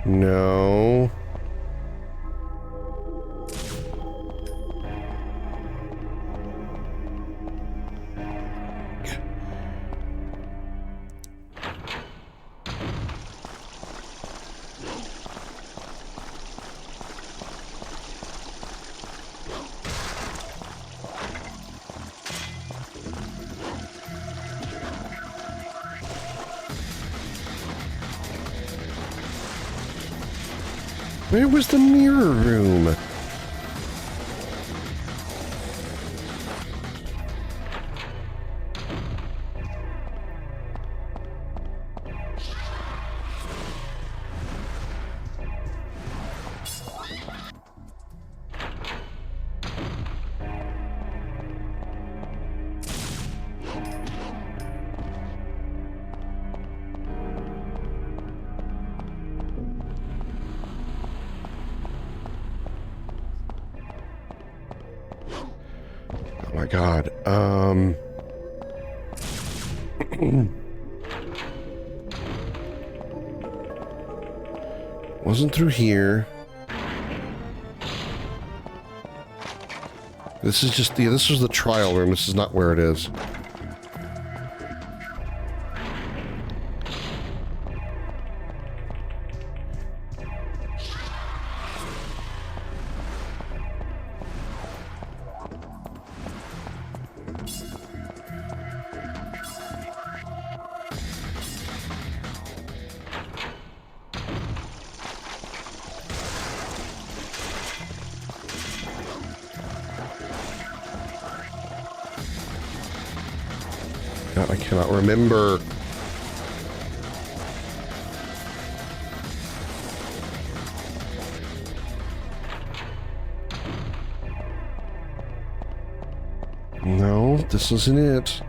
No. Where was the mirror room? Oh my God. Wasn't through here. This is just this was the trial room. This is not where it is. I cannot remember. No, this isn't it.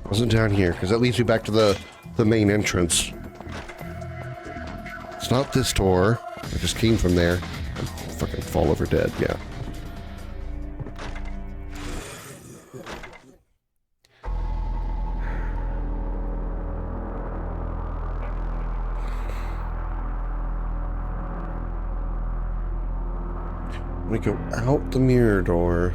Wasn't down here, because that leads you back to the main entrance. It's not this door. I just came from there. I'd fucking fall over dead, yeah. We go out the mirror door.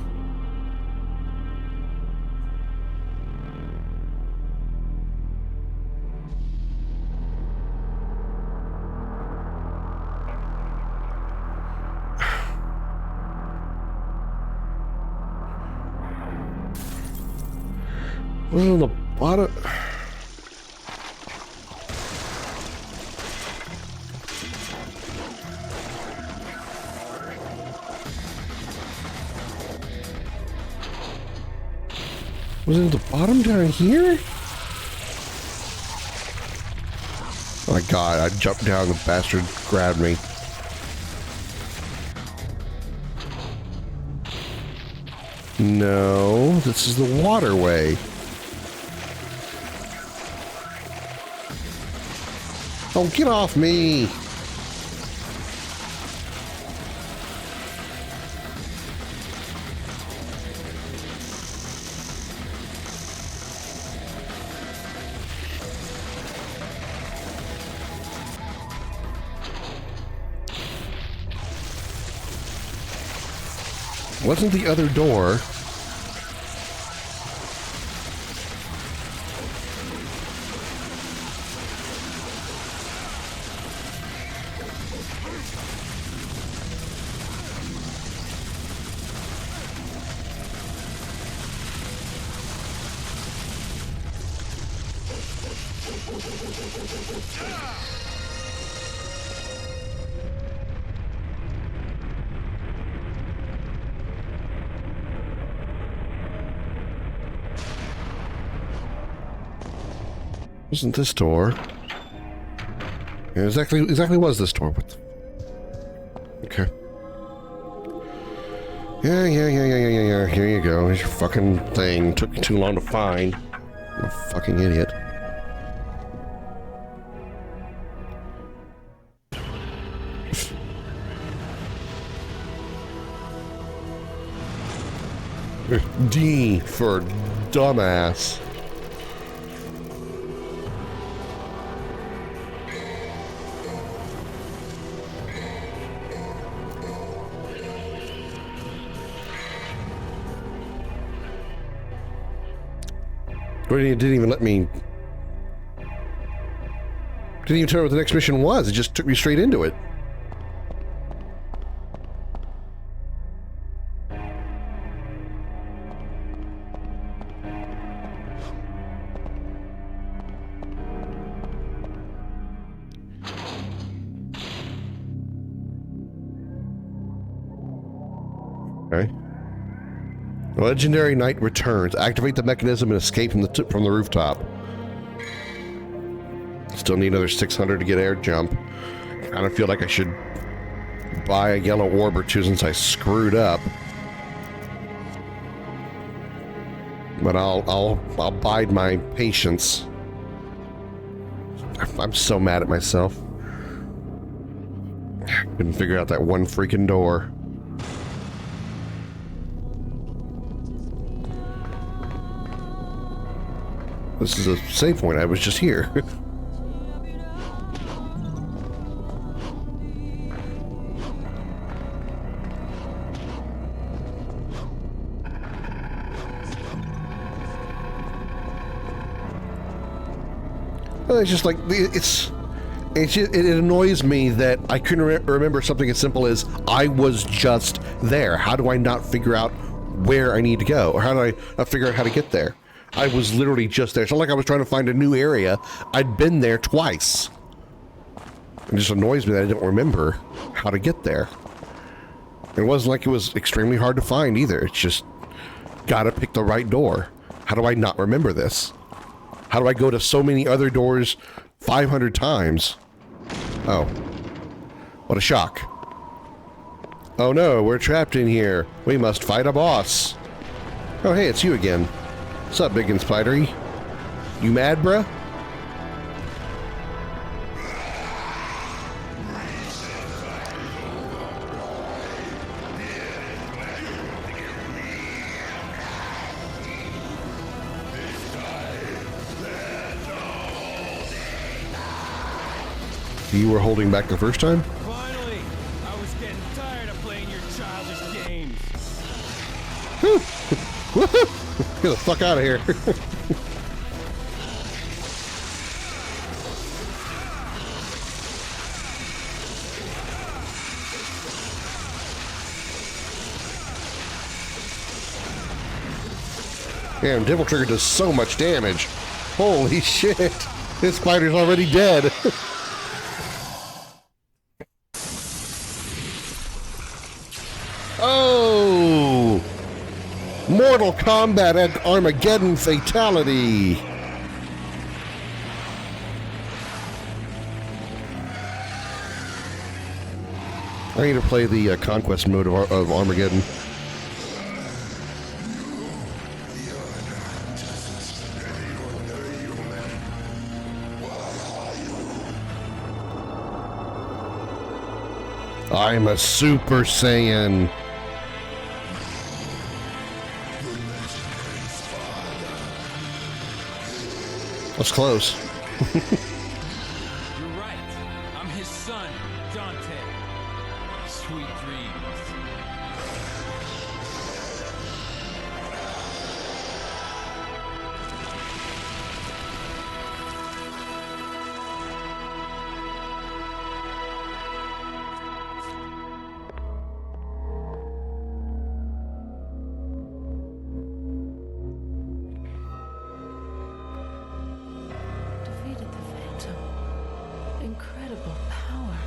Was it on the bottom? Was it at the bottom down here? Oh my God, I jumped down, the bastard grabbed me. No, this is the waterway. Oh, get off me! Wasn't the other door? Wasn't this door? Yeah, exactly was this door. What the... Okay. Yeah. Here you go. Here's your fucking thing. Took you too long to find. I'm a fucking idiot. D for dumbass. It didn't even let me... Didn't even tell me what the next mission was. It just took me straight into it. Okay. The legendary knight returns. Activate the mechanism and escape from the rooftop. Still need another 600 to get air jump. Kind of feel like I should buy a yellow orb or two since I screwed up. But I'll bide my patience. I'm so mad at myself. Couldn't figure out that one freaking door. This is a save point. I was just here. It's just like it annoys me that I couldn't remember something as simple as I was just there. How do I not figure out where I need to go, or how do I not figure out how to get there? I was literally just there. It's not like I was trying to find a new area. I'd been there twice. It just annoys me that I don't remember how to get there. It wasn't like it was extremely hard to find either. It's just gotta pick the right door. How do I not remember this? How do I go to so many other doors 500 times? Oh. What a shock. Oh no, we're trapped in here. We must fight a boss. Oh hey, it's you again. What's up, Big and Spidery? You mad, bruh? You were holding back the first time? Finally! I was getting tired of playing your childish games. Woohoo! Get the fuck out of here. Damn, Devil Trigger does so much damage. Holy shit. This spider's already dead. Oh! Mortal Kombat at Armageddon Fatality. I need to play the Conquest mode of Armageddon. I'm a Super Saiyan. That's close. You're right. I'm his son, Dante. Sweet dreams. Defeated the Phantom. Incredible power.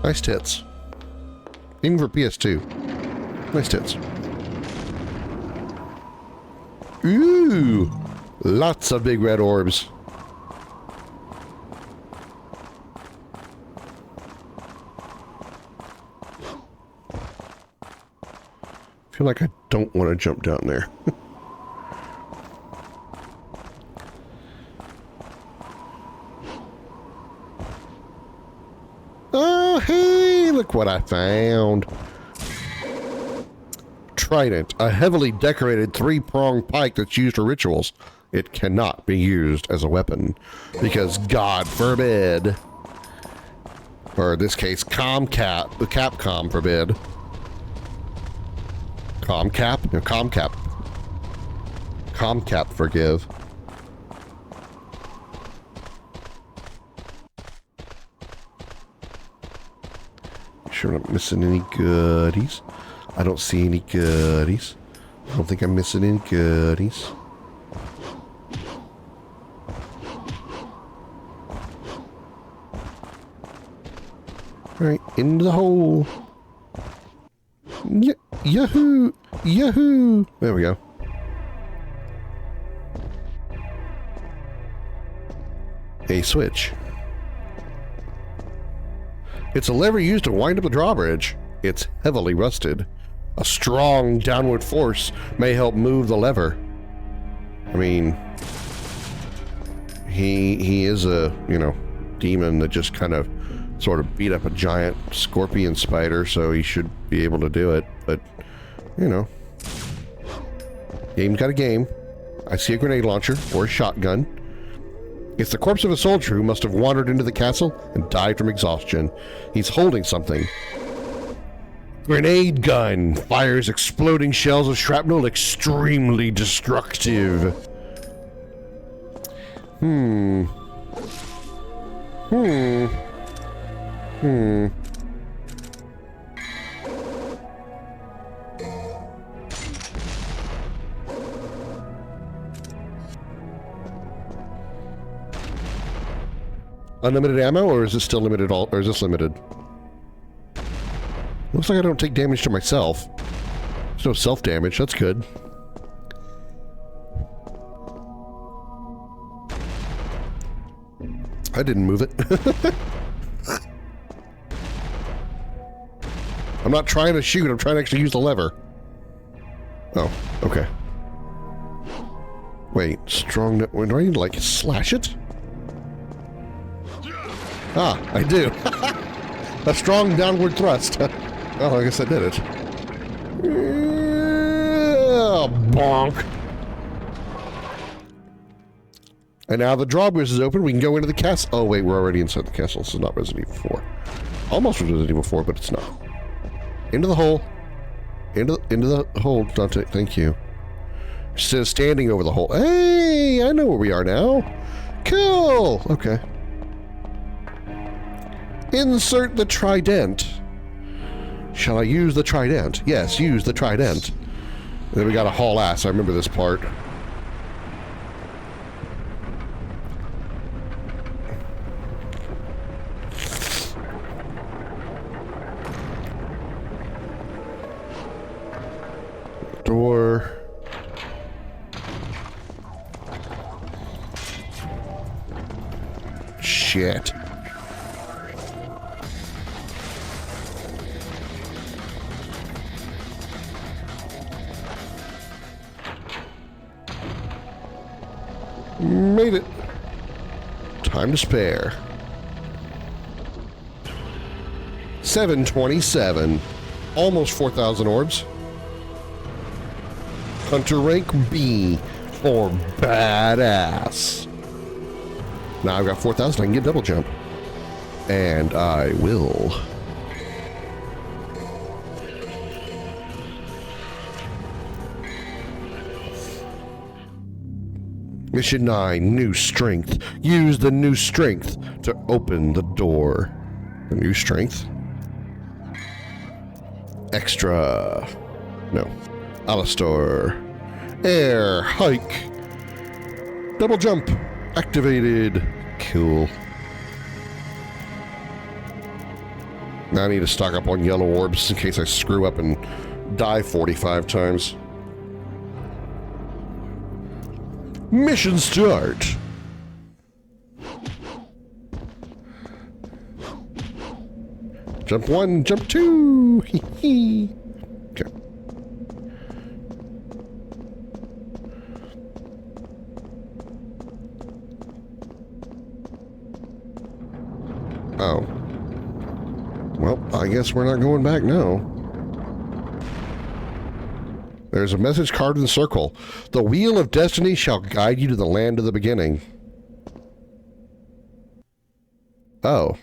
Nice tits. Even for PS2. Nice tits. Ooh! Lots of big red orbs. I feel like I don't want to jump down there. Oh, hey, look what I found. Trident, a heavily decorated three-pronged pike that's used for rituals. It cannot be used as a weapon, because God forbid. Or in this case, Capcom forbid. Comcap? No, Comcap. Comcap forgive. Sure I'm not missing any goodies. I don't see any goodies. I don't think I'm missing any goodies. Alright, into the hole. Yahoo! Yahoo! There we go. A switch. It's a lever used to wind up the drawbridge. It's heavily rusted. A strong downward force may help move the lever. I mean, he is a, you know, demon that just kind of sort of beat up a giant scorpion spider, so he should be able to do it, but, you know. Game's got a game. I see a grenade launcher or a shotgun. It's the corpse of a soldier who must have wandered into the castle and died from exhaustion. He's holding something. Grenade gun fires exploding shells of shrapnel, extremely destructive. Unlimited ammo, or is it still limited? Or is this limited? Looks like I don't take damage to myself. There's no self-damage. That's good. I didn't move it. I'm not trying to shoot. I'm trying to actually use the lever. Oh, okay. Wait, strong... Do I need to, like, slash it? Ah, I do. A strong downward thrust. Oh, I guess I did it. Bonk. And now the drawbridge is open. We can go into the castle. Oh, wait, we're already inside the castle. This is not Resident Evil 4. Almost Resident Evil 4, but it's not. Into the hole. Into the hole, Dante. Thank you. Still standing over the hole. Hey, I know where we are now. Cool. Okay. Insert the trident. Shall I use the trident? Yes, use the trident. And then we got to haul ass. I remember this part. Door. Shit. Made it. time to spare. 727. Almost 4,000 orbs. Hunter rank B for badass. Now I've got 4,000. I can get double jump. And I will. Mission 9, new strength. Use the new strength to open the door. The new strength? Extra. No. Alistar. Air. Hike. Double jump. Activated. Cool. Now I need to stock up on yellow orbs in case I screw up and die 45 times. Mission start. Jump 1, jump 2. Okay. Oh. Well, I guess we're not going back now. There's a message carved in the circle. The wheel of destiny shall guide you to the land of the beginning. Oh.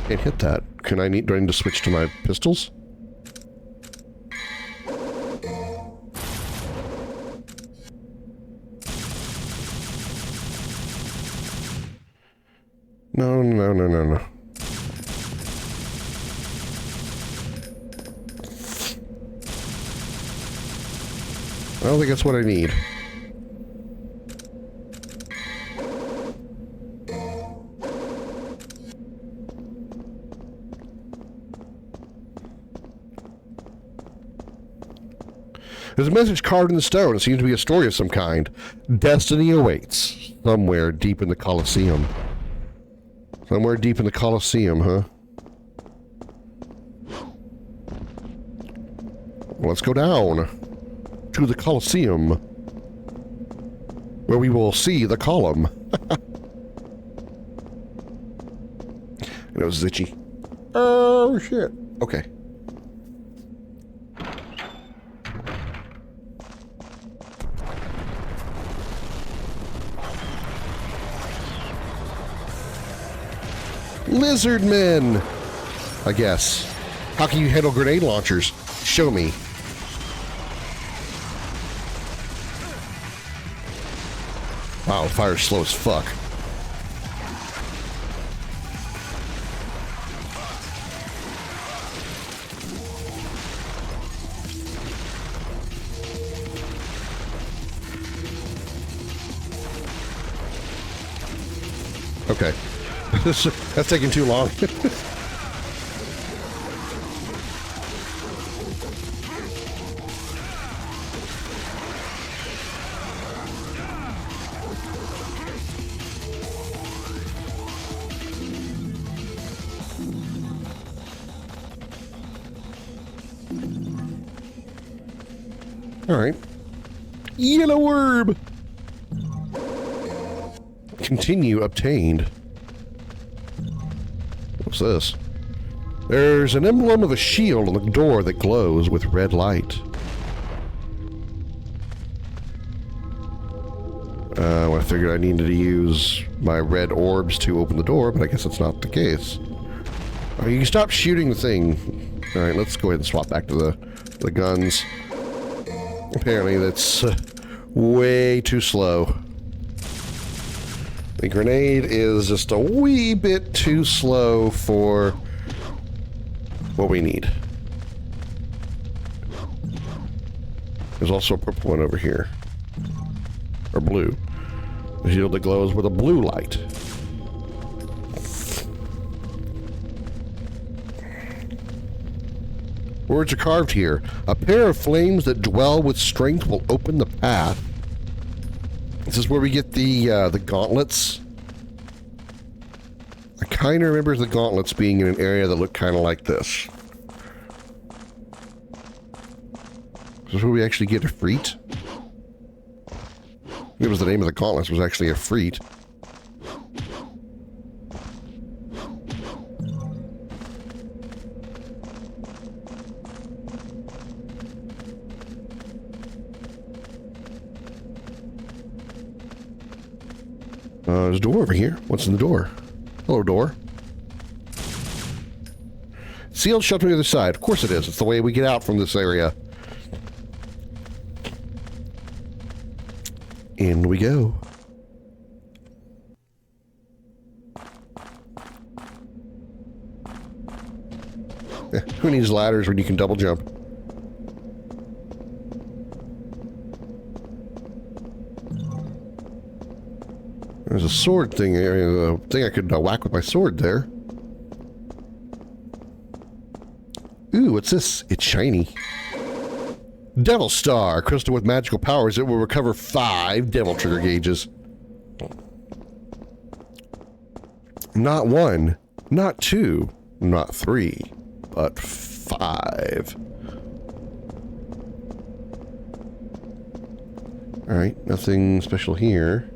Can't hit that. Do I need to switch to my pistols? No. I don't think that's what I need. There's a message carved in the stone. It seems to be a story of some kind. Destiny awaits somewhere deep in the Colosseum. Somewhere deep in the Colosseum, huh? Well, let's go down to the Colosseum, where we will see the column. It was itchy. Oh, shit. Okay. Lizard men, I guess. How can you handle grenade launchers? Show me. Wow, fire's slow as fuck. Okay. That's taking too long. All right. Yellow orb. Continue obtained. What's this? There's an emblem of a shield on the door that glows with red light. I figured I needed to use my red orbs to open the door, but I guess that's not the case. Oh, you can stop shooting the thing. Alright, let's go ahead and swap back to the guns. Apparently that's way too slow. The grenade is just a wee bit too slow for what we need. There's also a purple one over here. Or blue. A shield that glows with a blue light. Words are carved here. A pair of flames that dwell with strength will open the path. This is where we get the gauntlets. I kind of remember the gauntlets being in an area that looked kind of like this. This is where we actually get a Freet. It was the name of the gauntlets, was actually a Freet. There's a door over here. What's in the door? Hello, door. Sealed shut to the other side. Of course it is. It's the way we get out from this area. In we go. Who needs ladders when you can double jump? There's a sword thing, a thing I could whack with my sword there. Ooh, what's this? It's shiny. Devil Star, crystal with magical powers. It will recover 5 devil trigger gauges. Not 1, not 2, not 3, but 5. Alright, nothing special here.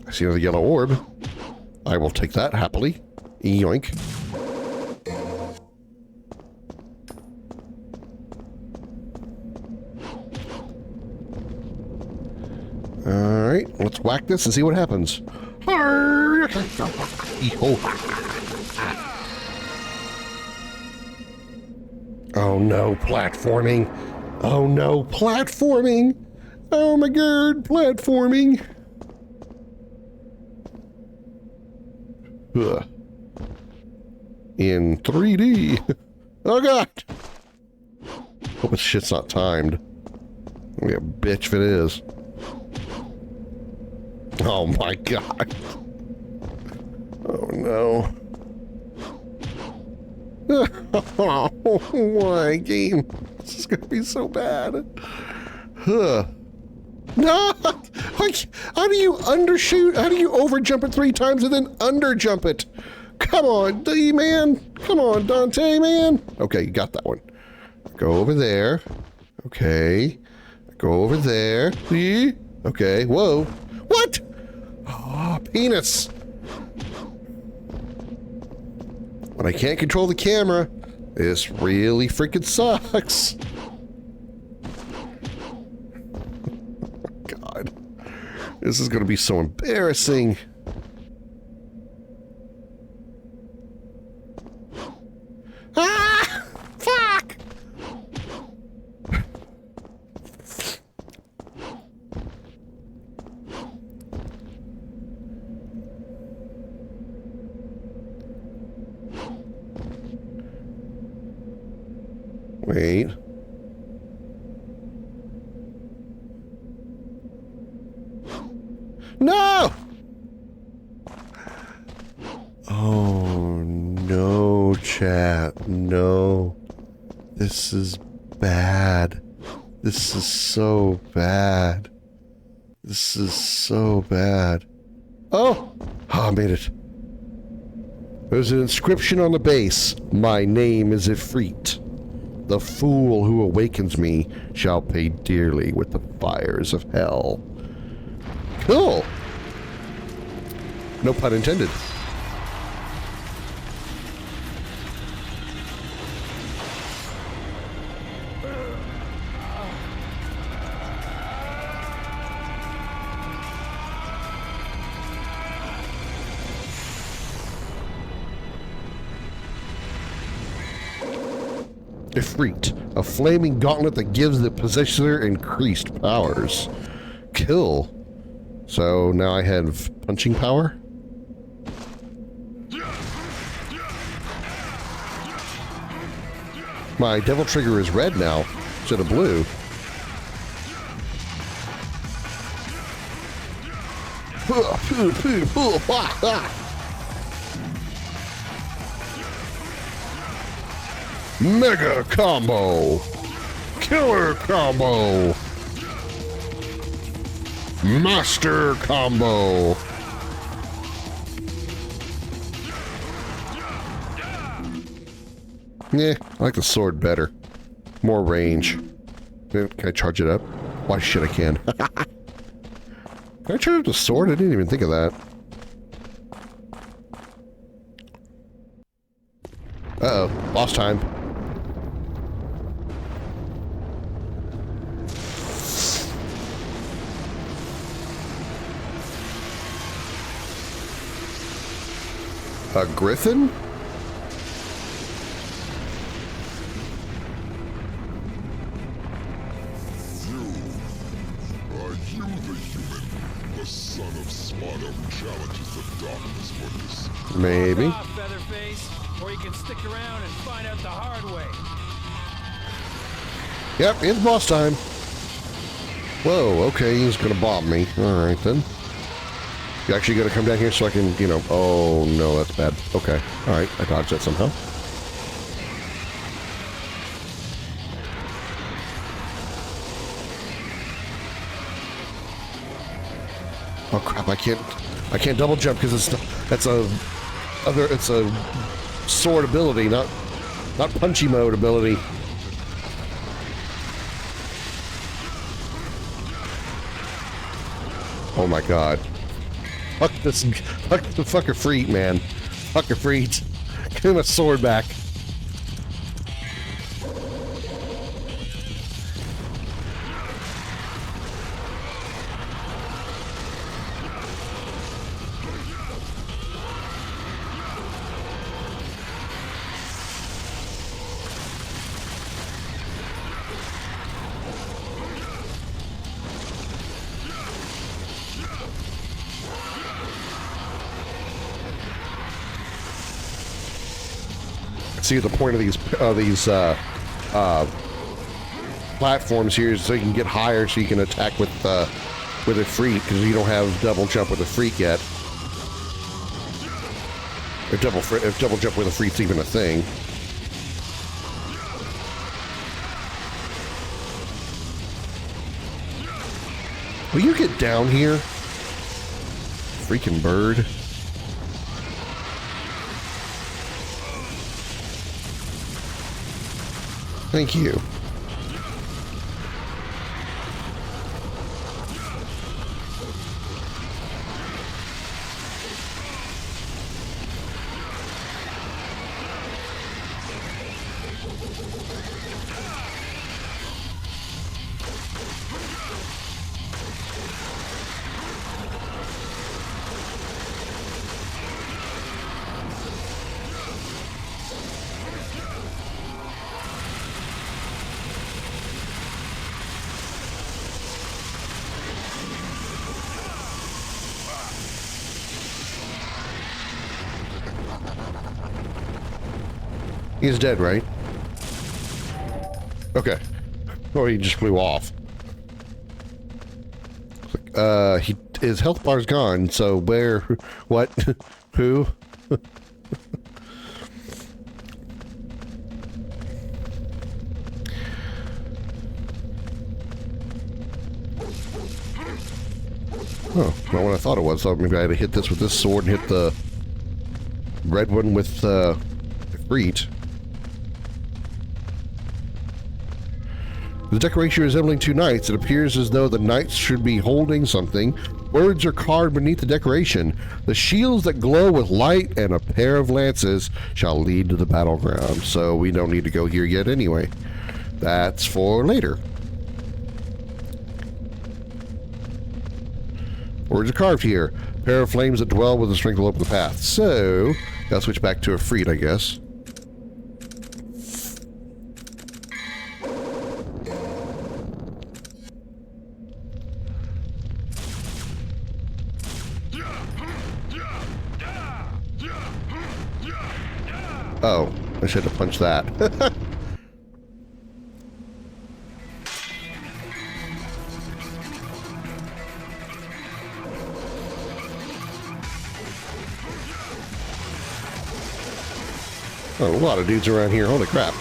I see another yellow orb. I will take that happily. Yoink. Alright, let's whack this and see what happens. Oh no, platforming. Oh no, platforming! Oh my god, platforming! Ugh. In 3D! Oh god! Hope this shit's not timed. I'll be a bitch if it is. Oh my god. Oh no. Oh, why, game? This is gonna be so bad. Huh. No! How do you undershoot? How do you overjump it 3 times and then underjump it? Come on, D, man. Come on, Dante, man. Okay, you got that one. Go over there. Okay. Go over there. See? Okay, whoa. What? Oh, penis. When I can't control the camera, this really freaking sucks. God. This is going to be so embarrassing. Ah! Fuck! Wait. No! Oh, no, chat. No. This is bad. This is so bad. This is so bad. Oh! I made it. There's an inscription on the base. My name is Ifrit. The fool who awakens me shall pay dearly with the fires of hell. Cool. No pun intended. Ifrit, a flaming gauntlet that gives the possessor increased powers. Kill. So now I have punching power? My devil trigger is red now instead of blue. Mega combo. Killer combo. Master combo. Yeah, I like the sword better. More range. Can I charge it up? Why shit I can. Can I charge up the sword? I didn't even think of that. Uh-oh. Lost time. A griffin? Maybe. Featherface, or you can stick around and find out the hard way. Yep, it's boss time. Whoa, okay, he's gonna bomb me. Alright then. You actually gonna come down here so I can, you know... Oh, no, that's bad. Okay, alright, I dodged that somehow. Oh crap, I can't double jump because it's a sword ability, not punchy mode ability. Oh my god. Fuck the fucker freet, man. Fucker freet. Give him a sword back. See, the point of these platforms here is so you can get higher, so you can attack with a freak, because you don't have double jump with a freak yet. If double jump with a freak's even a thing. Will you get down here? Freaking bird. Thank you. He's dead, right? Okay. Oh, he just flew off. His health bar's gone, so where, what, who? Oh, not what I thought it was. So maybe I had to hit this with this sword and hit the red one with, Freet. The decoration resembling two knights, it appears as though the knights should be holding something. Words are carved beneath the decoration. The shields that glow with light and a pair of lances shall lead to the battleground. So we don't need to go here yet anyway. That's for later. Words are carved here. A pair of flames that dwell with the strength will open the path. So, gotta switch back to a Freet, I guess. Oh, I should have punched that. Oh, a lot of dudes around here. Holy crap.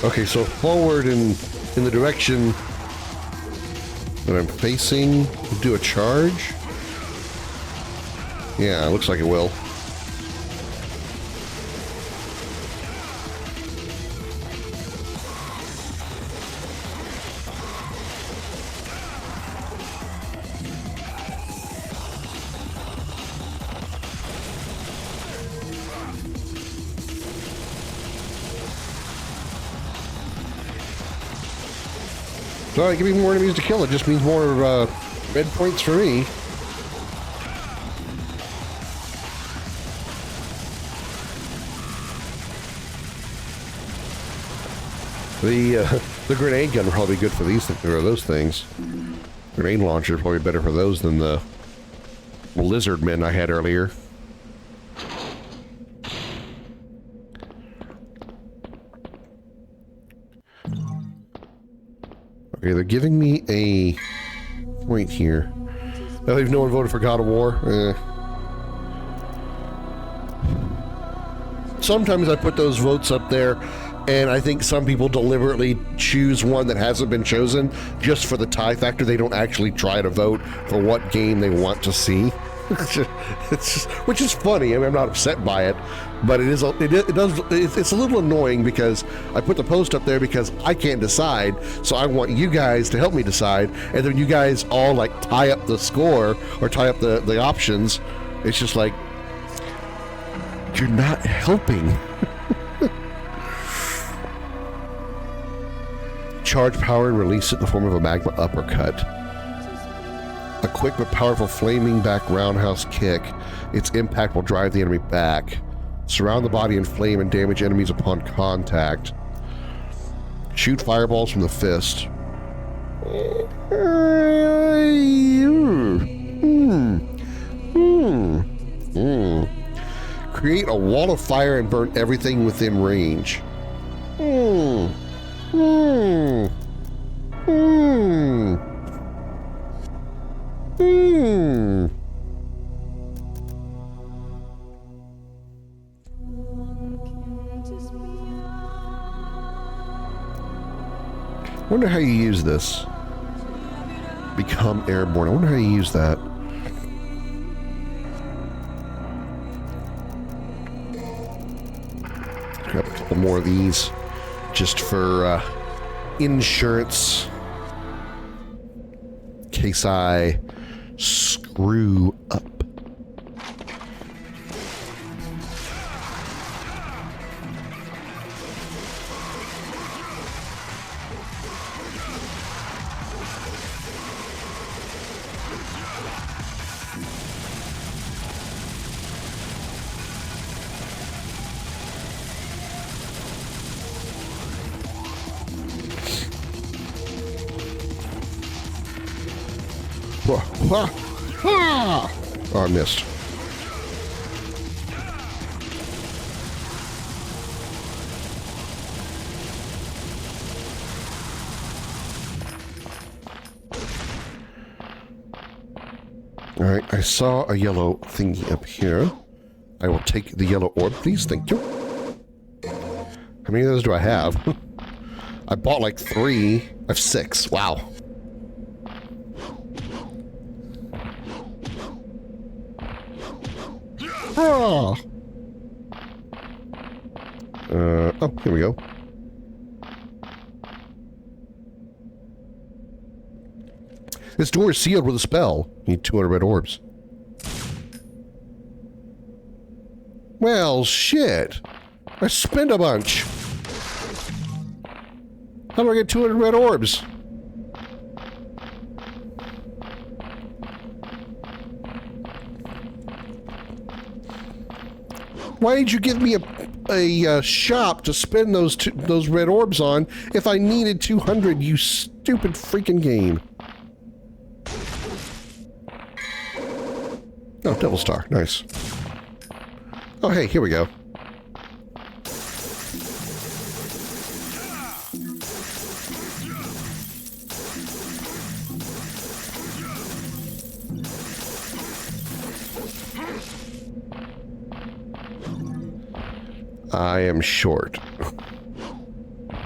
Okay, so forward in the direction that I'm facing, do a charge. Yeah, it looks like it will. Sorry, give me more enemies to kill. It just means more red points for me. The grenade gun would probably be good for those things. Grenade launcher is probably better for those than the lizard men I had earlier. Okay, they're giving me a point here. I believe no one voted for God of War. Sometimes I put those votes up there, and I think some people deliberately choose one that hasn't been chosen just for the tie factor. They don't actually try to vote for what game they want to see. Which is funny. I mean, I'm not upset by it, but it's a little annoying because I put the post up there because I can't decide, so I want you guys to help me decide, and then you guys all like tie up the score or tie up the options. It's just like, you're not helping. Charge power and release it in the form of a magma uppercut. A quick but powerful flaming back roundhouse kick. Its impact will drive the enemy back. Surround the body in flame and damage enemies upon contact. Shoot fireballs from the fist. Create a wall of fire and burn everything within range. Wonder how you use this. Become airborne. I wonder how you use that. Grab a couple more of these just for insurance. In case I screw up. Oh, I missed. Alright, I saw a yellow thingy up here. I will take the yellow orb, please. Thank you. How many of those do I have? I bought like 3. I have 6. Wow. Oh, here we go. This door is sealed with a spell. Need 200 red orbs. Well, shit. I spent a bunch. How do I get 200 red orbs? Why did you give me a shop to spend those red orbs on if I needed 200, you stupid freaking game? Oh, Oh, Devil Star. Nice. Oh, hey, here we go. I am short.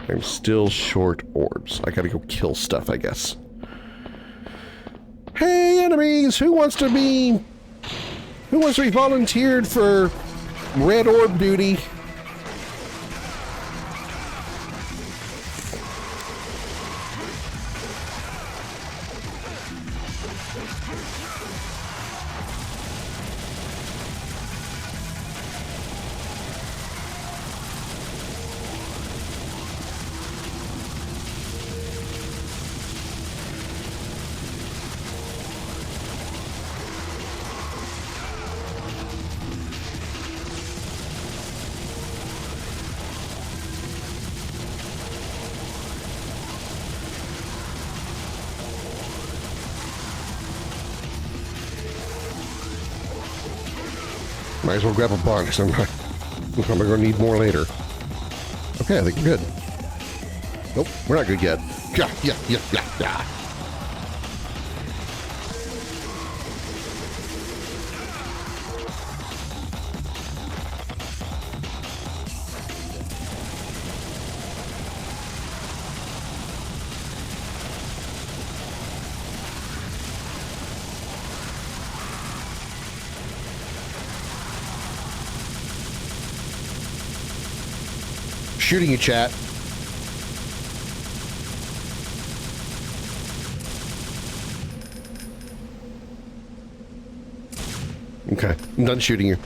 I'm still short orbs. I gotta go kill stuff, I guess. Hey, enemies! Who wants to be volunteered for red orb duty? Might as well grab a bunch. I'm gonna need more later. Okay, I think we're good. Nope, we're not good yet. Yeah. Shooting you, chat. Okay, I'm done shooting you.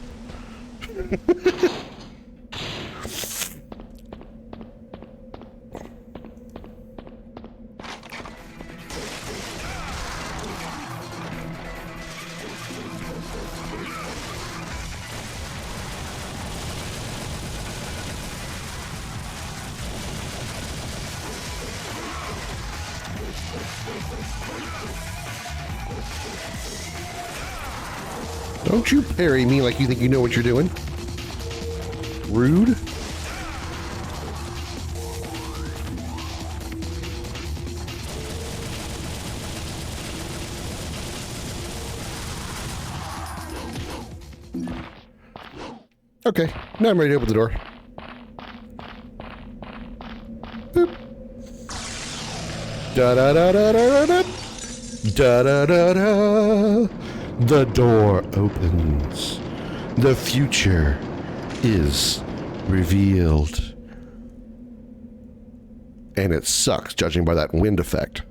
Don't you parry me like you think you know what you're doing. Rude. Okay, now I'm ready to open the door. Boop. Da da da da da da da da da da. The door opens. The future is revealed. And it sucks, judging by that wind effect.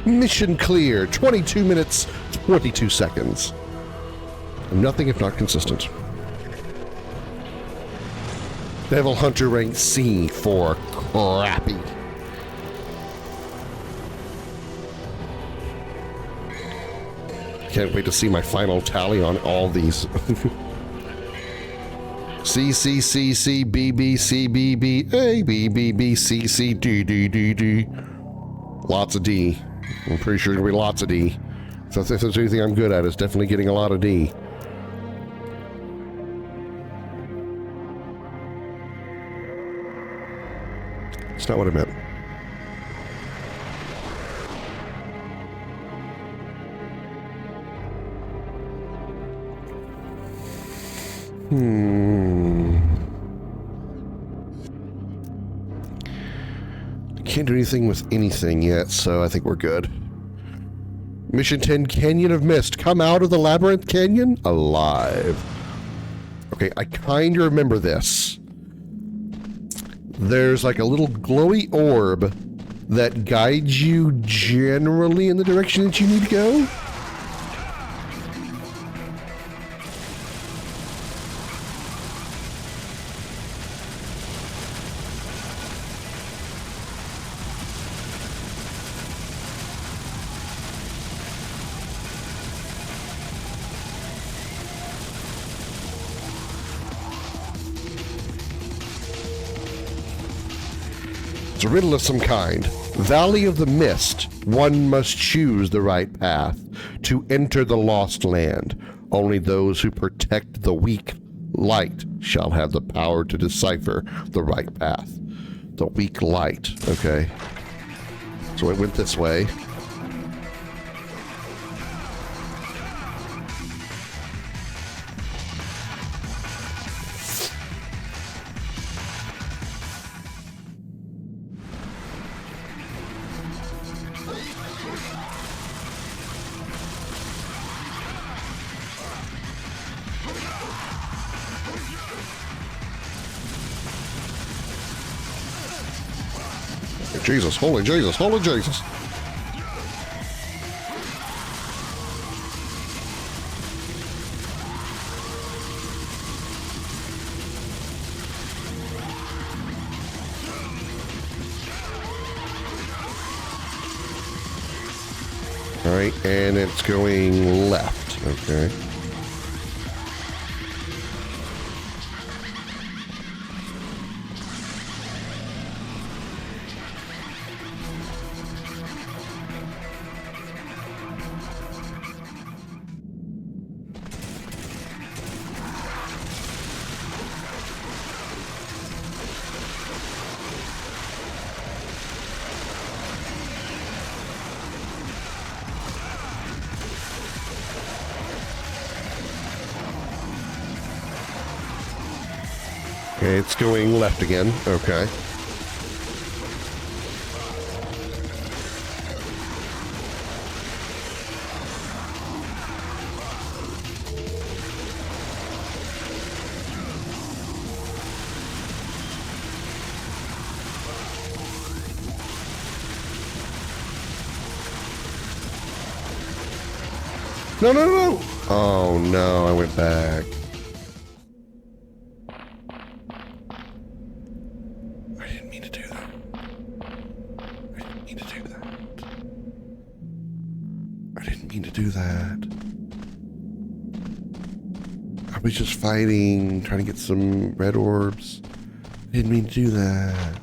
Mission clear. 22 minutes, 22 seconds. Nothing if not consistent. Devil Hunter rank C for crappy. Can't wait to see my final tally on all these. C, C, C, C, B, B, C, B, B, A, B, B, B, C, C, D, D, D, D. Lots of D. I'm pretty sure there'll be lots of D. So if there's anything I'm good at, it's definitely getting a lot of D. That's not what I meant. Can't do anything with anything yet, so I think we're good. Mission 10, Canyon of Mist. Come out of the Labyrinth Canyon alive. Okay, I kind of remember this. There's like a little glowy orb that guides you generally in the direction that you need to go. It's a riddle of some kind. Valley of the Mist. One must choose the right path to enter the lost land. Only those who protect the weak light shall have the power to decipher the right path. The weak light. Okay. So it went this way. Jesus, holy Jesus, holy Jesus. All right, and it's going left. Okay. Okay, it's going left again. Okay. No, no, no! Oh no, I went back. I didn't mean to do that. I didn't mean to do that. I didn't mean to do that. I was just fighting, trying to get some red orbs. I didn't mean to do that.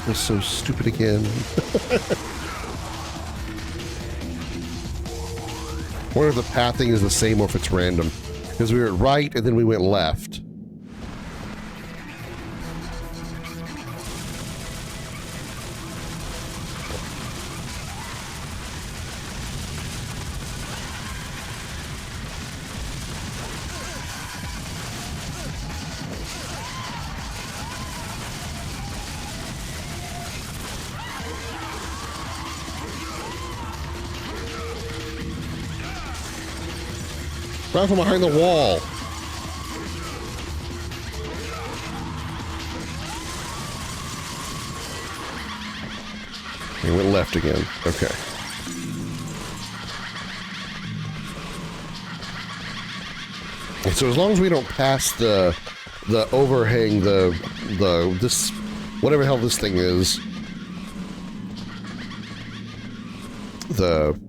Was so stupid again. Wonder if the pathing is the same or if it's random. Because we were right and then we went left. Right from behind the wall. He went left again. Okay. And so as long as we don't pass the overhang, this whatever the hell this thing is, the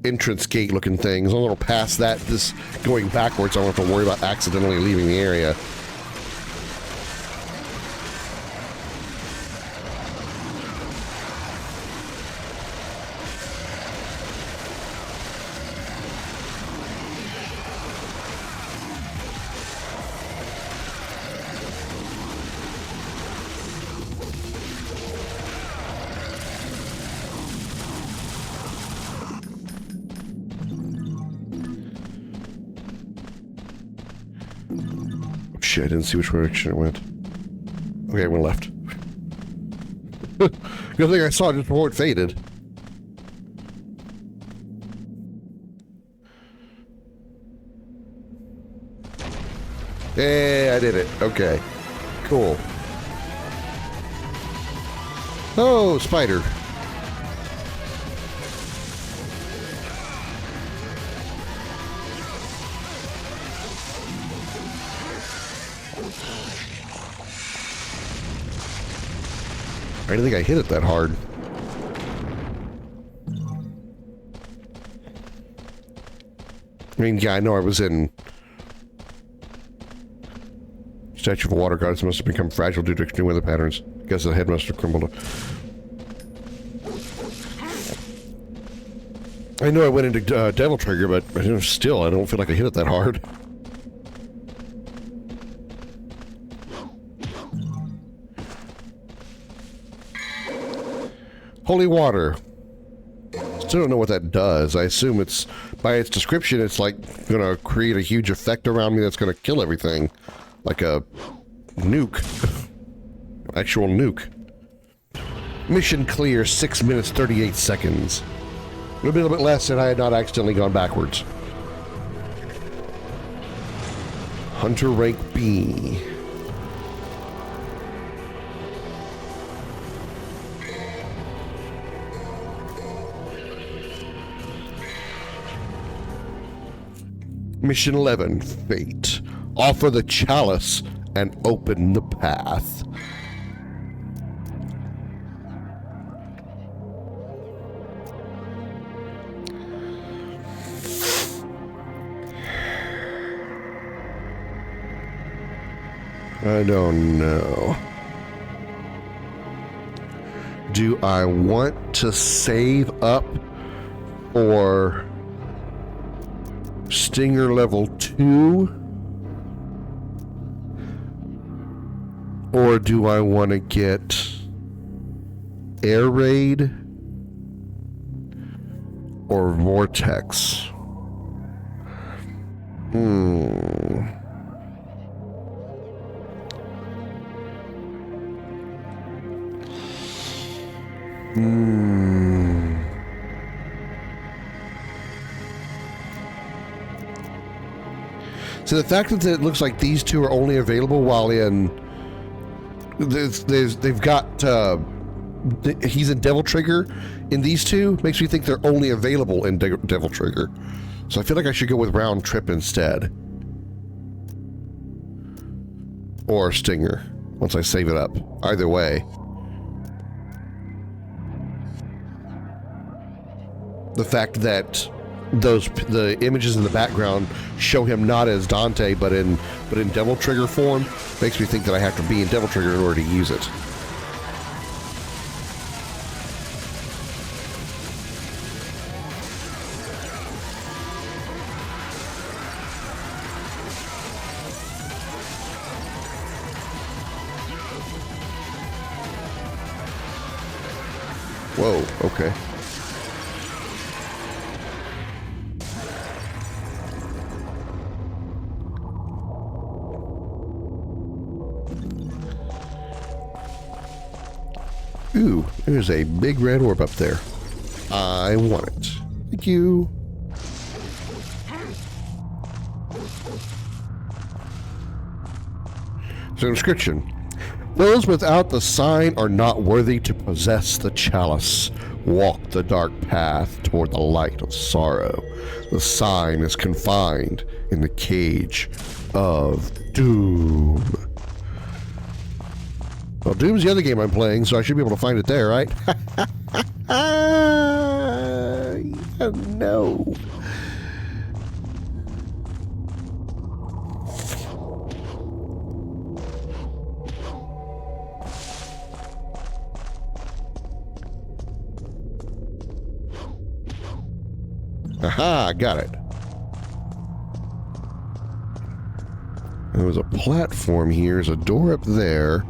entrance gate looking thing, as long as I don't pass that, this going backwards, I don't have to worry about accidentally leaving the area. Shit, I didn't see which direction it went. Okay, it went left. Good thing I saw it just before it faded. Hey, I did it. Okay. Cool. Oh, spider. I didn't think I hit it that hard. I mean, yeah, I know I was in Statue of Water Gods must have become fragile due to extreme weather patterns. Guess the head must have crumbled. I know I went into Devil Trigger, but still, I don't feel like I hit it that hard. Holy water. Still don't know what that does. I assume it's, by its description, it's like gonna create a huge effect around me that's gonna kill everything. Like a nuke. Actual nuke. Mission clear, 6 minutes, 38 seconds. A little bit less than I had not accidentally gone backwards. Hunter rank B. Mission 11, Fate. Offer the chalice and open the path. I don't know. Do I want to save up for Stinger level 2? Or do I want to get Air Raid or Vortex? So the fact that it looks like these two are only available while in they've got he's in Devil Trigger in these two makes me think they're only available in Devil Trigger. So I feel like I should go with Round Trip instead. Or Stinger once I save it up. Either way. The fact that the images in the background show him not as Dante but in Devil Trigger form makes me think that I have to be in Devil Trigger in order to use it. Whoa, okay. Ooh, there's a big red orb up there. I want it. Thank you. So, inscription. Those without the sign are not worthy to possess the chalice. Walk the dark path toward the light of sorrow. The sign is confined in the cage of doom. Well, Doom's the other game I'm playing, so I should be able to find it there, right? No. Aha, got it. There was a platform here. There's a door up there.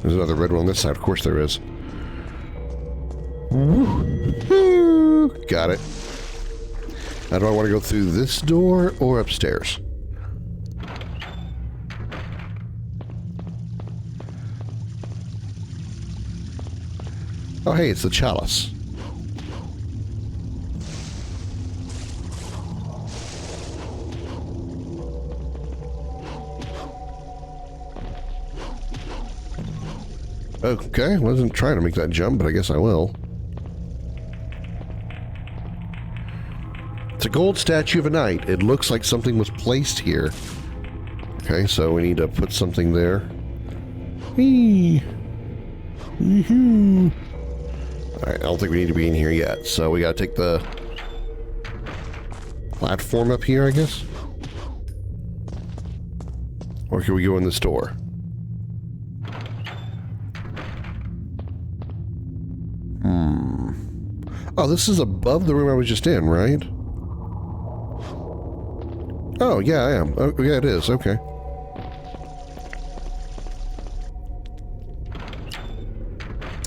There's another red one on this side. Of course there is. Got it. Now do I want to go through this door or upstairs? Oh, hey, it's the chalice. Okay, wasn't trying to make that jump, but I guess I will. It's a gold statue of a knight. It looks like something was placed here. Okay, so we need to put something there. Whee! Woohoo! Alright, I don't think we need to be in here yet, so we gotta take the platform up here, I guess? Or can we go in this door? Oh, this is above the room I was just in, right? Oh, yeah, I am. Oh, yeah, it is. Okay.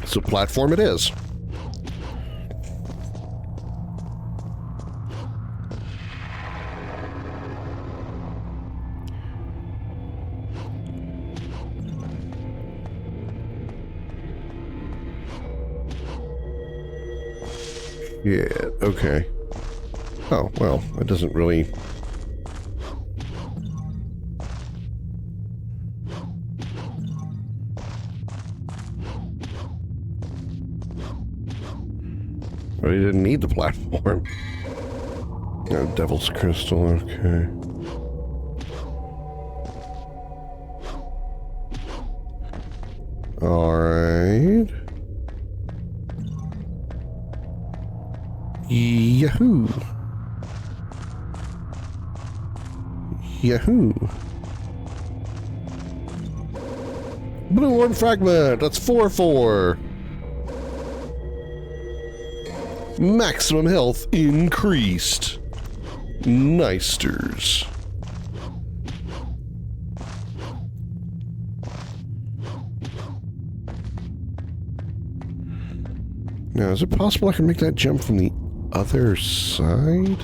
So platform it is. Yeah, okay. Oh, well, it doesn't really... Well, he didn't need the platform. Oh, Devil's Crystal, okay. Alright. Yahoo! Yahoo! Blue Horn Fragment! That's 4/4! Maximum health increased. Nicesters. Now, is it possible I can make that jump from the other side?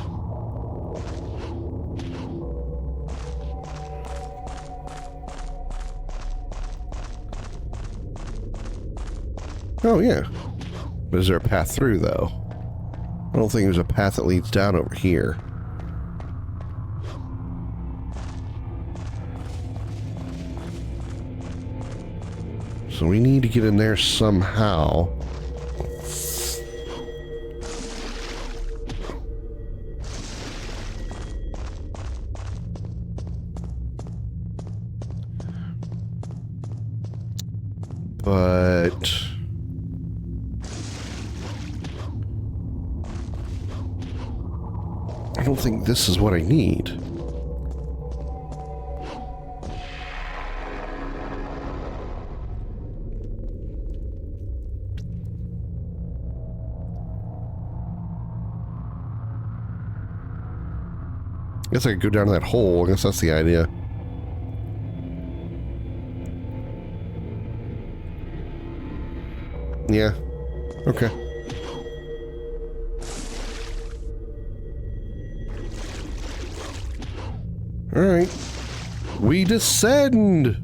Oh, yeah. But is there a path through, though? I don't think there's a path that leads down over here. So we need to get in there somehow. But... I don't think this is what I need. I guess I could go down to that hole. I guess that's the idea. Yeah. Okay. All right. We descend.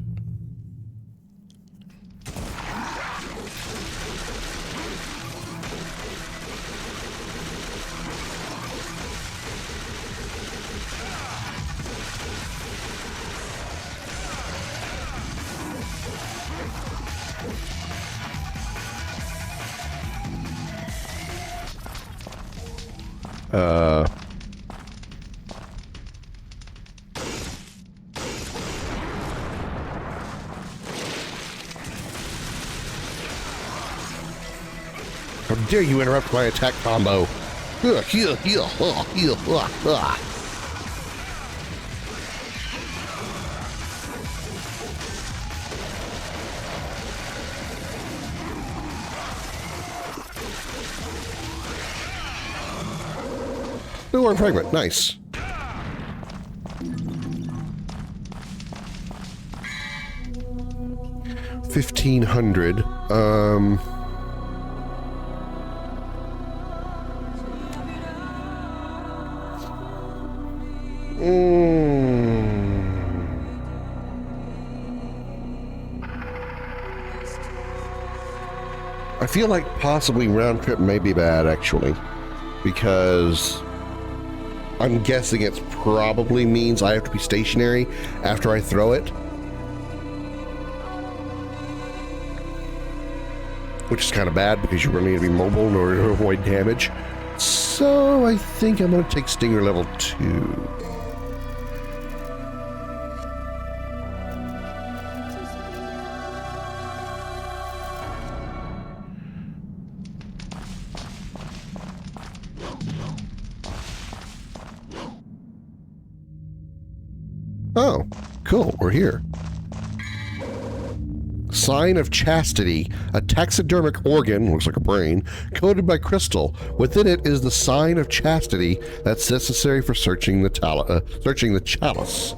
How dare you interrupt my attack combo? Heal. Blue Horn Fragment, nice. $1,500. I feel like possibly round trip may be bad, actually, because I'm guessing it probably means I have to be stationary after I throw it. which is kind of bad because you really need to be mobile in order to avoid damage. So I think I'm going to take Stinger level 2. Oh, cool, we're here. Sign of Chastity, a taxidermic organ, looks like a brain, coated by crystal. Within it is the sign of chastity that's necessary for searching the chalice.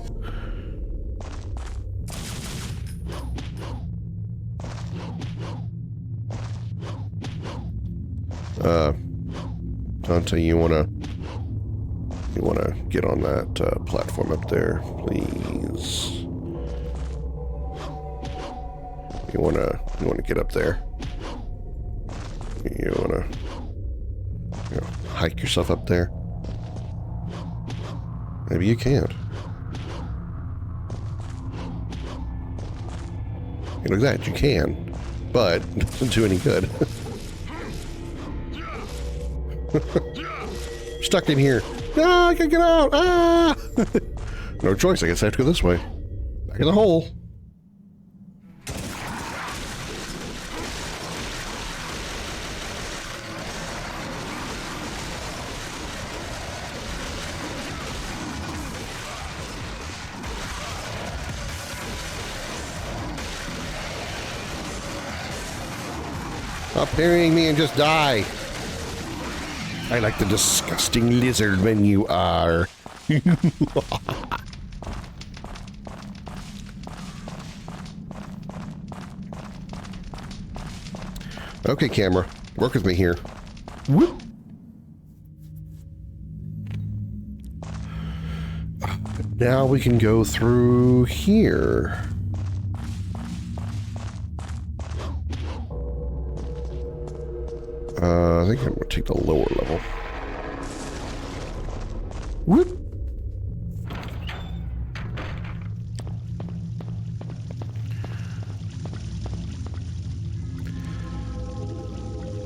Dante, you wanna get on that platform up there, please? You wanna get up there? You wanna hike yourself up there? Maybe you can't. Look at that, you can, but it doesn't do any good. Stuck in here. Ah, I can't get out. Ah! No choice. I guess I have to go this way. Back in the hole. Stop parrying me and just die. I like the disgusting lizard when you are. Okay, camera. Work with me here. Whoop. Now we can go through here. I think I'm going to take the lower level. Whoop!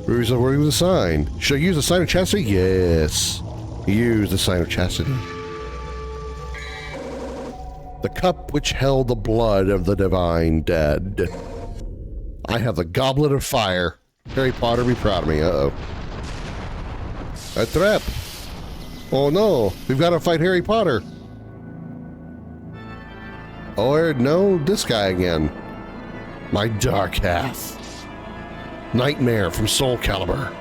Where's the sign? Should I use the sign of chastity? Yes. Use the sign of chastity. The cup which held the blood of the divine dead. I have the goblet of fire. Harry Potter, be proud of me. Uh-oh. A trap. Oh no, we've got to fight Harry Potter. Or no, this guy again. My dark half. Nightmare from Soul Calibur.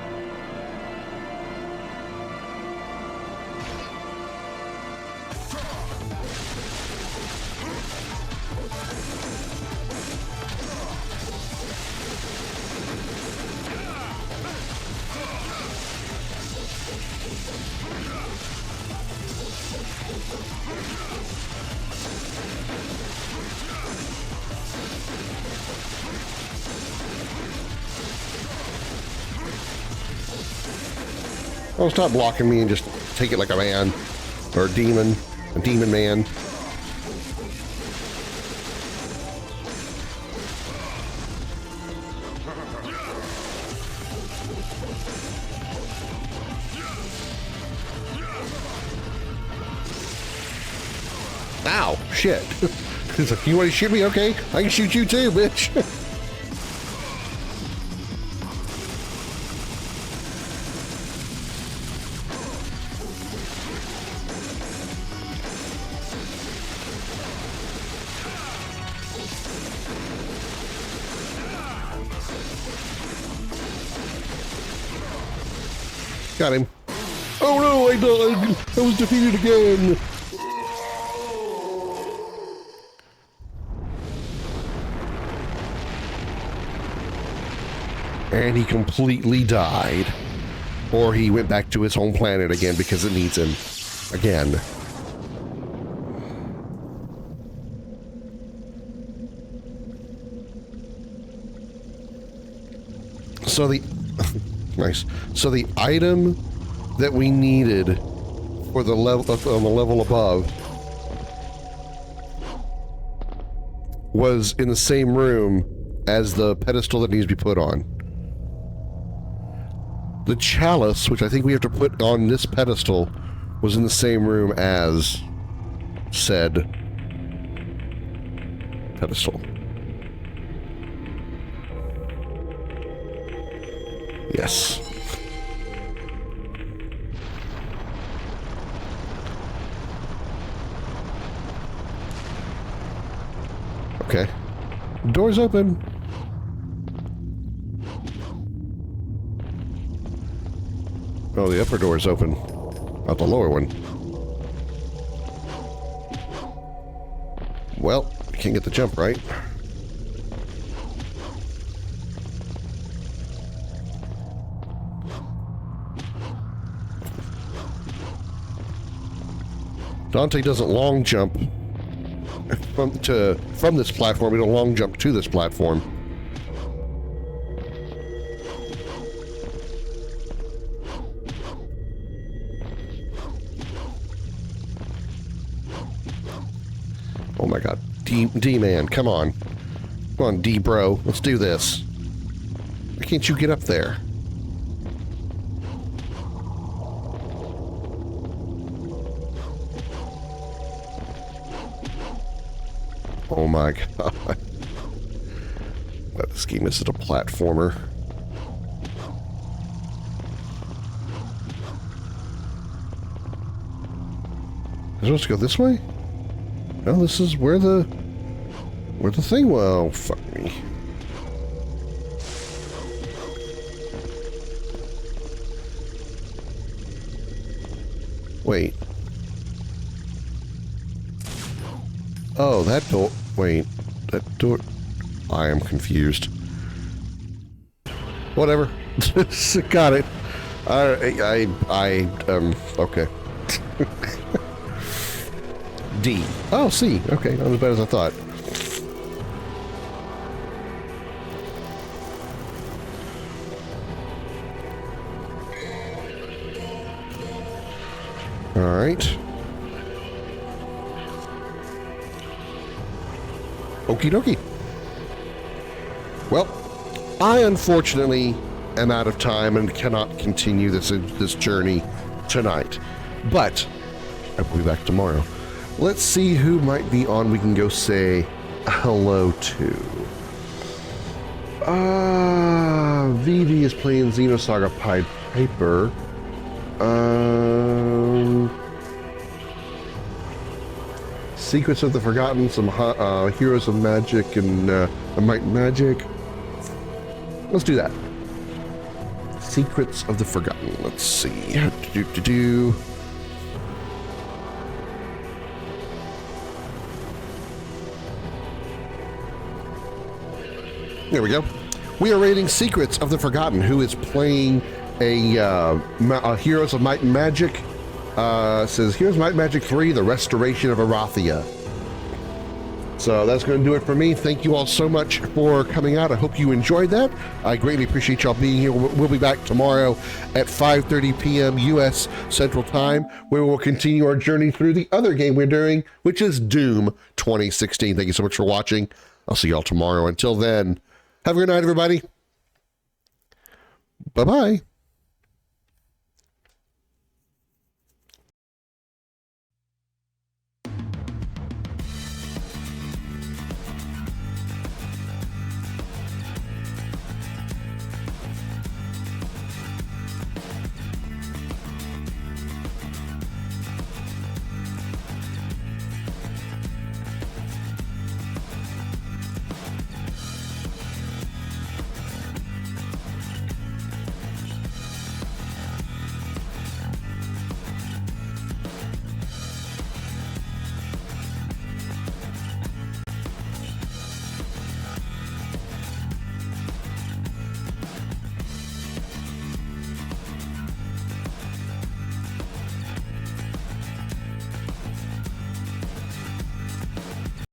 Oh, stop blocking me and just take it like a man. Or a demon man. Ow, shit. He's like, you want to shoot me? Okay, I can shoot you too, bitch. Got him. Oh no, I died. I was defeated again. And he completely died. Or he went back to his home planet again because it needs him. Again. So the... Nice. So the item that we needed for the level on the level above was in the same room as the pedestal that needs to be put on. the chalice, which I think we have to put on this pedestal, was in the same room as said pedestal. Yes. Okay. Door's open. Oh, the upper door's open. Not the lower one. Well, you can't get the jump, right? Dante doesn't long jump from this platform. He don't long jump to this platform. Oh my god. D-man, come on. Come on, D-bro. Let's do this. Why can't you get up there? Oh my god. But this game isn't a platformer. Am I supposed to go this way? No, this is where the thing was. Oh, fuck me. Wait. Oh, that door. Wait. That door. I am confused. Whatever. Got it. Okay. D. Oh, C. Okay, not as bad as I thought. All right. Okie dokie. Well, I unfortunately am out of time and cannot continue this journey tonight, but I will be back tomorrow. Let's see who might be on. We can go say hello to. Vivi is playing Xenosaga Pied Piper. Secrets of the Forgotten, some Heroes of Magic and Might and Magic. Let's do that. Secrets of the Forgotten. Let's see. There we go. We are rating Secrets of the Forgotten, who is playing a Heroes of Might and Magic. Says Heroes of Might and Magic 3, The Restoration of Arathia. So that's going to do it for me. Thank you all so much for coming out. I hope you enjoyed that. I greatly appreciate y'all being here. We'll be back tomorrow at 5:30 p.m. U.S. Central Time, where we'll continue our journey through the other game we're doing, which is Doom 2016. Thank you so much for watching. I'll see y'all tomorrow. Until then, have a good night, everybody. Bye-bye.